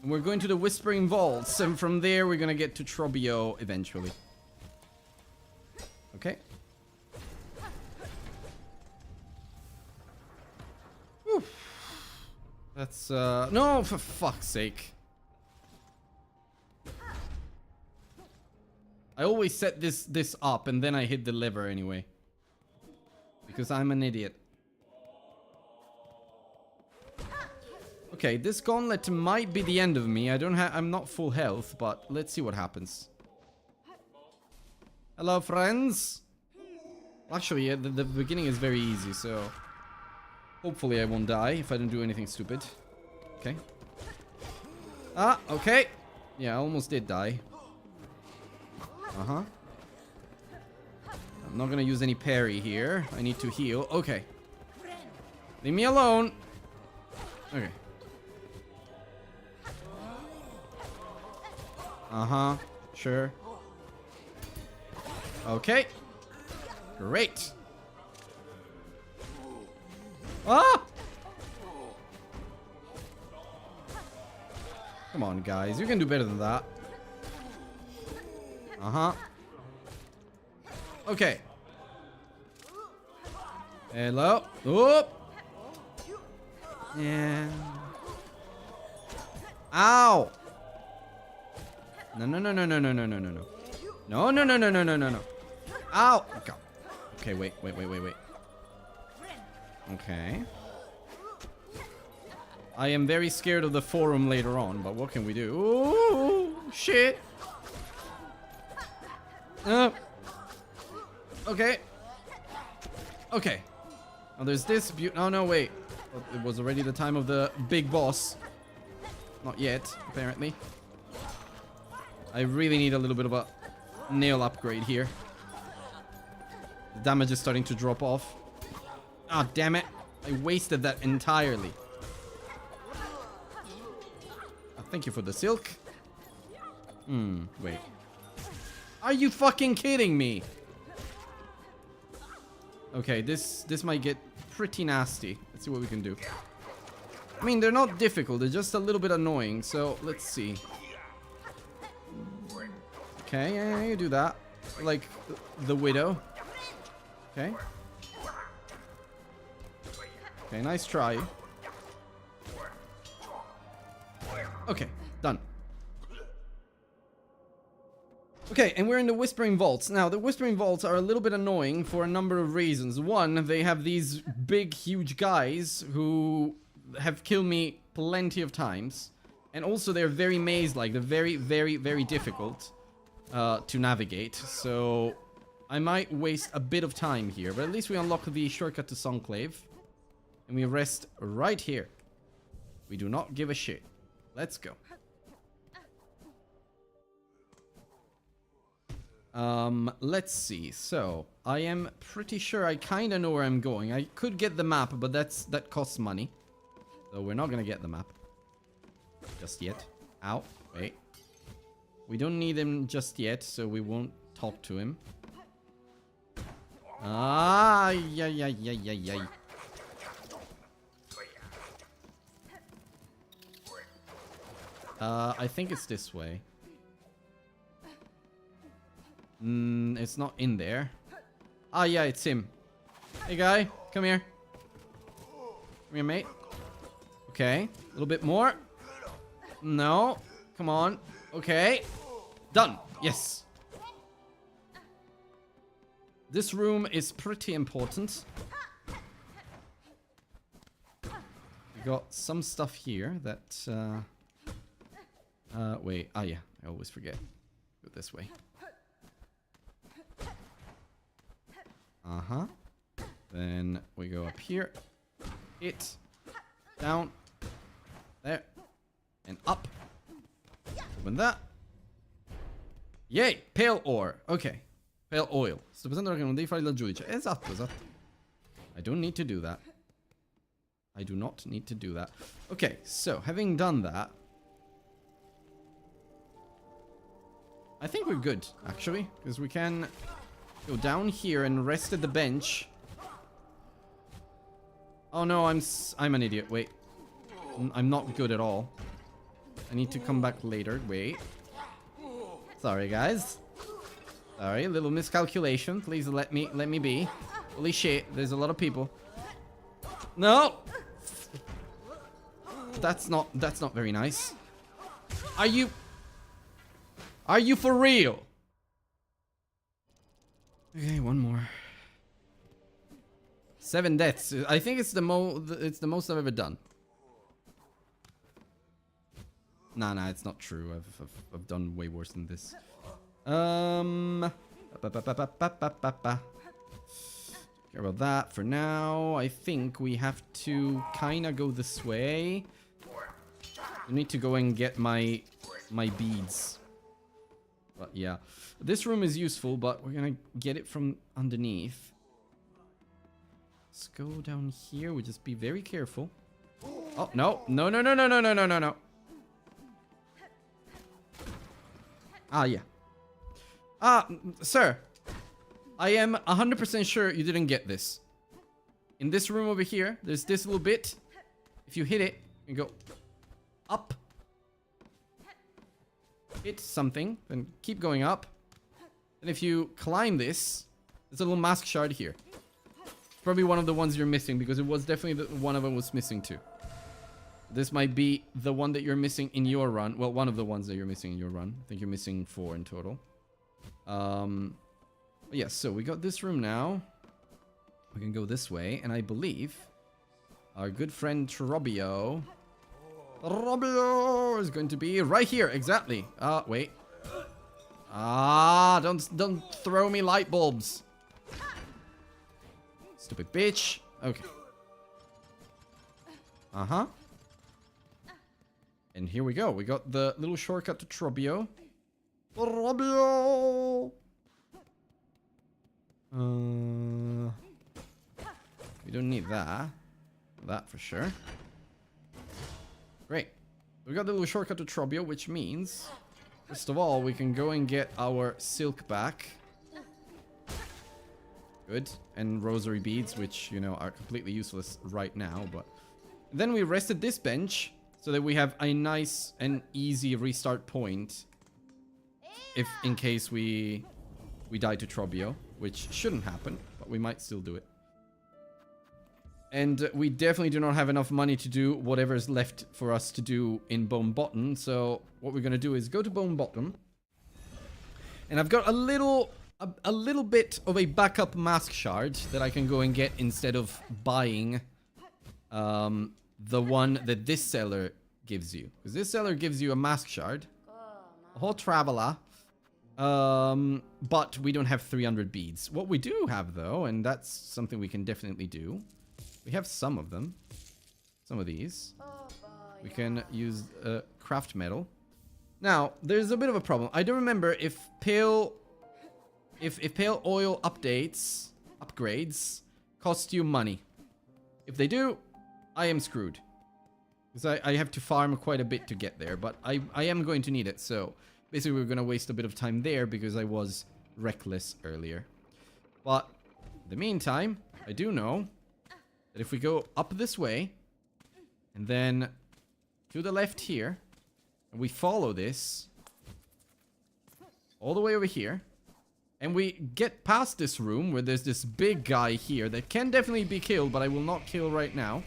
And we're going to the Whispering Vaults, and from there we're gonna get to Trobio eventually. Okay. Whew. That's no, for fuck's sake. I always set this up and then I hit the lever anyway. Because I'm an idiot. Okay, this gauntlet might be the end of me. I'm not full health, but let's see what happens. Hello, friends. Actually, yeah, the beginning is very easy, so hopefully I won't die if I don't do anything stupid. Okay. Ah, okay. Yeah, I almost did die. Uh-huh. I'm not gonna use any parry here. I need to heal. Okay. Leave me alone. Okay. Uh-huh. Sure. Okay. Great. Ah! Come on, guys. You can do better than that. Uh-huh. Okay. Hello. Oop. Yeah. Ow. No, no, no, no, no, no, no, no, no, no. No, no, no, no, no, no, no, no. Ow. Go. Okay, wait. Okay. I am very scared of the forum later on, but what can we do? Ooh, shit. Okay. Okay. Oh, there's this oh, no, wait. Oh, it was already the time of the big boss. Not yet, apparently. I really need a little bit of a nail upgrade here. The damage is starting to drop off. Ah, oh, damn it. I wasted that entirely. Oh, thank you for the silk. Wait. Are you fucking kidding me? Okay, this might get pretty nasty. Let's see what we can do. I mean, they're not difficult. They're just a little bit annoying. So, let's see. Okay, yeah, you do that. Like the Widow. Okay. Okay, nice try. Okay, done. Okay, and we're in the Whispering Vaults. Now, the Whispering Vaults are a little bit annoying for a number of reasons. One, they have these big, huge guys who have killed me plenty of times. And also, they're very maze-like. They're very, very, very difficult to navigate. So, I might waste a bit of time here. But at least we unlock the shortcut to Songclave. And we rest right here. We do not give a shit. Let's go. Let's see. So, I am pretty sure I kind of know where I'm going. I could get the map, but that costs money. So we're not gonna get the map. Just yet. Ow. Wait. We don't need him just yet, so we won't talk to him. Ah, yeah. I think it's this way. It's not in there. Ah, yeah, it's him. Hey, guy. Come here. Come here, mate. Okay. A little bit more. No. Come on. Okay. Done. Yes. This room is pretty important. We got some stuff here that... wait. Ah, yeah. I always forget. Go this way. Uh-huh. Then we go up here. Hit. Down. There. And up. Open that. Yay! Pale ore. Ok. Pale oil. Sto pensando che non devi fare dal giudice. Esatto, esatto. I don't need to do that. I do not need to do that. Okay, so having done that, I think we're good, actually, because we can go down here and rest at the bench. Oh no, I'm an idiot. Wait. I'm not good at all. I need to come back later. Wait. Sorry, guys. Sorry, a little miscalculation. Please let me be. Holy shit, there's a lot of people. No! That's not very nice. Are you for real? Okay, one more. 7 deaths. I think it's the most I've ever done. Nah, it's not true. I've done way worse than this. Care about that for now. I think we have to kind of go this way. I need to go and get my beads. But yeah, this room is useful, but we're gonna get it from underneath. Let's go down here. We just be very careful. Oh no! No! Ah, yeah. Sir. I am 100% sure you didn't get this. In this room over here, there's this little bit. If you hit it, you go up. Hit something, then keep going up. And if you climb this, there's a little mask shard here. It's probably one of the ones you're missing, because it was definitely one of them was missing too. This might be the one that you're missing in your run. Well, one of the ones that you're missing in your run. I think you're missing 4 in total. Yeah, so we got this room now. We can go this way, and I believe our good friend Trobio is going to be right here, exactly. Wait. Don't throw me light bulbs. Stupid bitch. Okay. Uh-huh. And here we go. We got the little shortcut to Trobio. Trobio! We don't need that. That for sure. Great. We got the little shortcut to Trobio, which means, first of all, we can go and get our silk back. Good. And rosary beads, which, you know, are completely useless right now, but then we rested this bench so that we have a nice and easy restart point if in case we die to Trobio, which shouldn't happen, but we might still do it. And we definitely do not have enough money to do whatever's left for us to do in Bone Bottom. So what we're going to do is go to Bone Bottom. And I've got a little bit of a backup mask shard that I can go and get instead of buying the one that this seller gives you. Because this seller gives you a mask shard, a whole traveler. But we don't have 300 beads. What we do have, though, and that's something we can definitely do. We have some of them. Some of these. We can use craft metal. Now, there's a bit of a problem. I don't remember if pale oil upgrades cost you money. If they do, I am screwed. Because I have to farm quite a bit to get there, but I am going to need it. So basically we're going to waste a bit of time there because I was reckless earlier. But in the meantime, I do know that if we go up this way and then to the left here, and we follow this all the way over here, and we get past this room where there's this big guy here that can definitely be killed, but I will not kill right now.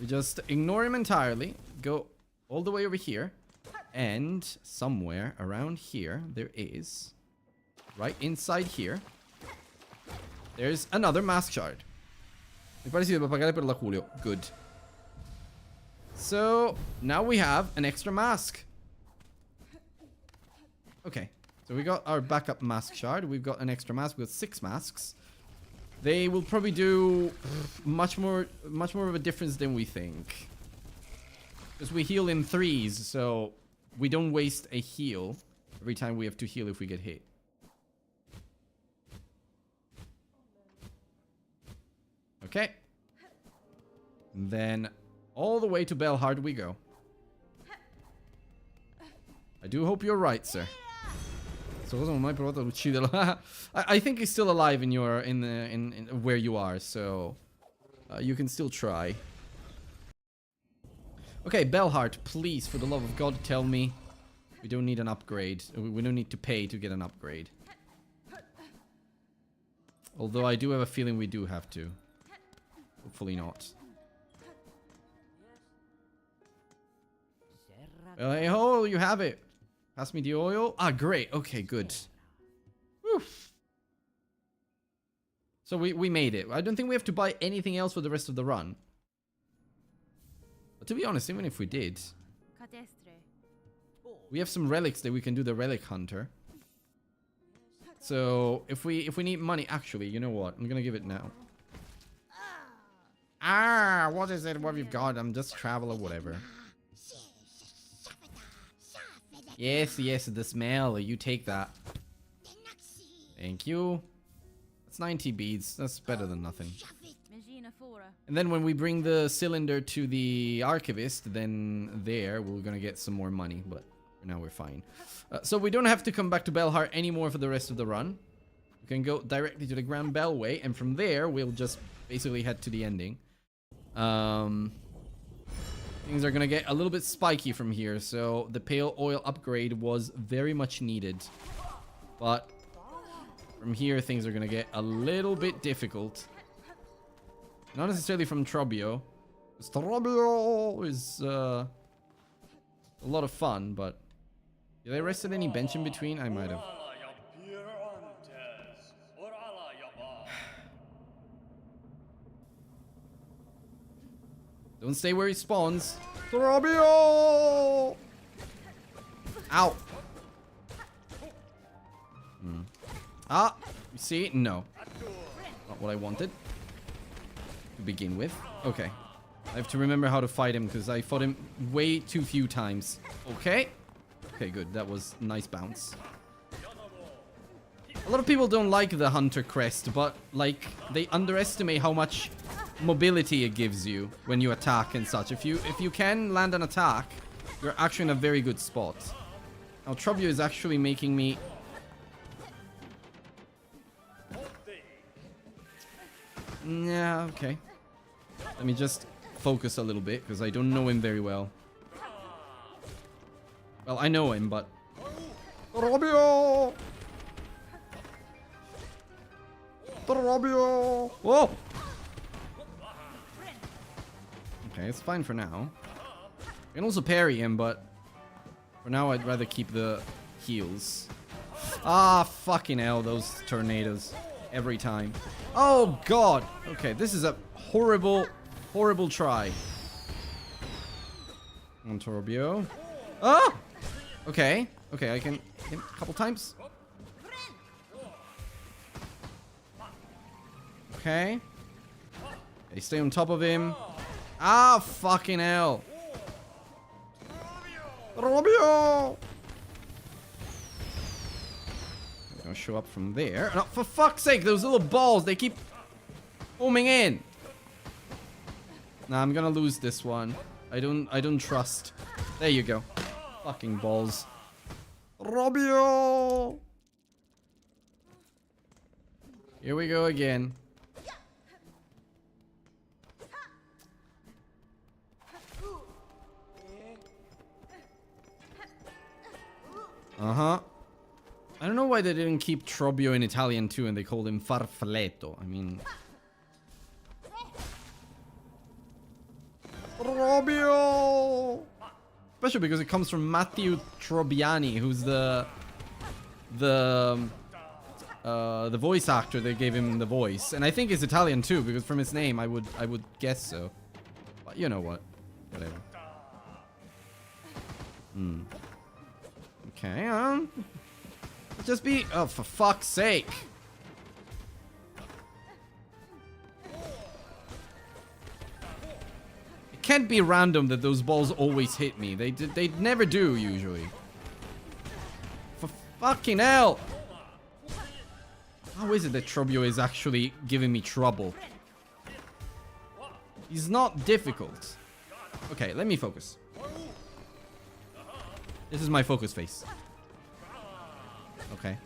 We just ignore him entirely, go all the way over here, and somewhere around here there is, right inside here, there's another mask shard. Mi pare si debba pagare per l'aculeo. Good. So now we have an extra mask. Okay, so we got our backup mask shard. We've got an extra mask. We've got 6 masks. They will probably do much more of a difference than we think. Because we heal in 3s, so we don't waste a heal every time we have to heal if we get hit. Okay. And then all the way to Belhard we go. I do hope you're right, sir. So cosa non ho mai provato ad ucciderlo. I think he's still alive in your in where you are, so you can still try. Okay, Belhart, please, for the love of God, tell me we don't need an upgrade. We don't need to pay to get an upgrade. Although I do have a feeling we do have to. Hopefully not. Well, hey ho, you have it. Pass me the oil. Ah, great. Okay, good. Whew. So we made it. I don't think we have to buy anything else for the rest of the run. But to be honest, even if we did, we have some relics that we can do the relic hunter. So if we need money, actually, you know what? I'm gonna give it now. Ah, what is it? What we've got? I'm just traveler, whatever. Yes, yes, the smell. You take that. Thank you. That's 90 beads. That's better than nothing. And then when we bring the cylinder to the archivist, then there we're gonna get some more money. But for now we're fine. So we don't have to come back to Belhart anymore for the rest of the run. We can go directly to the Grand Bellway, and from there we'll just basically head to the ending. Things are gonna get a little bit spiky from here, so the pale oil upgrade was very much needed. But from here, things are gonna get a little bit difficult. Not necessarily from Trobbio. Trobbio is a lot of fun, but did I rested any bench in between? I might have. Don't stay where he spawns. Trobbio! Ow. Ah, you see? No. Not what I wanted. To begin with. Okay. I have to remember how to fight him because I fought him way too few times. Okay. Okay, good. That was a nice bounce. A lot of people don't like the Hunter Crest, but, like, they underestimate how much mobility it gives you when you attack and such. If you can land an attack, you're actually in a very good spot. Now, Trobbio is actually making me... Yeah, okay. Let me just focus a little bit, because I don't know him very well. Well, I know him, but... Trobbio! Trobbio! Whoa! Okay, it's fine for now. I can also parry him, but... For now, I'd rather keep the heals. Ah, fucking hell, those tornadoes. Every time. Oh, God! Okay, this is a horrible, horrible try. On Trobbio. Ah! Okay. Okay, I can hit him a couple times. Okay. Okay, stay on top of him. Ah, fucking hell. Trobbio! Gonna show up from there. No, for fuck's sake, those little balls, they keep homing in. Nah, I'm gonna lose this one. I don't trust. There you go. Fucking balls. Robio! Here we go again. Uh-huh. I don't know why they didn't keep Trobio in Italian too and they called him Farfaletto. I mean... Trobio! Especially because it comes from Matteo Trobiani, who's the voice actor that gave him the voice. And I think it's Italian too, because from his name I would guess so. But you know what? Whatever. Okay, just be... Oh, for fuck's sake. It can't be random that those balls always hit me. They never do, usually. For fucking hell. How is it that Trobio is actually giving me trouble? He's not difficult. Okay, let me focus. This is my focus face. Okay.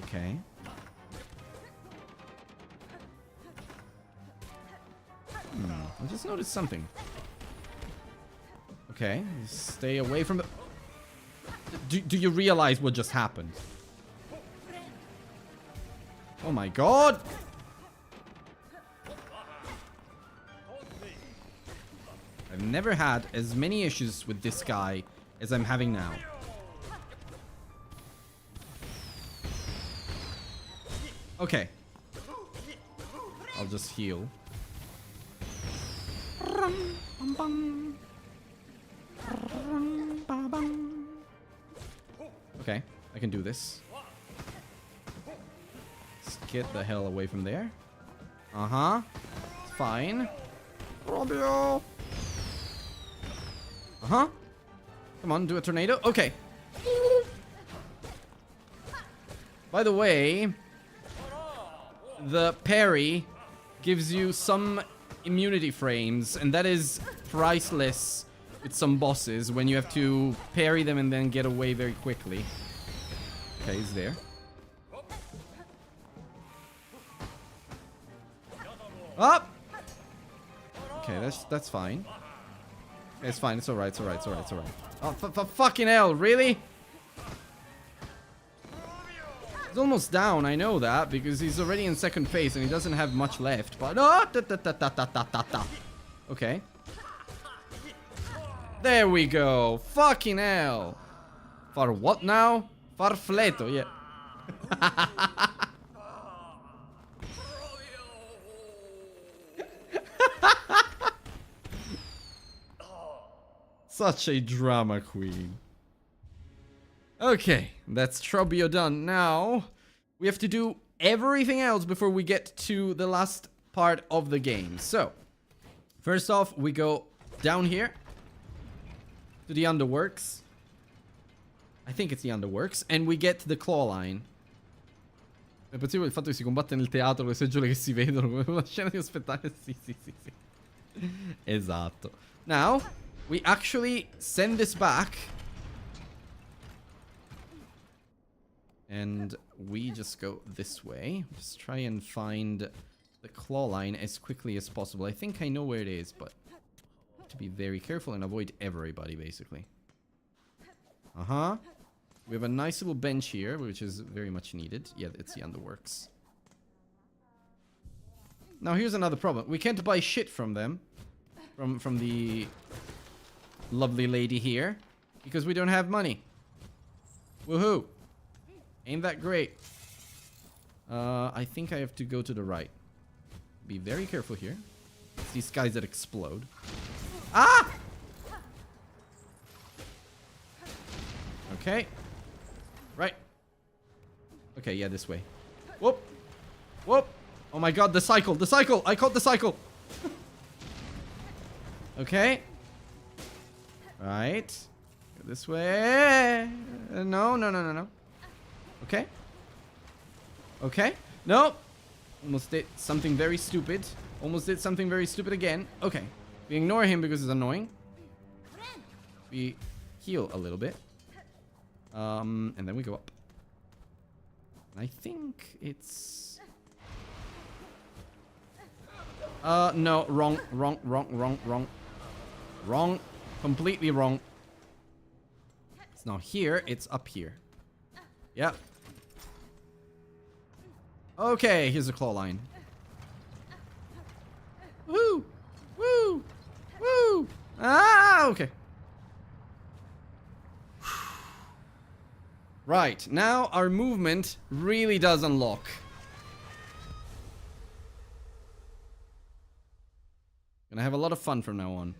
Okay. I just noticed something. Okay, stay away from the... Do you realize what just happened? Oh my god! I've never had as many issues with this guy as I'm having now. Okay. I'll just heal. Okay, I can do this. Let's get the hell away from there. Uh-huh. It's fine. Robio! Uh-huh. Come on, do a tornado. Okay. By the way, the parry gives you some immunity frames, and that is priceless with some bosses when you have to parry them and then get away very quickly. Okay, he's there. Up! Okay, that's fine. It's fine, it's alright, it's alright, it's alright, it's alright. Oh, for fucking hell, really? He's almost down, I know that, because he's already in second phase and he doesn't have much left, but... Oh, okay. There we go. Fucking hell. For what now? Farfleto, yeah. Such a drama queen. Okay, that's Trobio done. Now, we have to do everything else before we get to the last part of the game. So, first off, we go down here to the underworks. I think it's the underworks. And we get the claw line. È possibile il fatto che si combatte nel teatro, le seggiole che si vedono come una scena di spettacolo. Sì. Esatto. Now, we actually send this back. And we just go this way. Just try and find the claw line as quickly as possible. I think I know where it is, but to be very careful and avoid everybody, basically. Uh-huh. We have a nice little bench here, which is very much needed. Yeah, it's the underworks. Now, here's another problem. We can't buy shit from them. From the lovely lady here. Because we don't have money. Woohoo. Ain't that great. I think I have to go to the right. Be very careful here. It's these guys that explode. Ah! Okay. Right. Okay, yeah, this way. Whoop. Whoop. Oh my god, the cycle. The cycle. I caught the cycle. Okay. Right. Go this way. No. Okay. Okay. Nope. Almost did something very stupid. Almost did something very stupid again. Okay. We ignore him because it's annoying. We heal a little bit. And then we go up. I think it's... no. Wrong. Wrong. Completely wrong. It's not here. It's up here. Yep. Okay, here's a claw line. Woo! Woo! Woo! Ah, okay. Right, now our movement really does unlock. Gonna have a lot of fun from now on.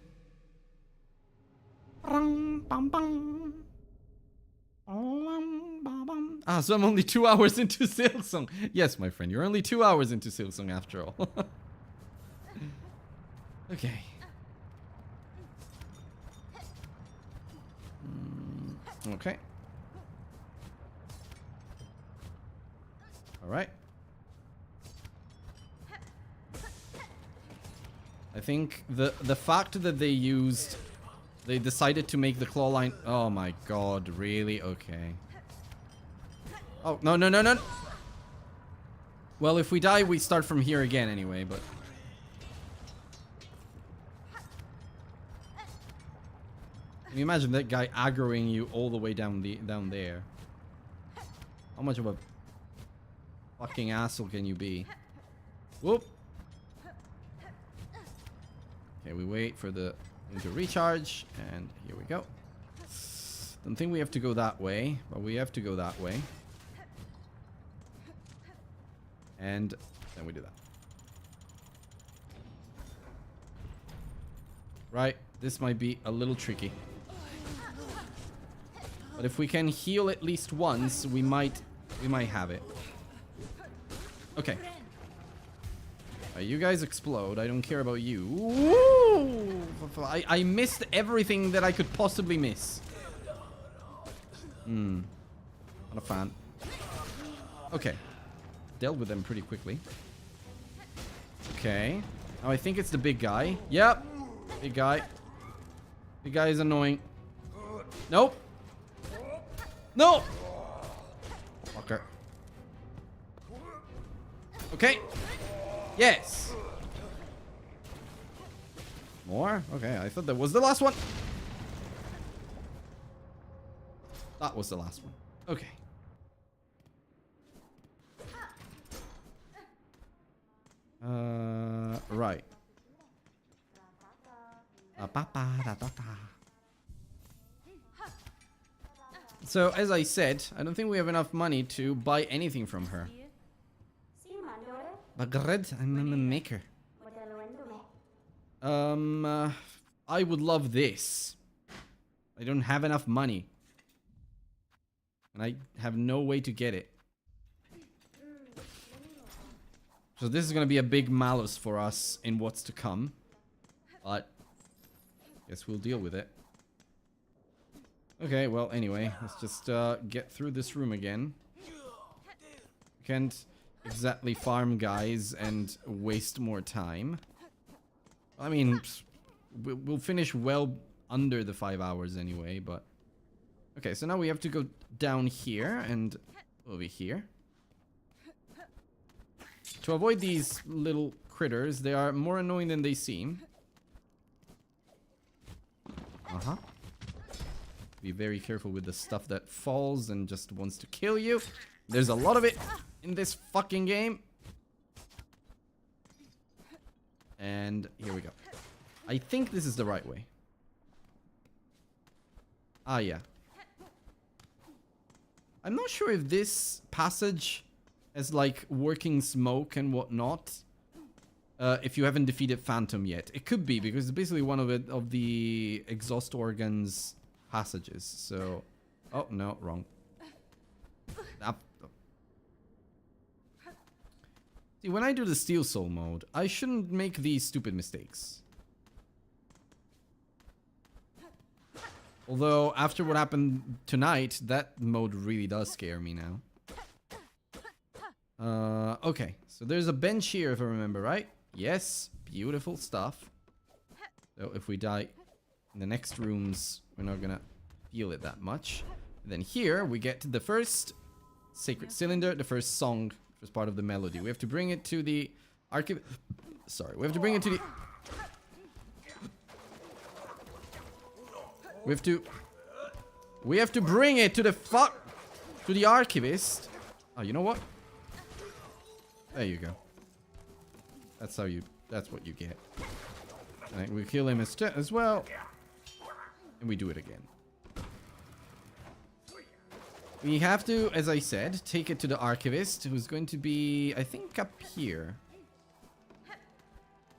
Ah, so I'm only 2 hours into Silksong. Yes, my friend, you're only 2 hours into Silksong after all. Okay. Okay. All right. I think the fact that they decided to make the claw line. Oh my god, really? Okay. Oh, no. Well, if we die, we start from here again anyway, but... Can you imagine that guy aggroing you all the way down there? How much of a fucking asshole can you be? Whoop! Okay, we wait for the thing to recharge, and here we go. Don't think we have to go that way, but we have to go that way. And then we do that. Right, this might be a little tricky. But if we can heal at least once, we might have it. Okay. You guys explode. I don't care about you. Ooh! I missed everything that I could possibly miss. Not a fan. Okay. Dealt with them pretty quickly. Okay. Now I think it's the big guy. Yep. Big guy. Big guy is annoying. Nope. No! Fucker. Okay. Yes. More? Okay, I thought that was the last one. That was the last one. Okay. Right. So, as I said, I don't think we have enough money to buy anything from her. Bagred, I'm a maker. I would love this. I don't have enough money. And I have no way to get it. So this is gonna be a big malus for us in what's to come. But guess we'll deal with it. Okay, well, anyway, let's just get through this room again. Can't exactly farm guys and waste more time. I mean, we'll finish well under the 5 hours anyway, but... Okay, so now we have to go down here and over here. To avoid these little critters, they are more annoying than they seem. Uh-huh. Be very careful with the stuff that falls and just wants to kill you. There's a lot of it in this fucking game. And here we go. I think this is the right way. Ah, yeah. I'm not sure if this passage has like working smoke and whatnot. If you haven't defeated Phantom yet. It could be because it's basically one of the exhaust organs passages. So, oh no, wrong. See, when I do the Steel Soul mode, I shouldn't make these stupid mistakes. Although, after what happened tonight, that mode really does scare me now. Okay, so there's a bench here if I remember right. Yes, beautiful stuff. So if we die in the next rooms, we're not gonna feel it that much. And then here we get to the first sacred cylinder, the first song, first part of the melody. We have to bring it to the archive. Sorry, we have to bring it to the. We have to bring it to the to the archivist. Oh, you know what? There you go. That's how you. That's what you get. And we kill him as well, and we do it again. We have to, as I said, take it to the archivist, who's going to be, I think, up here.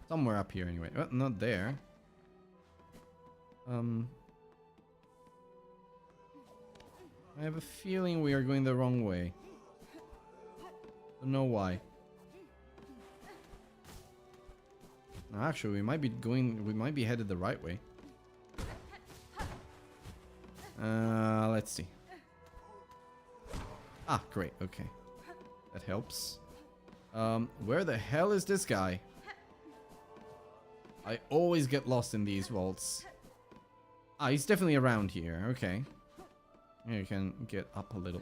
Somewhere up here, anyway. Well, not there. I have a feeling we are going the wrong way. Don't know why. Actually, we might be headed the right way. Let's see. Ah, great, okay. That helps. Where the hell is this guy? I always get lost in these vaults. Ah, he's definitely around here, okay. Yeah, you can get up a little.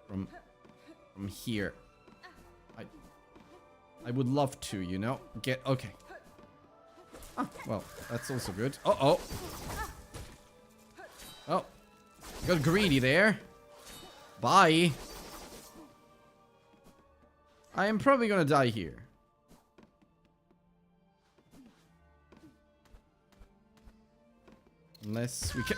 From here. I would love to, you know, get, okay. Ah, well, that's also good. Uh-oh. Oh, got greedy there. Bye. I am probably gonna die here. Unless we can...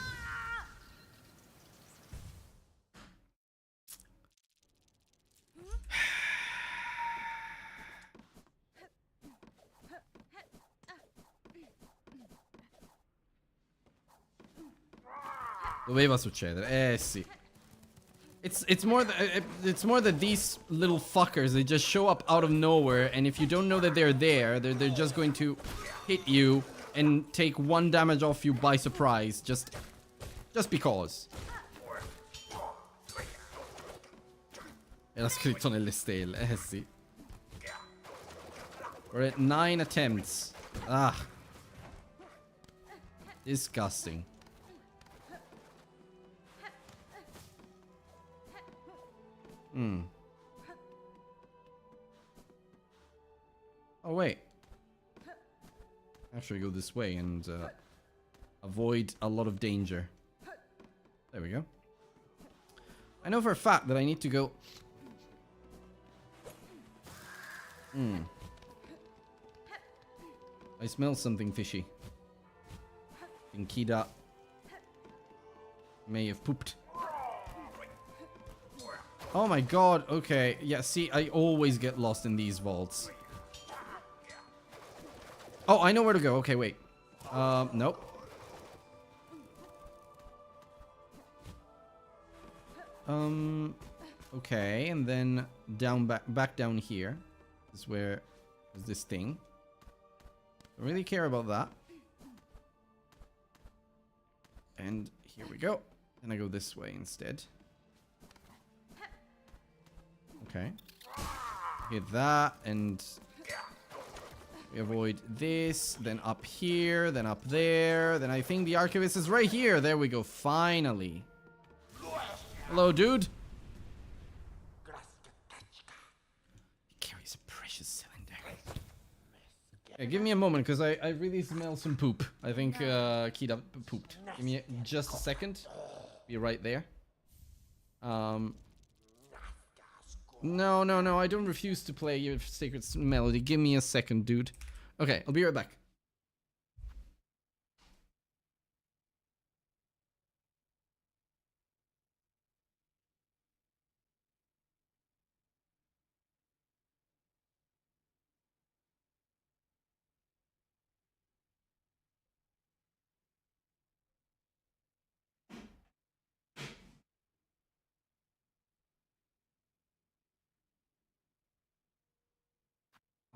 Doveva succedere. Eh sì. It's more that these little fuckers, they just show up out of nowhere, and if you don't know that they're there, they're just going to hit you and take 1 damage off you by surprise, just because. Era scritto nelle stelle, eh sì. We're at 9 attempts. Ah. Disgusting. Oh, wait. Actually, go this way and avoid a lot of danger. There we go. I know for a fact that I need to go... I smell something fishy. I think Kida may have pooped. Oh my god, okay. Yeah, see, I always get lost in these vaults. Oh, I know where to go. Okay, wait. Nope. Okay, and then back down here is where is this thing. Don't really care about that. And here we go. And I go this way instead. Okay. Hit that, and we avoid this, then up here, then up there, then I think the archivist is right here. There we go, finally. Hello, dude. He carries a precious cylinder. Yeah, give me a moment, because I really smell some poop. I think Kida pooped. Give me just a second. Be right there. No, I don't refuse to play your sacred melody. Give me a second, dude. Okay, I'll be right back.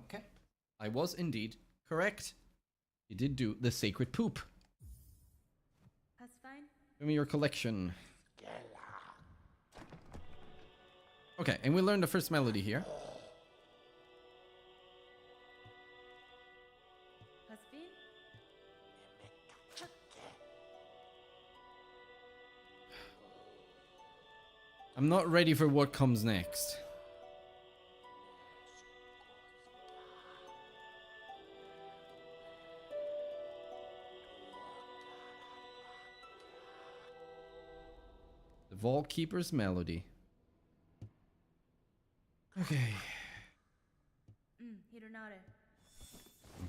Okay. I was indeed correct. You did do the sacred poop. That's fine. Give me your collection. Okay. Okay, and we learned the first melody here. I'm not ready for what comes next. The Vault Keeper's Melody. Okay.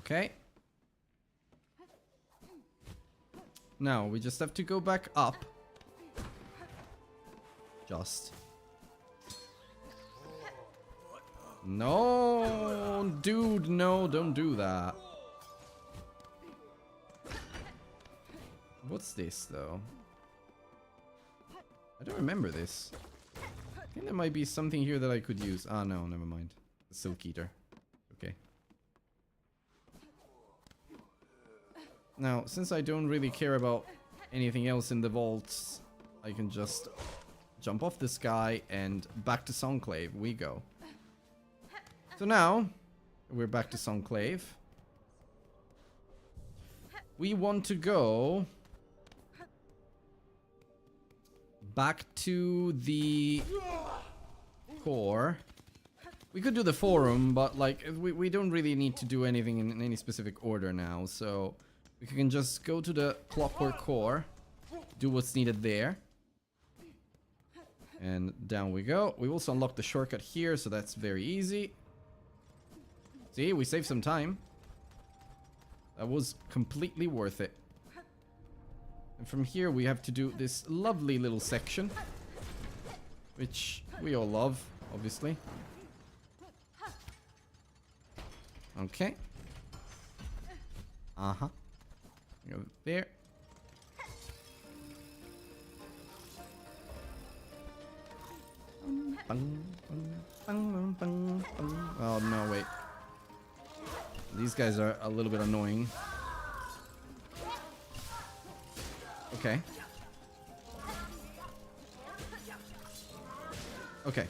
Okay. Now we just have to go back up. Just. No, dude, no, don't do that. What's this, though? I don't remember this. I think there might be something here that I could use. Ah, no, never mind. The Silk Eater. Okay. Now, since I don't really care about anything else in the vaults, I can just jump off this guy and back to Songclave we go. So now, we're back to Songclave. We want to go back to the core. We could do the forum, but like we don't really need to do anything in any specific order now. So we can just go to the clockwork core, do what's needed there. And down we go. We also unlock the shortcut here, so that's very easy. See, we saved some time. That was completely worth it. And from here we have to do this lovely little section, which we all love, obviously. Okay. Uh-huh. Go there. Oh no, wait. These guys are a little bit annoying. Okay. Okay.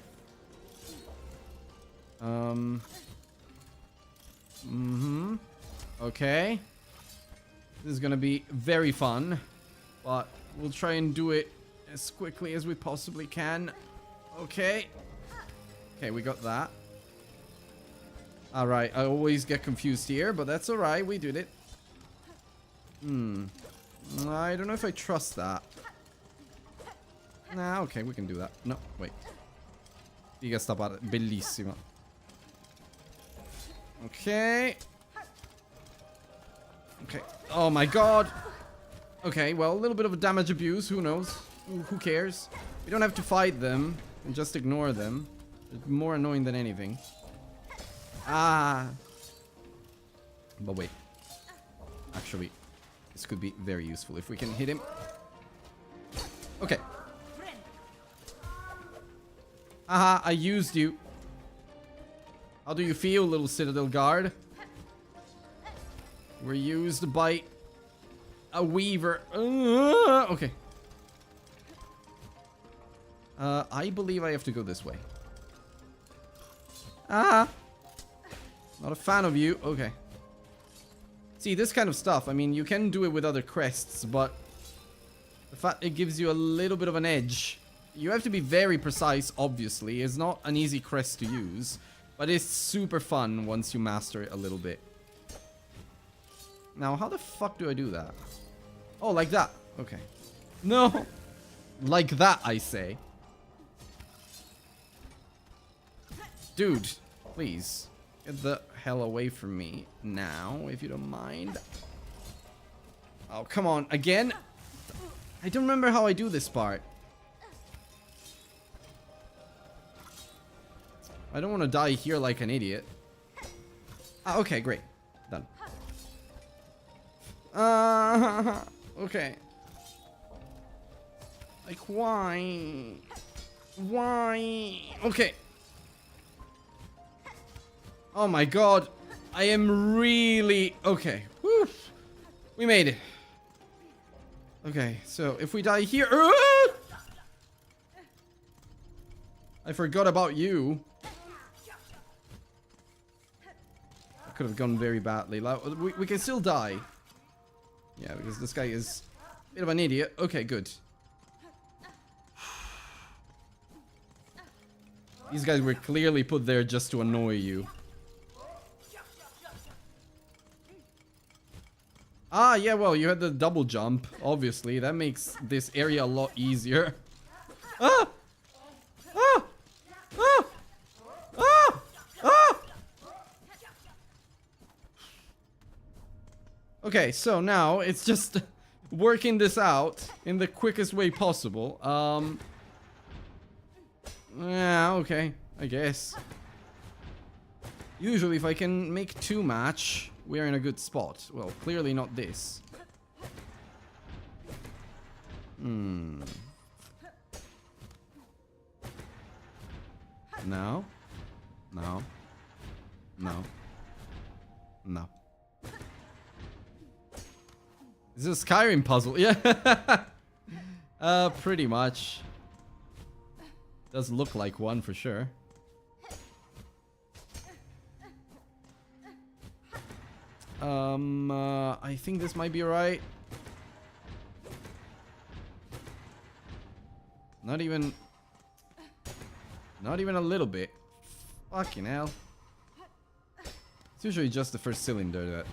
Okay. This is gonna be very fun, but we'll try and do it as quickly as we possibly can. Okay. Okay, we got that. Alright, I always get confused here, but that's alright, we did it. I don't know if I trust that. Nah, okay, we can do that. No, wait. Figa sta parte, bellissima. Okay. Okay. Oh my god. Okay, well, a little bit of a damage abuse, who knows? Who cares? We don't have to fight them, and just ignore them. It's more annoying than anything. Ah. But wait. Actually, this could be very useful if we can hit him. Okay. Aha, I used you. How do you feel, little Citadel Guard? We're used by a weaver. Okay. I believe I have to go this way. Ah. Not a fan of you. Okay. See, this kind of stuff, I mean, you can do it with other crests, but the fact it gives you a little bit of an edge. You have to be very precise, obviously. It's not an easy crest to use, but it's super fun once you master it a little bit. Now, how the fuck do I do that? Oh, like that. Okay. No. Like that, I say. Dude, please. Get the hell away from me now, if you don't mind. Oh, come on. Again? I don't remember how I do this part. I don't want to die here like an idiot. Ah, okay, great. Done. Okay. Like, why? Why? Okay. Oh my god. I am really... Okay. Woo. We made it. Okay, so if we die here... I I forgot about you. That could have gone very badly. Like, we can still die. Yeah, because this guy is a bit of an idiot. Okay, good. These guys were clearly put there just to annoy you. Ah, yeah, well, you had the double jump, obviously. That makes this area a lot easier. Ah! Ah! Ah! Ah! Ah! Okay, so now it's just working this out in the quickest way possible. Yeah, okay, I guess. Usually if I can make 2 match, we're in a good spot. Well, clearly not this. No. No. No. No. Is this a Skyrim puzzle? Yeah. Pretty much. Does look like one for sure. I think this might be right. Not even a little bit. Fucking hell. It's usually just the first cylinder that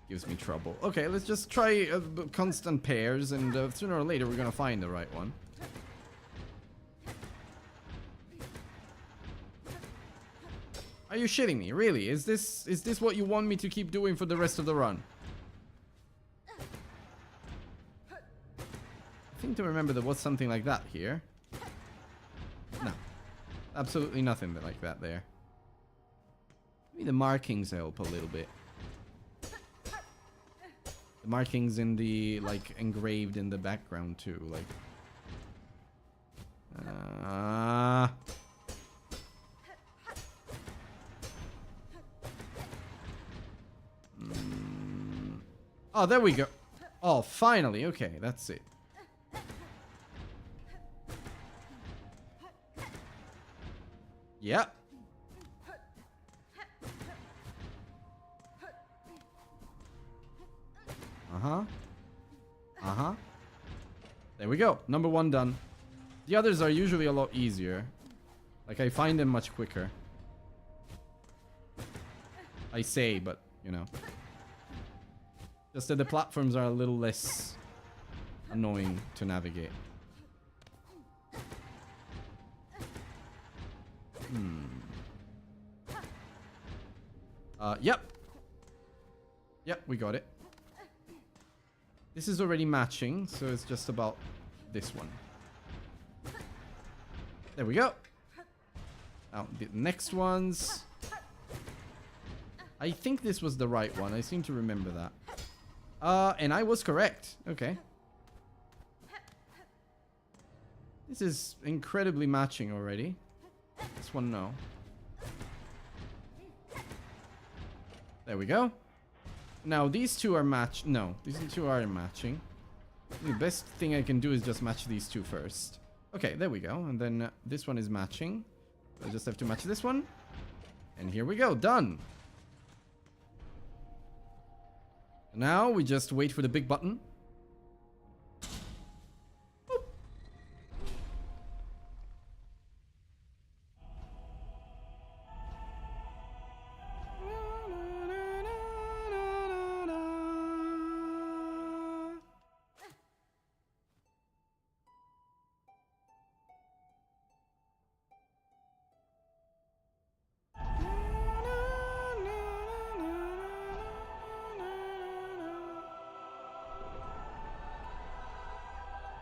gives me trouble. Okay, let's just try constant pairs, and sooner or later we're gonna find the right one. Are you shitting me? Really? Is this what you want me to keep doing for the rest of the run? I think to remember there was something like that here. No. Absolutely nothing like that there. Maybe the markings help a little bit. The markings in the, like, engraved in the background too, like. Oh, there we go. Oh, finally. Okay, that's it. Yep. There we go. Number 1 done. The others are usually a lot easier. Like, I find them much quicker. I say, but, you know. Just that the platforms are a little less annoying to navigate. Yep. Yep, we got it. This is already matching, so it's just about this one. There we go. Now, the next ones. I think this was the right one. I seem to remember that. And I was correct. Okay. This is incredibly matching already. This one, no. There we go. Now, these two are matched. No, these two are matching. The best thing I can do is just match these two first. Okay, there we go. And then this one is matching. I just have to match this one. And here we go. Done. Now we just wait for the big button. Boop.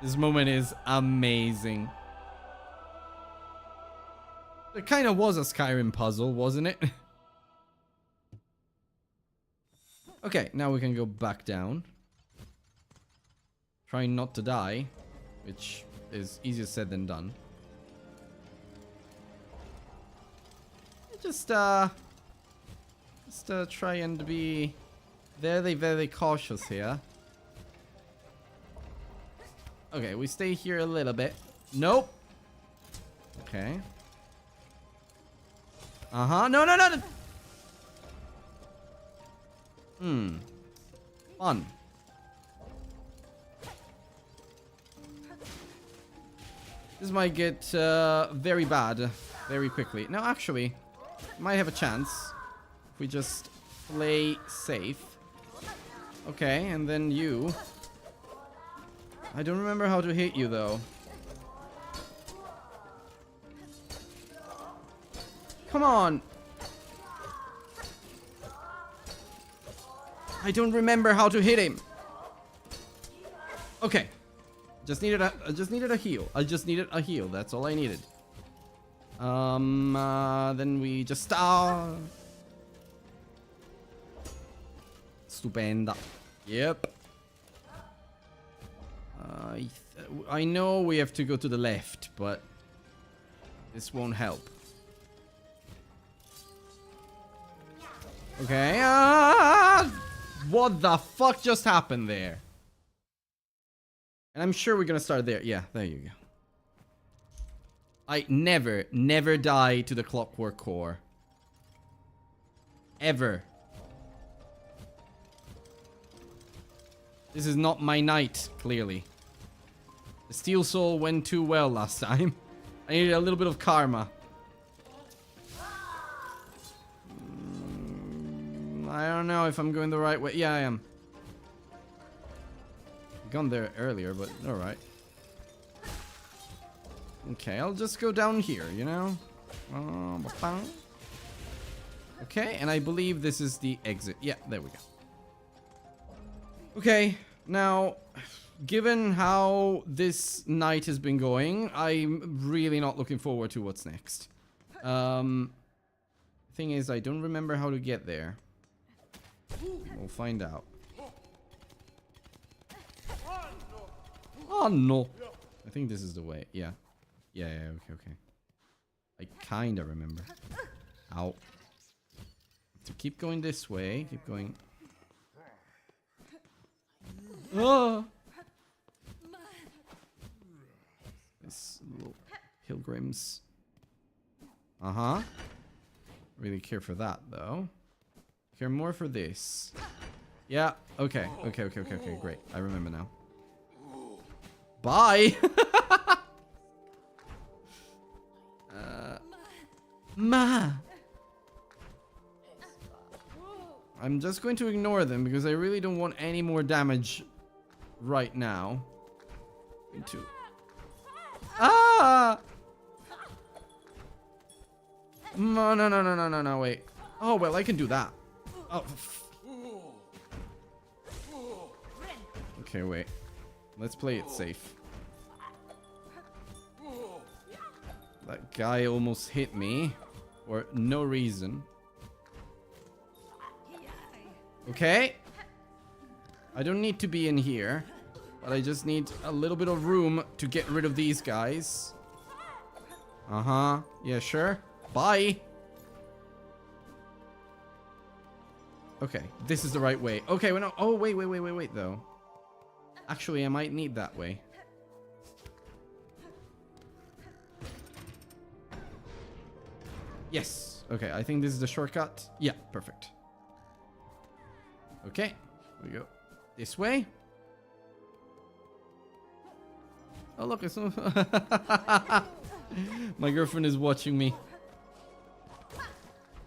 This moment is amazing. It kind of was a Skyrim puzzle, wasn't it? Okay, now we can go back down. Trying not to die, which is easier said than done. Just try and be very, very cautious here. Okay, we stay here a little bit. Nope. Okay. Uh-huh. No, no, no. Hmm. Fun. This might get very bad very quickly. No, actually, might have a chance if we just play safe. Okay, and then you. I don't remember how to hit you, though. Come on. I don't remember how to hit him. Okay. I just needed a heal. I just needed a heal. That's all I needed. Then we just Stupenda. Yep. I know we have to go to the left, but this won't help. Okay. What the fuck just happened there? And I'm sure we're gonna start there. Yeah, there you go. I never die to the clockwork core. Ever. This is not my night, clearly. The Steel Soul went too well last time. I needed a little bit of karma. I don't know if I'm going the right way. Yeah, I am. Gone there earlier, but alright. Okay, I'll just go down here, you know? Okay, and I believe this is the exit. Yeah, there we go. Okay, now, given how this night has been going, I'm really not looking forward to what's next. Thing is, I don't remember how to get there. We'll find out. Oh no! I think this is the way. Yeah. Yeah, okay. I kinda remember. Ow. To keep going this way. Keep going. Oh! This little pilgrims. Uh-huh. Really care for that, though. Care more for this. Yeah, okay, great. I remember now. Bye! Ma! I'm just going to ignore them because I really don't want any more damage right now. Ah! No, wait. Oh, well, I can do that. Oh. Okay, wait. Let's play it safe. That guy almost hit me for no reason. Okay. I don't need to be in here, but I just need a little bit of room to get rid of these guys. Uh-huh. Yeah, sure. Bye. Okay, this is the right way. Okay, well, no. Oh, wait, though. Actually, I might need that way. Yes. Okay, I think this is the shortcut. Yeah, perfect. Okay, we go this way. Oh, look, it's my girlfriend is watching me.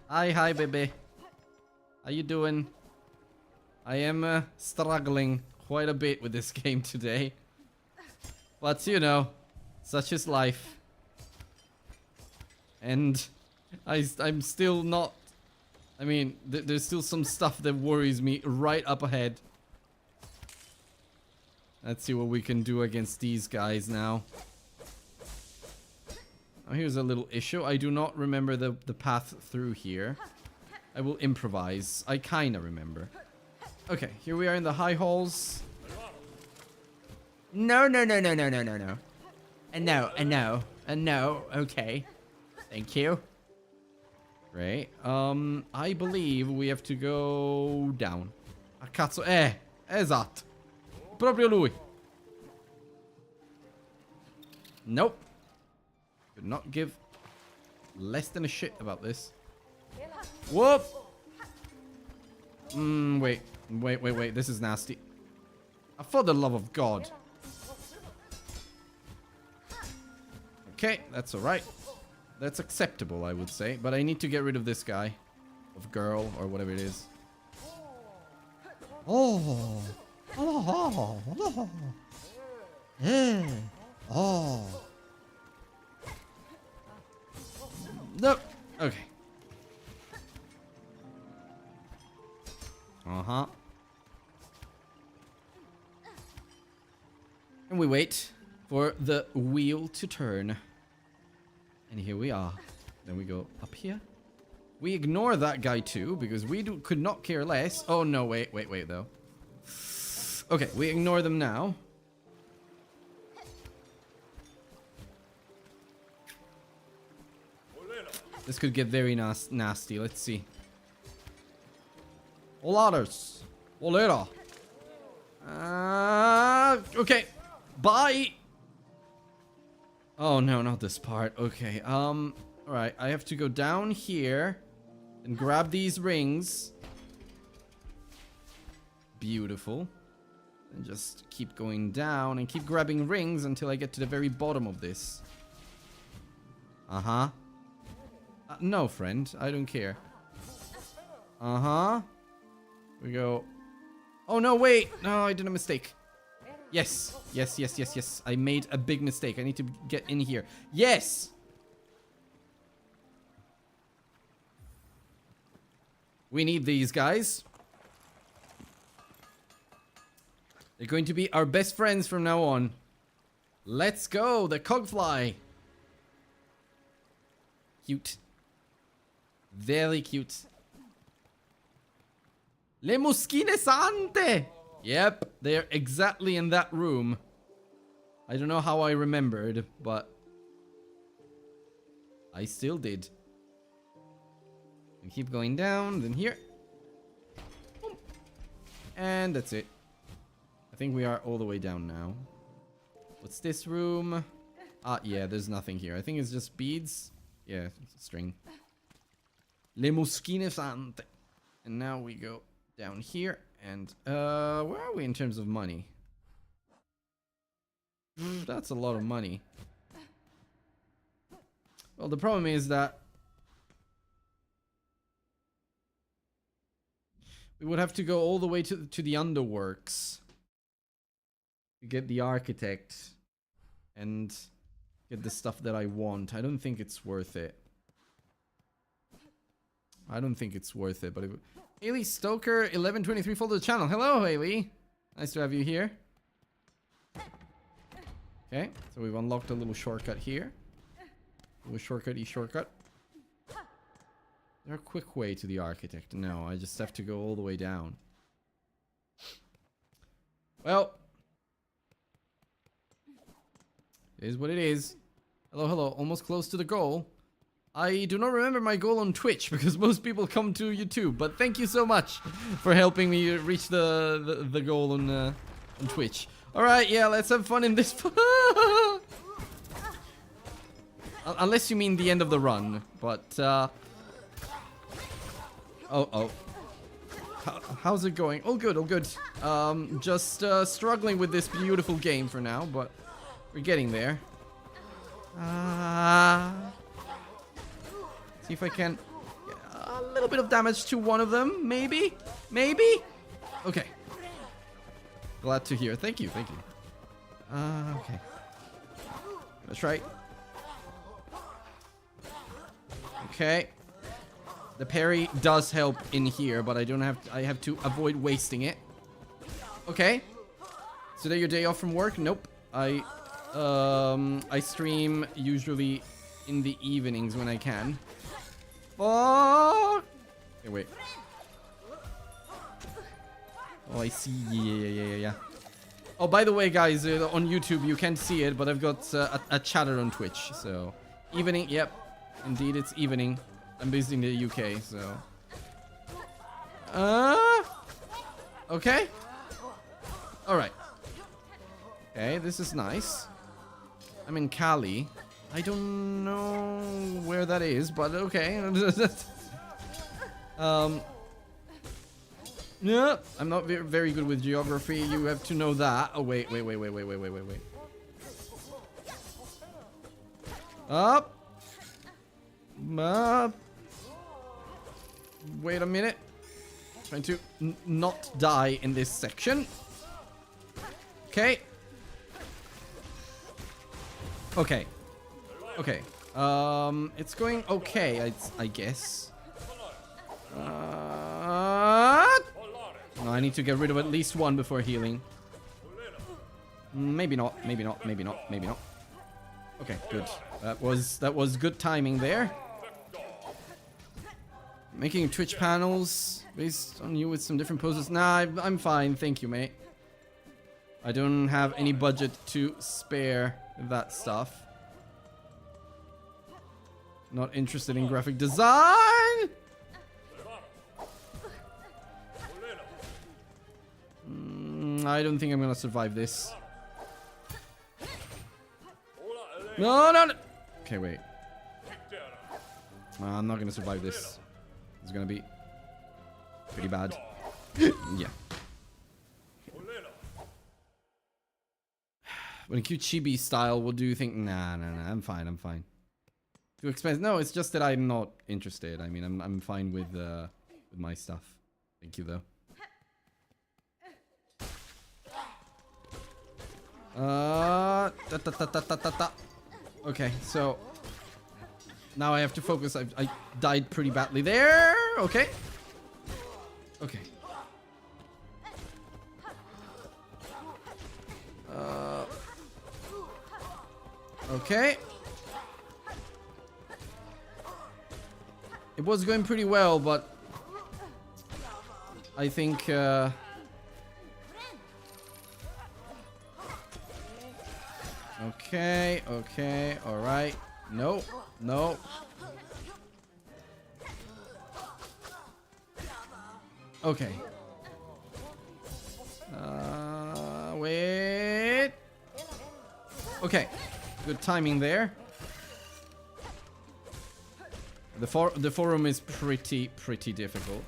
Hi, baby. How you doing? I am struggling quite a bit with this game today. But, you know, such is life. And I'm still not... I mean, there's still some stuff that worries me right up ahead. Let's see what we can do against these guys now. Oh, here's a little issue. I do not remember the path through here. I will improvise. I kinda remember. Okay, here we are in the high halls. No. No. Okay. Thank you. Great. I believe we have to go down. Ah, cazzo. Esatto. Proprio lui. Nope. Could not give less than a shit about this. Whoop. Wait. This is nasty. For the love of God. Okay, that's alright. That's acceptable, I would say. But I need to get rid of this guy. Of girl, or whatever it is. Oh. No. Okay. Uh-huh. And we wait for the wheel to turn. And here we are. Then we go up here. We ignore that guy too, because we could not care less. Oh no, wait though. Okay, we ignore them now. This could get very nasty. Let's see. Olados. Olera. Okay. Bye. Oh no, not this part. Okay. Alright, I have to go down here and grab these rings. Beautiful. And just keep going down and keep grabbing rings until I get to the very bottom of this. Uh-huh. No, friend. I don't care. Uh-huh. We go. Oh, no, wait. No, I did a mistake. Yes. Yes. I made a big mistake. I need to get in here. Yes! We need these guys. They're going to be our best friends from now on. Let's go. The cogfly. Cute. Very cute. Le muschine sante. Yep, they're exactly in that room. I don't know how I remembered, but I still did. And keep going down, then here. Boom. And that's it. I think we are all the way down now. What's this room? Yeah, there's nothing here. I think it's just beads. Yeah, it's a string. Le muschine sante. And now we go down here. And, where are we in terms of money? That's a lot of money. Well, the problem is that we would have to go all the way to the underworks to get the architect and get the stuff that I want. I don't think it's worth it. I don't think it's worth it, but it... Haley Stoker 1123 followed the channel. Hello, Haley. Nice to have you here. Okay, so we've unlocked a little shortcut here. A little shortcut-y shortcut. Is there a quick way to the architect? No, I just have to go all the way down. Well, it is what it is. Hello, hello. Almost close to the goal. I do not remember my goal on Twitch because most people come to YouTube, but thank you so much for helping me reach the goal on Twitch. All right, yeah, let's have fun in this. Unless you mean the end of the run, but oh. How's it going? All good, all good. Just struggling with this beautiful game for now, but we're getting there. See if I can get a little bit of damage to one of them. Maybe? Maybe? Okay. Glad to hear. Thank you, thank you. Okay. Let's try. Okay. The parry does help in here, but I don't have to, I have to avoid wasting it. Okay. So today your day off from work? Nope. I stream usually in the evenings when I can. Oh! Okay, wait. Oh, I see. Yeah. Oh, by the way, guys, on YouTube you can't see it, but I've got a chatter on Twitch. So, evening. Yep, indeed, it's evening. I'm based in the UK, so. Okay. All right. Okay, this is nice. I'm in Cali. I don't know where that is, but okay. Yeah, I'm not very good with geography. You have to know that. Oh, wait. Up. Up. Wait a minute. Trying to not die in this section. Okay. Okay. Okay. It's going okay, I guess. No, I need to get rid of at least one before healing. Maybe not. Okay, good. That was good timing there. Making Twitch panels based on you with some different poses. Nah, I'm fine. Thank you, mate. I don't have any budget to spare that stuff. Not interested in graphic design. I don't think I'm gonna survive this. No. Okay, wait. I'm not gonna survive this. It's gonna be pretty bad. Yeah. When cute chibi style, what do you think? Nah, I'm fine. Too expensive? No, it's just that I'm not interested. I mean, I'm fine with my stuff. Thank you, though. Okay, so now I have to focus. I died pretty badly there. Okay. Okay. It was going pretty well, but I think Okay, alright. No. Okay. Wait. Okay. Good timing there. The forum is pretty difficult.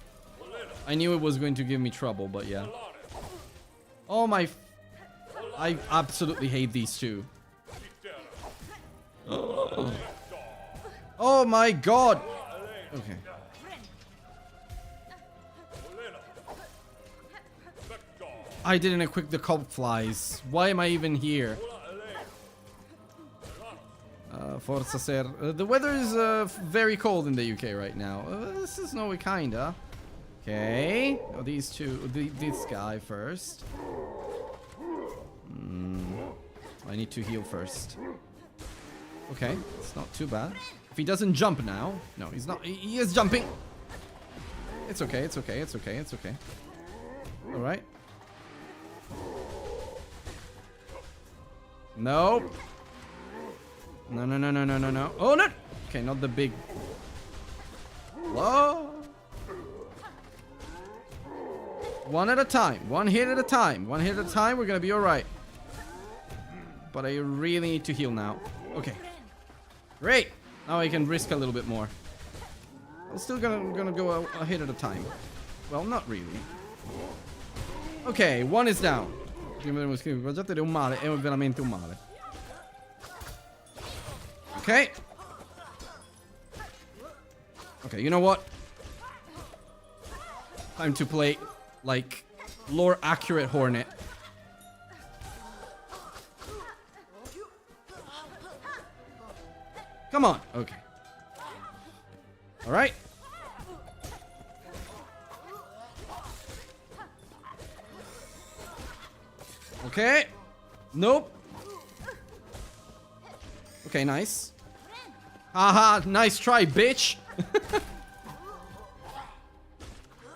I knew it was going to give me trouble, but yeah. Oh my... I absolutely hate these two. Oh my god! Okay. I didn't equip the cob flies. Why am I even here? Forza Ser. The weather is very cold in the UK right now. This is snowy kinda. Okay. Oh, these two. This guy first. I need to heal first. Okay, it's not too bad. If he doesn't jump now. No, he's not. He is jumping. It's okay. Alright. Nope. No. Oh, no. Okay, not the big... Whoa. One at a time. One hit at a time. We're gonna be alright. But I really need to heal now. Okay. Great. Now I can risk a little bit more. I'm still gonna go a hit at a time. Well, not really. Okay, one is down. È un male, è veramente un male. Okay. Okay, you know what? Time to play, like, lore accurate Hornet. Come on. Okay. Alright. Okay. Nope. Okay, nice. Haha, nice try, bitch.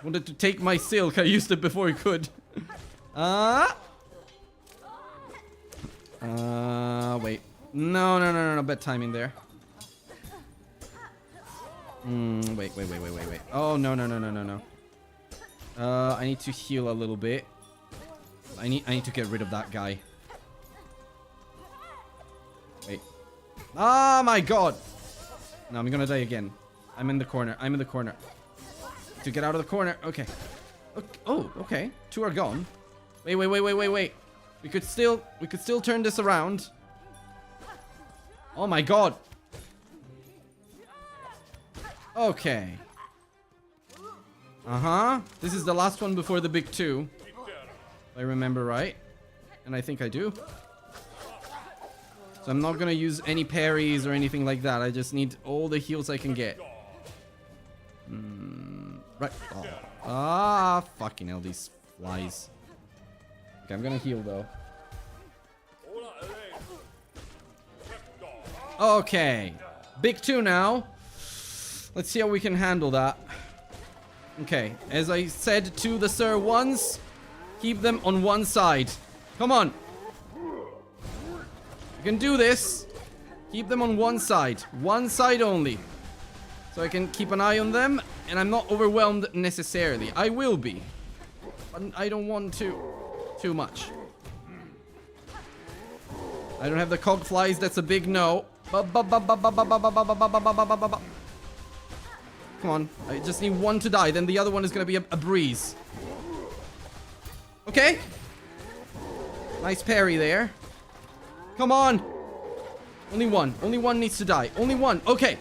Wanted to take my silk. I used it before he could. Wait. No. Bad timing there. Wait. Oh, no. I need to heal a little bit. I need to get rid of that guy. Wait. Oh my god! No, I'm gonna die again. I'm in the corner. To get out of the corner. Okay. Oh, okay. 2 are gone. Wait. We could still turn this around. Oh my god. Okay. This is the last one before the big 2. If I remember right. And I think I do. So I'm not gonna use any parries or anything like that. I just need all the heals I can get. Right. Oh. Ah, fucking hell, these flies. Okay, I'm gonna heal though. Okay. Big 2 now. Let's see how we can handle that. Okay, as I said to the Sir once, keep them on one side. Come on. You can do this. Keep them on one side. One side only. So I can keep an eye on them. And I'm not overwhelmed necessarily. I will be. But I don't want to too much. I don't have the cog flies. That's a big no. Come on. I just need one to die. Then the other one is going to be a breeze. Okay. Nice parry there. Come on. Only one. Only one needs to die. Only one. Okay.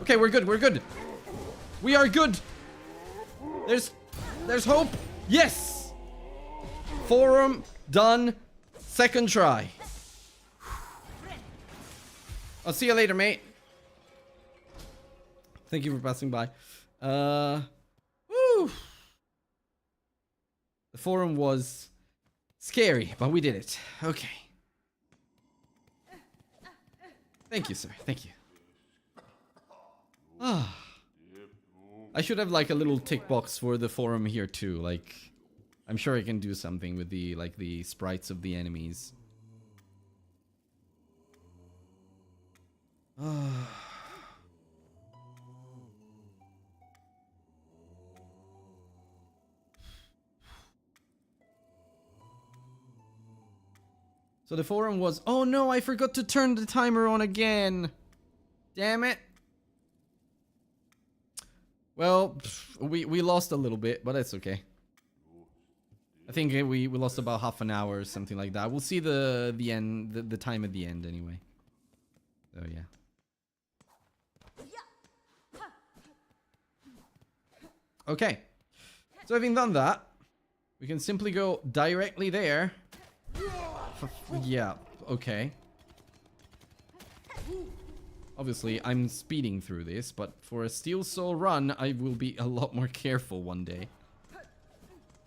Okay, we're good. We're good. We are good. There's hope. Yes. Forum done. Second try. I'll see you later, mate. Thank you for passing by. Woo. The forum was scary, but we did it. Okay. Thank you, sir. Thank you. Ah. I should have like a little tick box for the forum here too. Like, I'm sure I can do something with the like the sprites of the enemies. So the forum was... Oh no, I forgot to turn the timer on again. Damn it. Well, we lost a little bit, but that's okay. I think we lost about half an hour or something like that. We'll see the end, the time at the end anyway. So yeah. Okay. So having done that, we can simply go directly there. Yeah, okay. Obviously, I'm speeding through this, but for a Steel Soul run, I will be a lot more careful one day.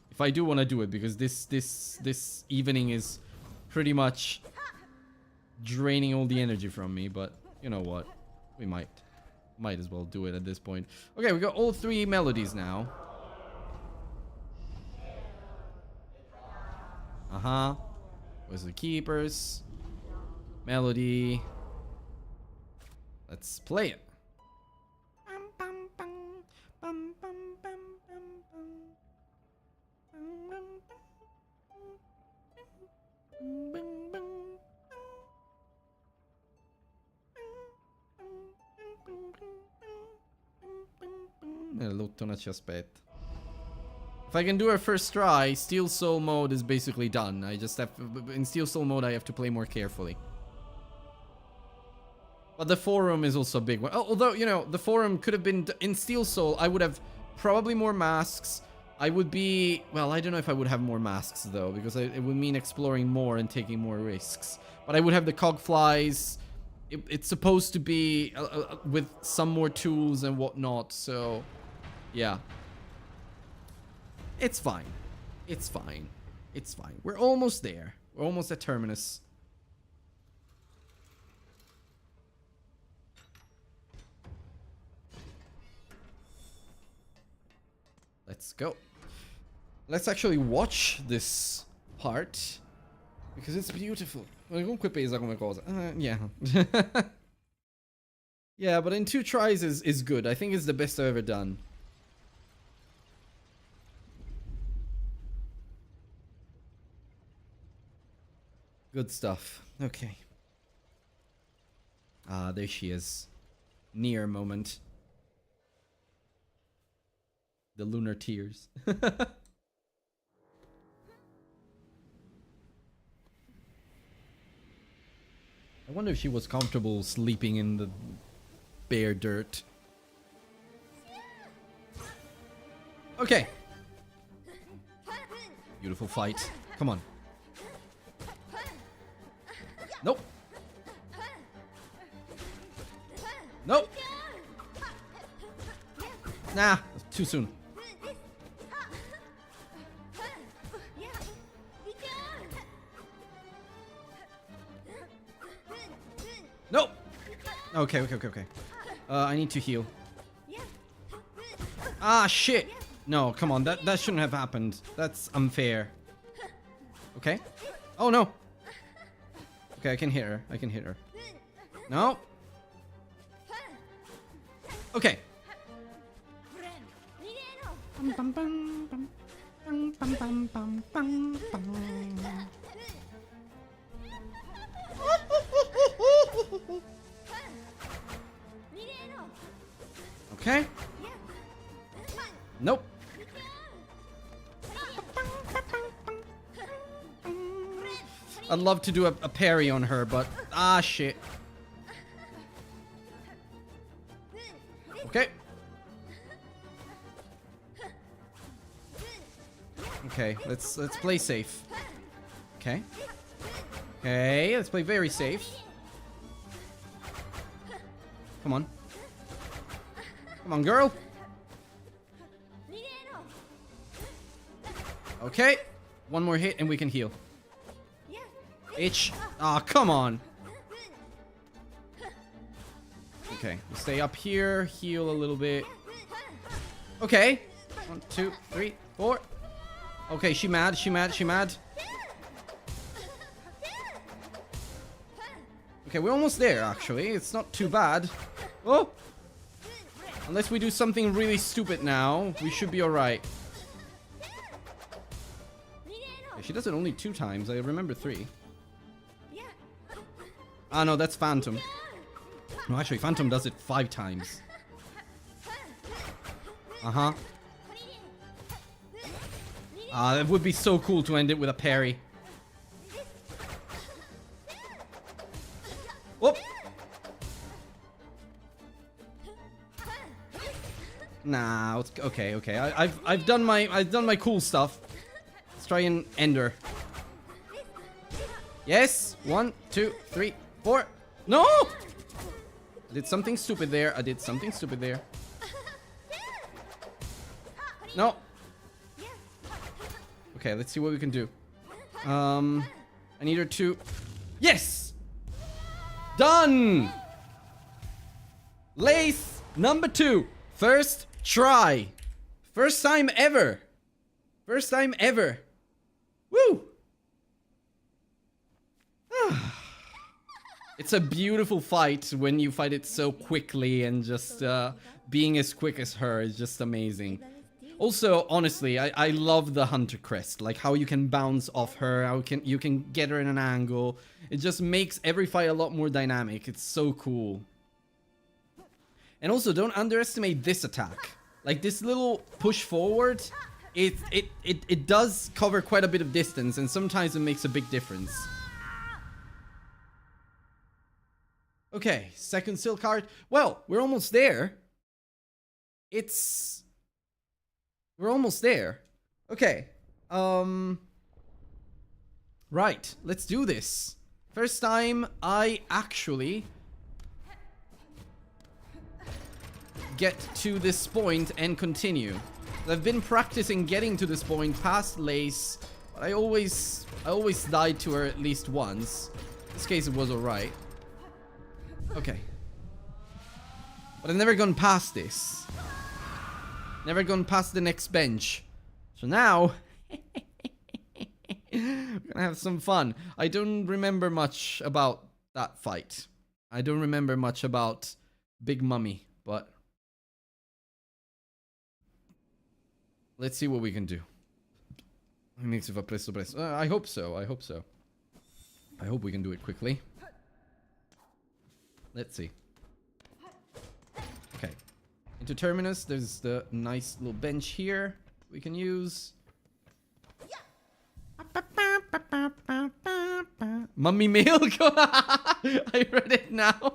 If I do want to do it, because this evening is pretty much draining all the energy from me, but you know what? We might as well do it at this point. Okay, we got all 3 melodies now. Where's the keepers? Melody. Let's play it. L'autunno ci aspetta. If I can do a first try, Steel Soul mode is basically done. I just have... In Steel Soul mode, I have to play more carefully. But the forum is also a big one. Although, you know, the forum could have been... In Steel Soul, I would have probably more masks. I would be... Well, I don't know if I would have more masks, though. Because it would mean exploring more and taking more risks. But I would have the cog flies. It's supposed to be with some more tools and whatnot. So, yeah. It's fine. It's fine. It's fine. We're almost there. We're almost at Terminus. Let's go. Let's actually watch this part. Because it's beautiful. Comunque pesa come cosa. Yeah. Yeah, but in 2 tries is good. I think it's the best I've ever done. Good stuff. Okay. Ah, there she is. Near moment. The lunar tears. I wonder if she was comfortable sleeping in the bare dirt. Okay. Beautiful fight. Come on. Nope. Nope. Nah, too soon. Nope. Okay. I need to heal. Ah, shit. No, come on. That shouldn't have happened. That's unfair. Okay. Oh, no. Okay, I can hit her. No. Okay. Okay. Nope. I'd love to do a parry on her, but ah, shit. Okay. Okay, let's play safe. Okay. Okay, let's play very safe. Come on. Come on, girl. Okay. One more hit and we can heal. Itch. Ah, come on. Okay, we'll stay up here, heal a little bit. Okay. 1, 2, 3, 4. Okay, she mad. Okay, we're almost there, actually. It's not too bad. Oh! Unless we do something really stupid now, we should be alright. Okay, she does it only 2 times. I remember 3. Ah, no, that's Phantom. No, actually, Phantom does it 5 times. Uh-huh. Ah, it would be so cool to end it with a parry. Whoop! Nah, it's okay. I've done my cool stuff. Let's try and end her. Yes. 1, 2, 3, 4. No! I did something stupid there. No. Okay, let's see what we can do. I need her to... Yes! Done! Lace number 2. First try. First time ever. Woo! It's a beautiful fight when you fight it so quickly, and just being as quick as her is just amazing. Also, honestly, I love the Hunter Crest, like how you can bounce off her, how you can get her in an angle. It just makes every fight a lot more dynamic. It's so cool. And also, don't underestimate this attack. Like this little push forward, it does cover quite a bit of distance, and sometimes it makes a big difference. Okay, second Silk card. Well, we're almost there. We're almost there. Okay. Right, let's do this. First time I actually get to this point and continue. I've been practicing getting to this point past Lace, but I always died to her at least once. In this case it was alright. Okay. But I've never gone past this. Never gone past the next bench. So now we're gonna have some fun. I don't remember much about that fight. I don't remember much about Big Mummy, but let's see what we can do. Mix of a presto presto. I hope so. I hope we can do it quickly. Let's see. Okay. to Terminus. There's the nice little bench here we can use. Mummy milk. I read it now.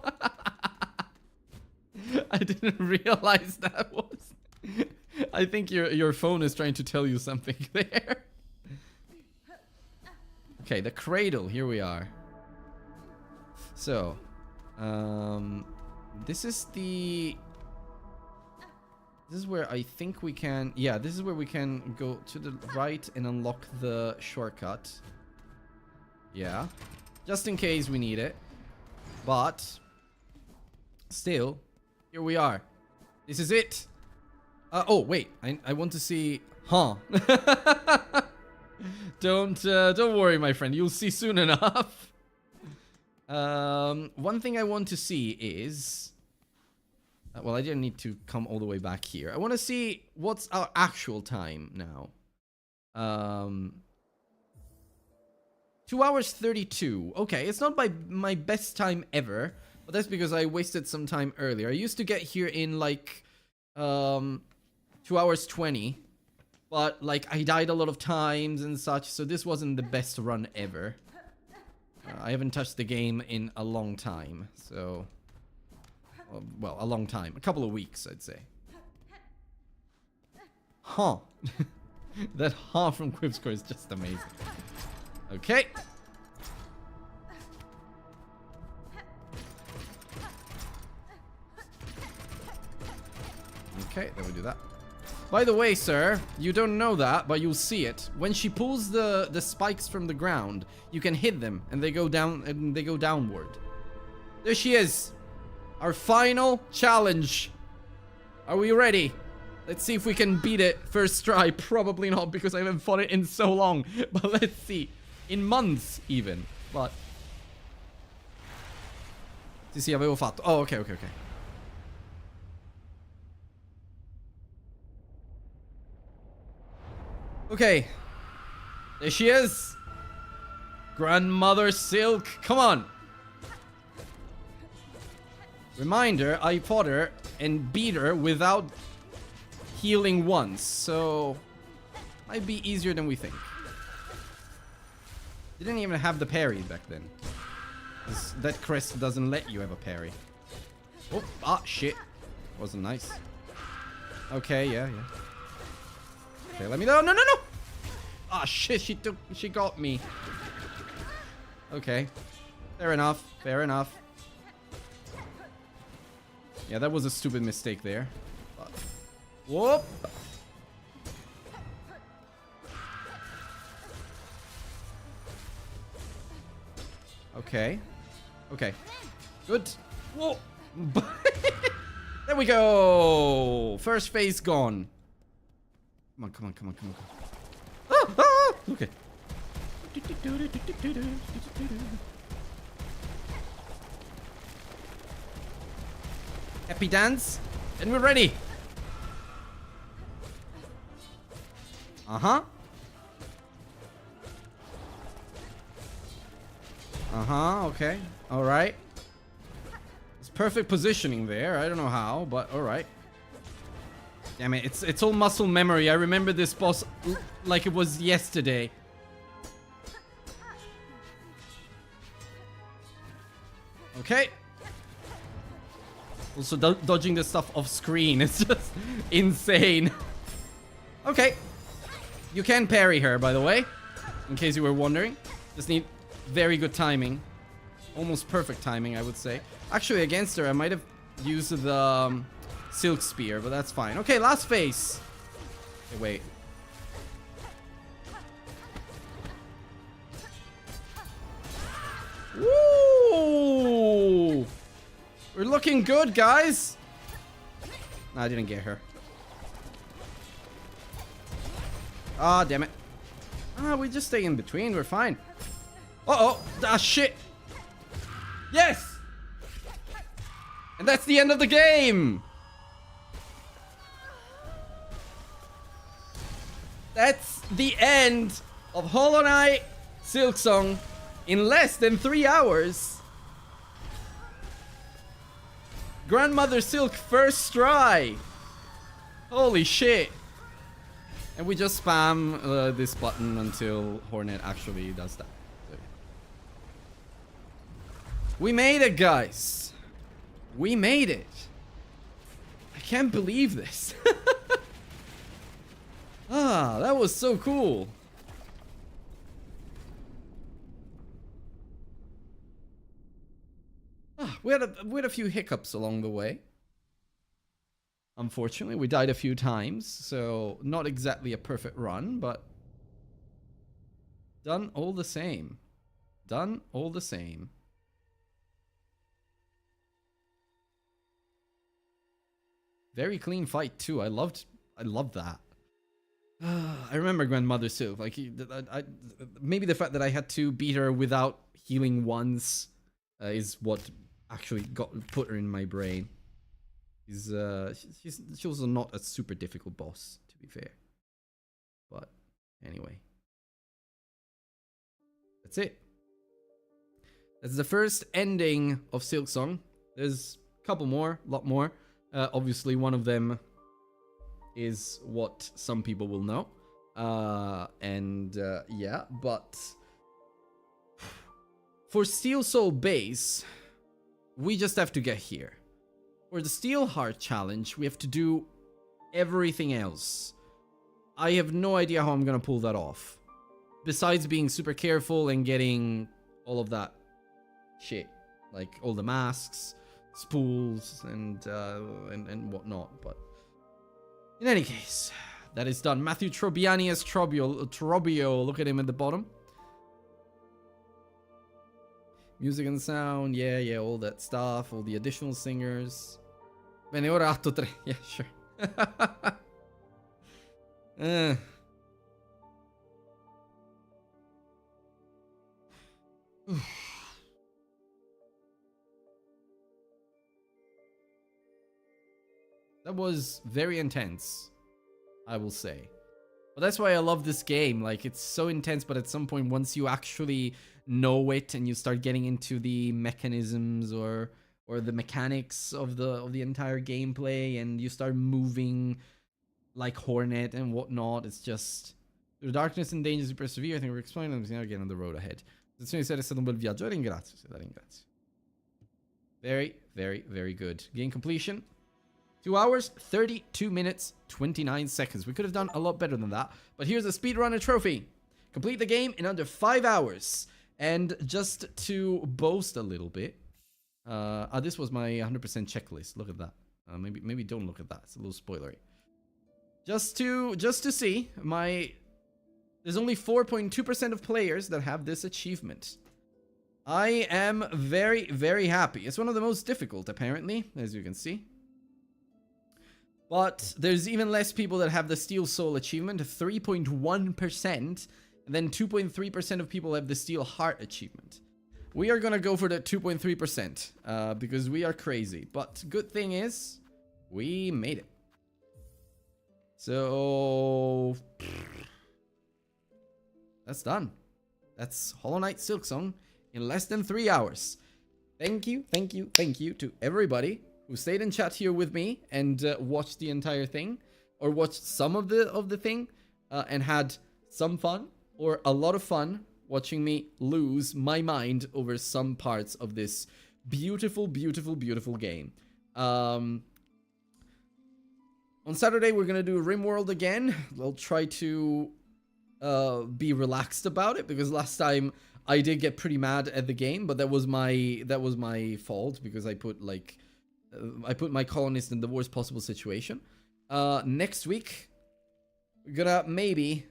I didn't realize that was. I think your phone is trying to tell you something there. Okay, the cradle. Here we are. So, this is where I think we can. Yeah, this is where we can go to the right and unlock the shortcut. Yeah, just in case we need it. But still, here we are. This is it. Oh wait, I want to see. Huh? Don't worry, my friend. You'll see soon enough. One thing I want to see is. Well, I didn't need to come all the way back here. I want to see what's our actual time now. 2 hours 32. Okay, it's not my best time ever, but that's because I wasted some time earlier. I used to get here in like 2 hours 20, but like I died a lot of times and such, so this wasn't the best run ever. I haven't touched the game in a long time, so well, a long time, a couple of weeks, I'd say. Huh. That huh from Quipscore is just amazing. Okay. Okay, then we do that. By the way, sir, you don't know that, but you'll see it. When she pulls the spikes from the ground, you can hit them and they go down and they go downward. There she is. Our final challenge. Are we ready? Let's see if we can beat it first try. Probably not, because I haven't fought it in so long. But let's see. In months, even. But sì, avevo fatto. Oh, ok. Okay. There she is. Grandmother Silk. Come on. Reminder, I fought her and beat her without healing once, so might be easier than we think. Didn't even have the parry back then. That crest doesn't let you have a parry. Oh, ah, shit. Wasn't nice. Okay, yeah. Okay, let me know. No. Ah, shit, she got me. Okay. Fair enough. Yeah, that was a stupid mistake there. But whoop. Okay. Good. Whoa. There we go. First phase gone. Come on. Ah! Okay. Happy dance. And we're ready. Okay. Alright. It's perfect positioning there. I don't know how, but alright. Damn it, it's all muscle memory. I remember this boss like it was yesterday. Okay. Also, dodging the stuff off screen is just insane. Okay. You can parry her, by the way. In case you were wondering. Just need very good timing. Almost perfect timing, I would say. Actually, against her, I might have used the Silk Spear, but that's fine. Okay, last phase. Okay, wait. Woo! We're looking good, guys. No, I didn't get her. Ah, damn it. Ah, we just stay in between. We're fine. Uh-oh. Ah, shit. Yes! And that's the end of the game! That's the end of Hollow Knight Silksong in less than 3 hours. Grandmother Silk first try. Holy shit! And we just spam this button until Hornet actually does that. So, we made it, guys! We made it! I can't believe this. Ah, that was so cool. Ah, we had a few hiccups along the way. Unfortunately, we died a few times, so not exactly a perfect run, but done all the same. Done all the same. Very clean fight too. I loved that. I remember Grandmother Sylph. Like, maybe the fact that I had to beat her without healing once is what actually put her in my brain. She's also not a super difficult boss, to be fair. But anyway, that's it. That's the first ending of Silksong. There's a couple more, a lot more. Obviously, one of them is what some people will know. Yeah, but for Steel Soul Base, we just have to get here. For the Steel Heart Challenge, we have to do everything else. I have no idea how I'm gonna pull that off. Besides being super careful and getting all of that shit. Like all the masks, spools, and whatnot. But in any case, that is done. Matthew Trobiani as Trobio. Look at him at the bottom. Music and sound, yeah, all that stuff, all the additional singers. Bene, ora atto 3. Yeah, sure. That was very intense, I will say. But that's why I love this game. Like, it's so intense, but at some point, once you actually know it and you start getting into the mechanisms or the mechanics of the entire gameplay, and you start moving like Hornet and whatnot, it's just through darkness and dangers you persevere. I think we're explaining them again on the road ahead. È stato un bel viaggio. Ringrazio. Very, very, very good. Game completion. 2 hours, 32 minutes, 29 seconds. We could have done a lot better than that. But here's a speedrunner trophy. Complete the game in under 5 hours. And just to boast a little bit, this was my 100% checklist. Look at that. Maybe don't look at that. It's a little spoilery. Just to see, there's only 4.2% of players that have this achievement. I am very, very happy. It's one of the most difficult, apparently, as you can see. But there's even less people that have the Steel Soul achievement, 3.1%, and then 2.3% of people have the Steel Heart achievement. We are gonna go for the 2.3%, because we are crazy. But good thing is, we made it. So that's done. That's Hollow Knight Silksong in less than 3 hours. Thank you to everybody who stayed in chat here with me and watched the entire thing, or watched some of the thing, and had some fun or a lot of fun watching me lose my mind over some parts of this beautiful, beautiful, beautiful game. On Saturday, we're gonna do RimWorld again. I'll try to be relaxed about it, because last time I did get pretty mad at the game, but that was my fault, because I put my colonist in the worst possible situation. Next week, we're gonna maybe,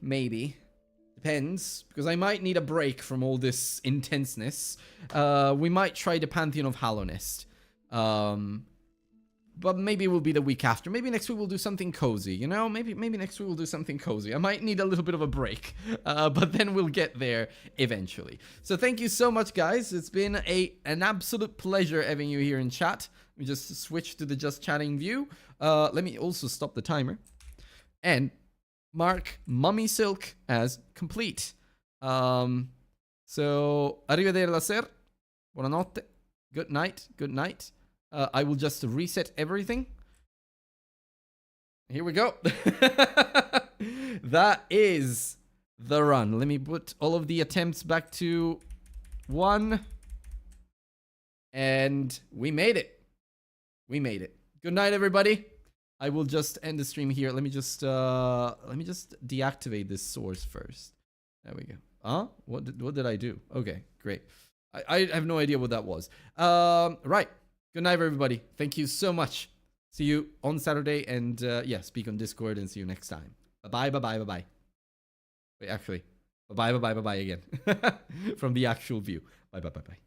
depends, because I might need a break from all this intenseness. We might try the Pantheon of Hallownest. But maybe it will be the week after. Maybe next week we'll do something cozy, you know? Maybe next week we'll do something cozy. I might need a little bit of a break, but then we'll get there eventually. So thank you so much, guys. It's been an absolute pleasure having you here in chat. Let me just switch to the just chatting view. Let me also stop the timer and mark Mummy Silk as complete. So arrivederci la sera. Buonanotte. Good night. I will just reset everything. Here we go. That is the run. Let me put all of the attempts back to 1. And we made it. We made it. Good night, everybody. I will just end the stream here. Let me just deactivate this source first. There we go. Huh? What did I do? Okay, great. I have no idea what that was. Right. Good night, everybody. Thank you so much. See you on Saturday, and yeah, speak on Discord, and see you next time. Bye bye, bye bye, bye bye. Wait, actually, bye bye, bye bye, bye bye again from the actual view. Bye bye, bye bye.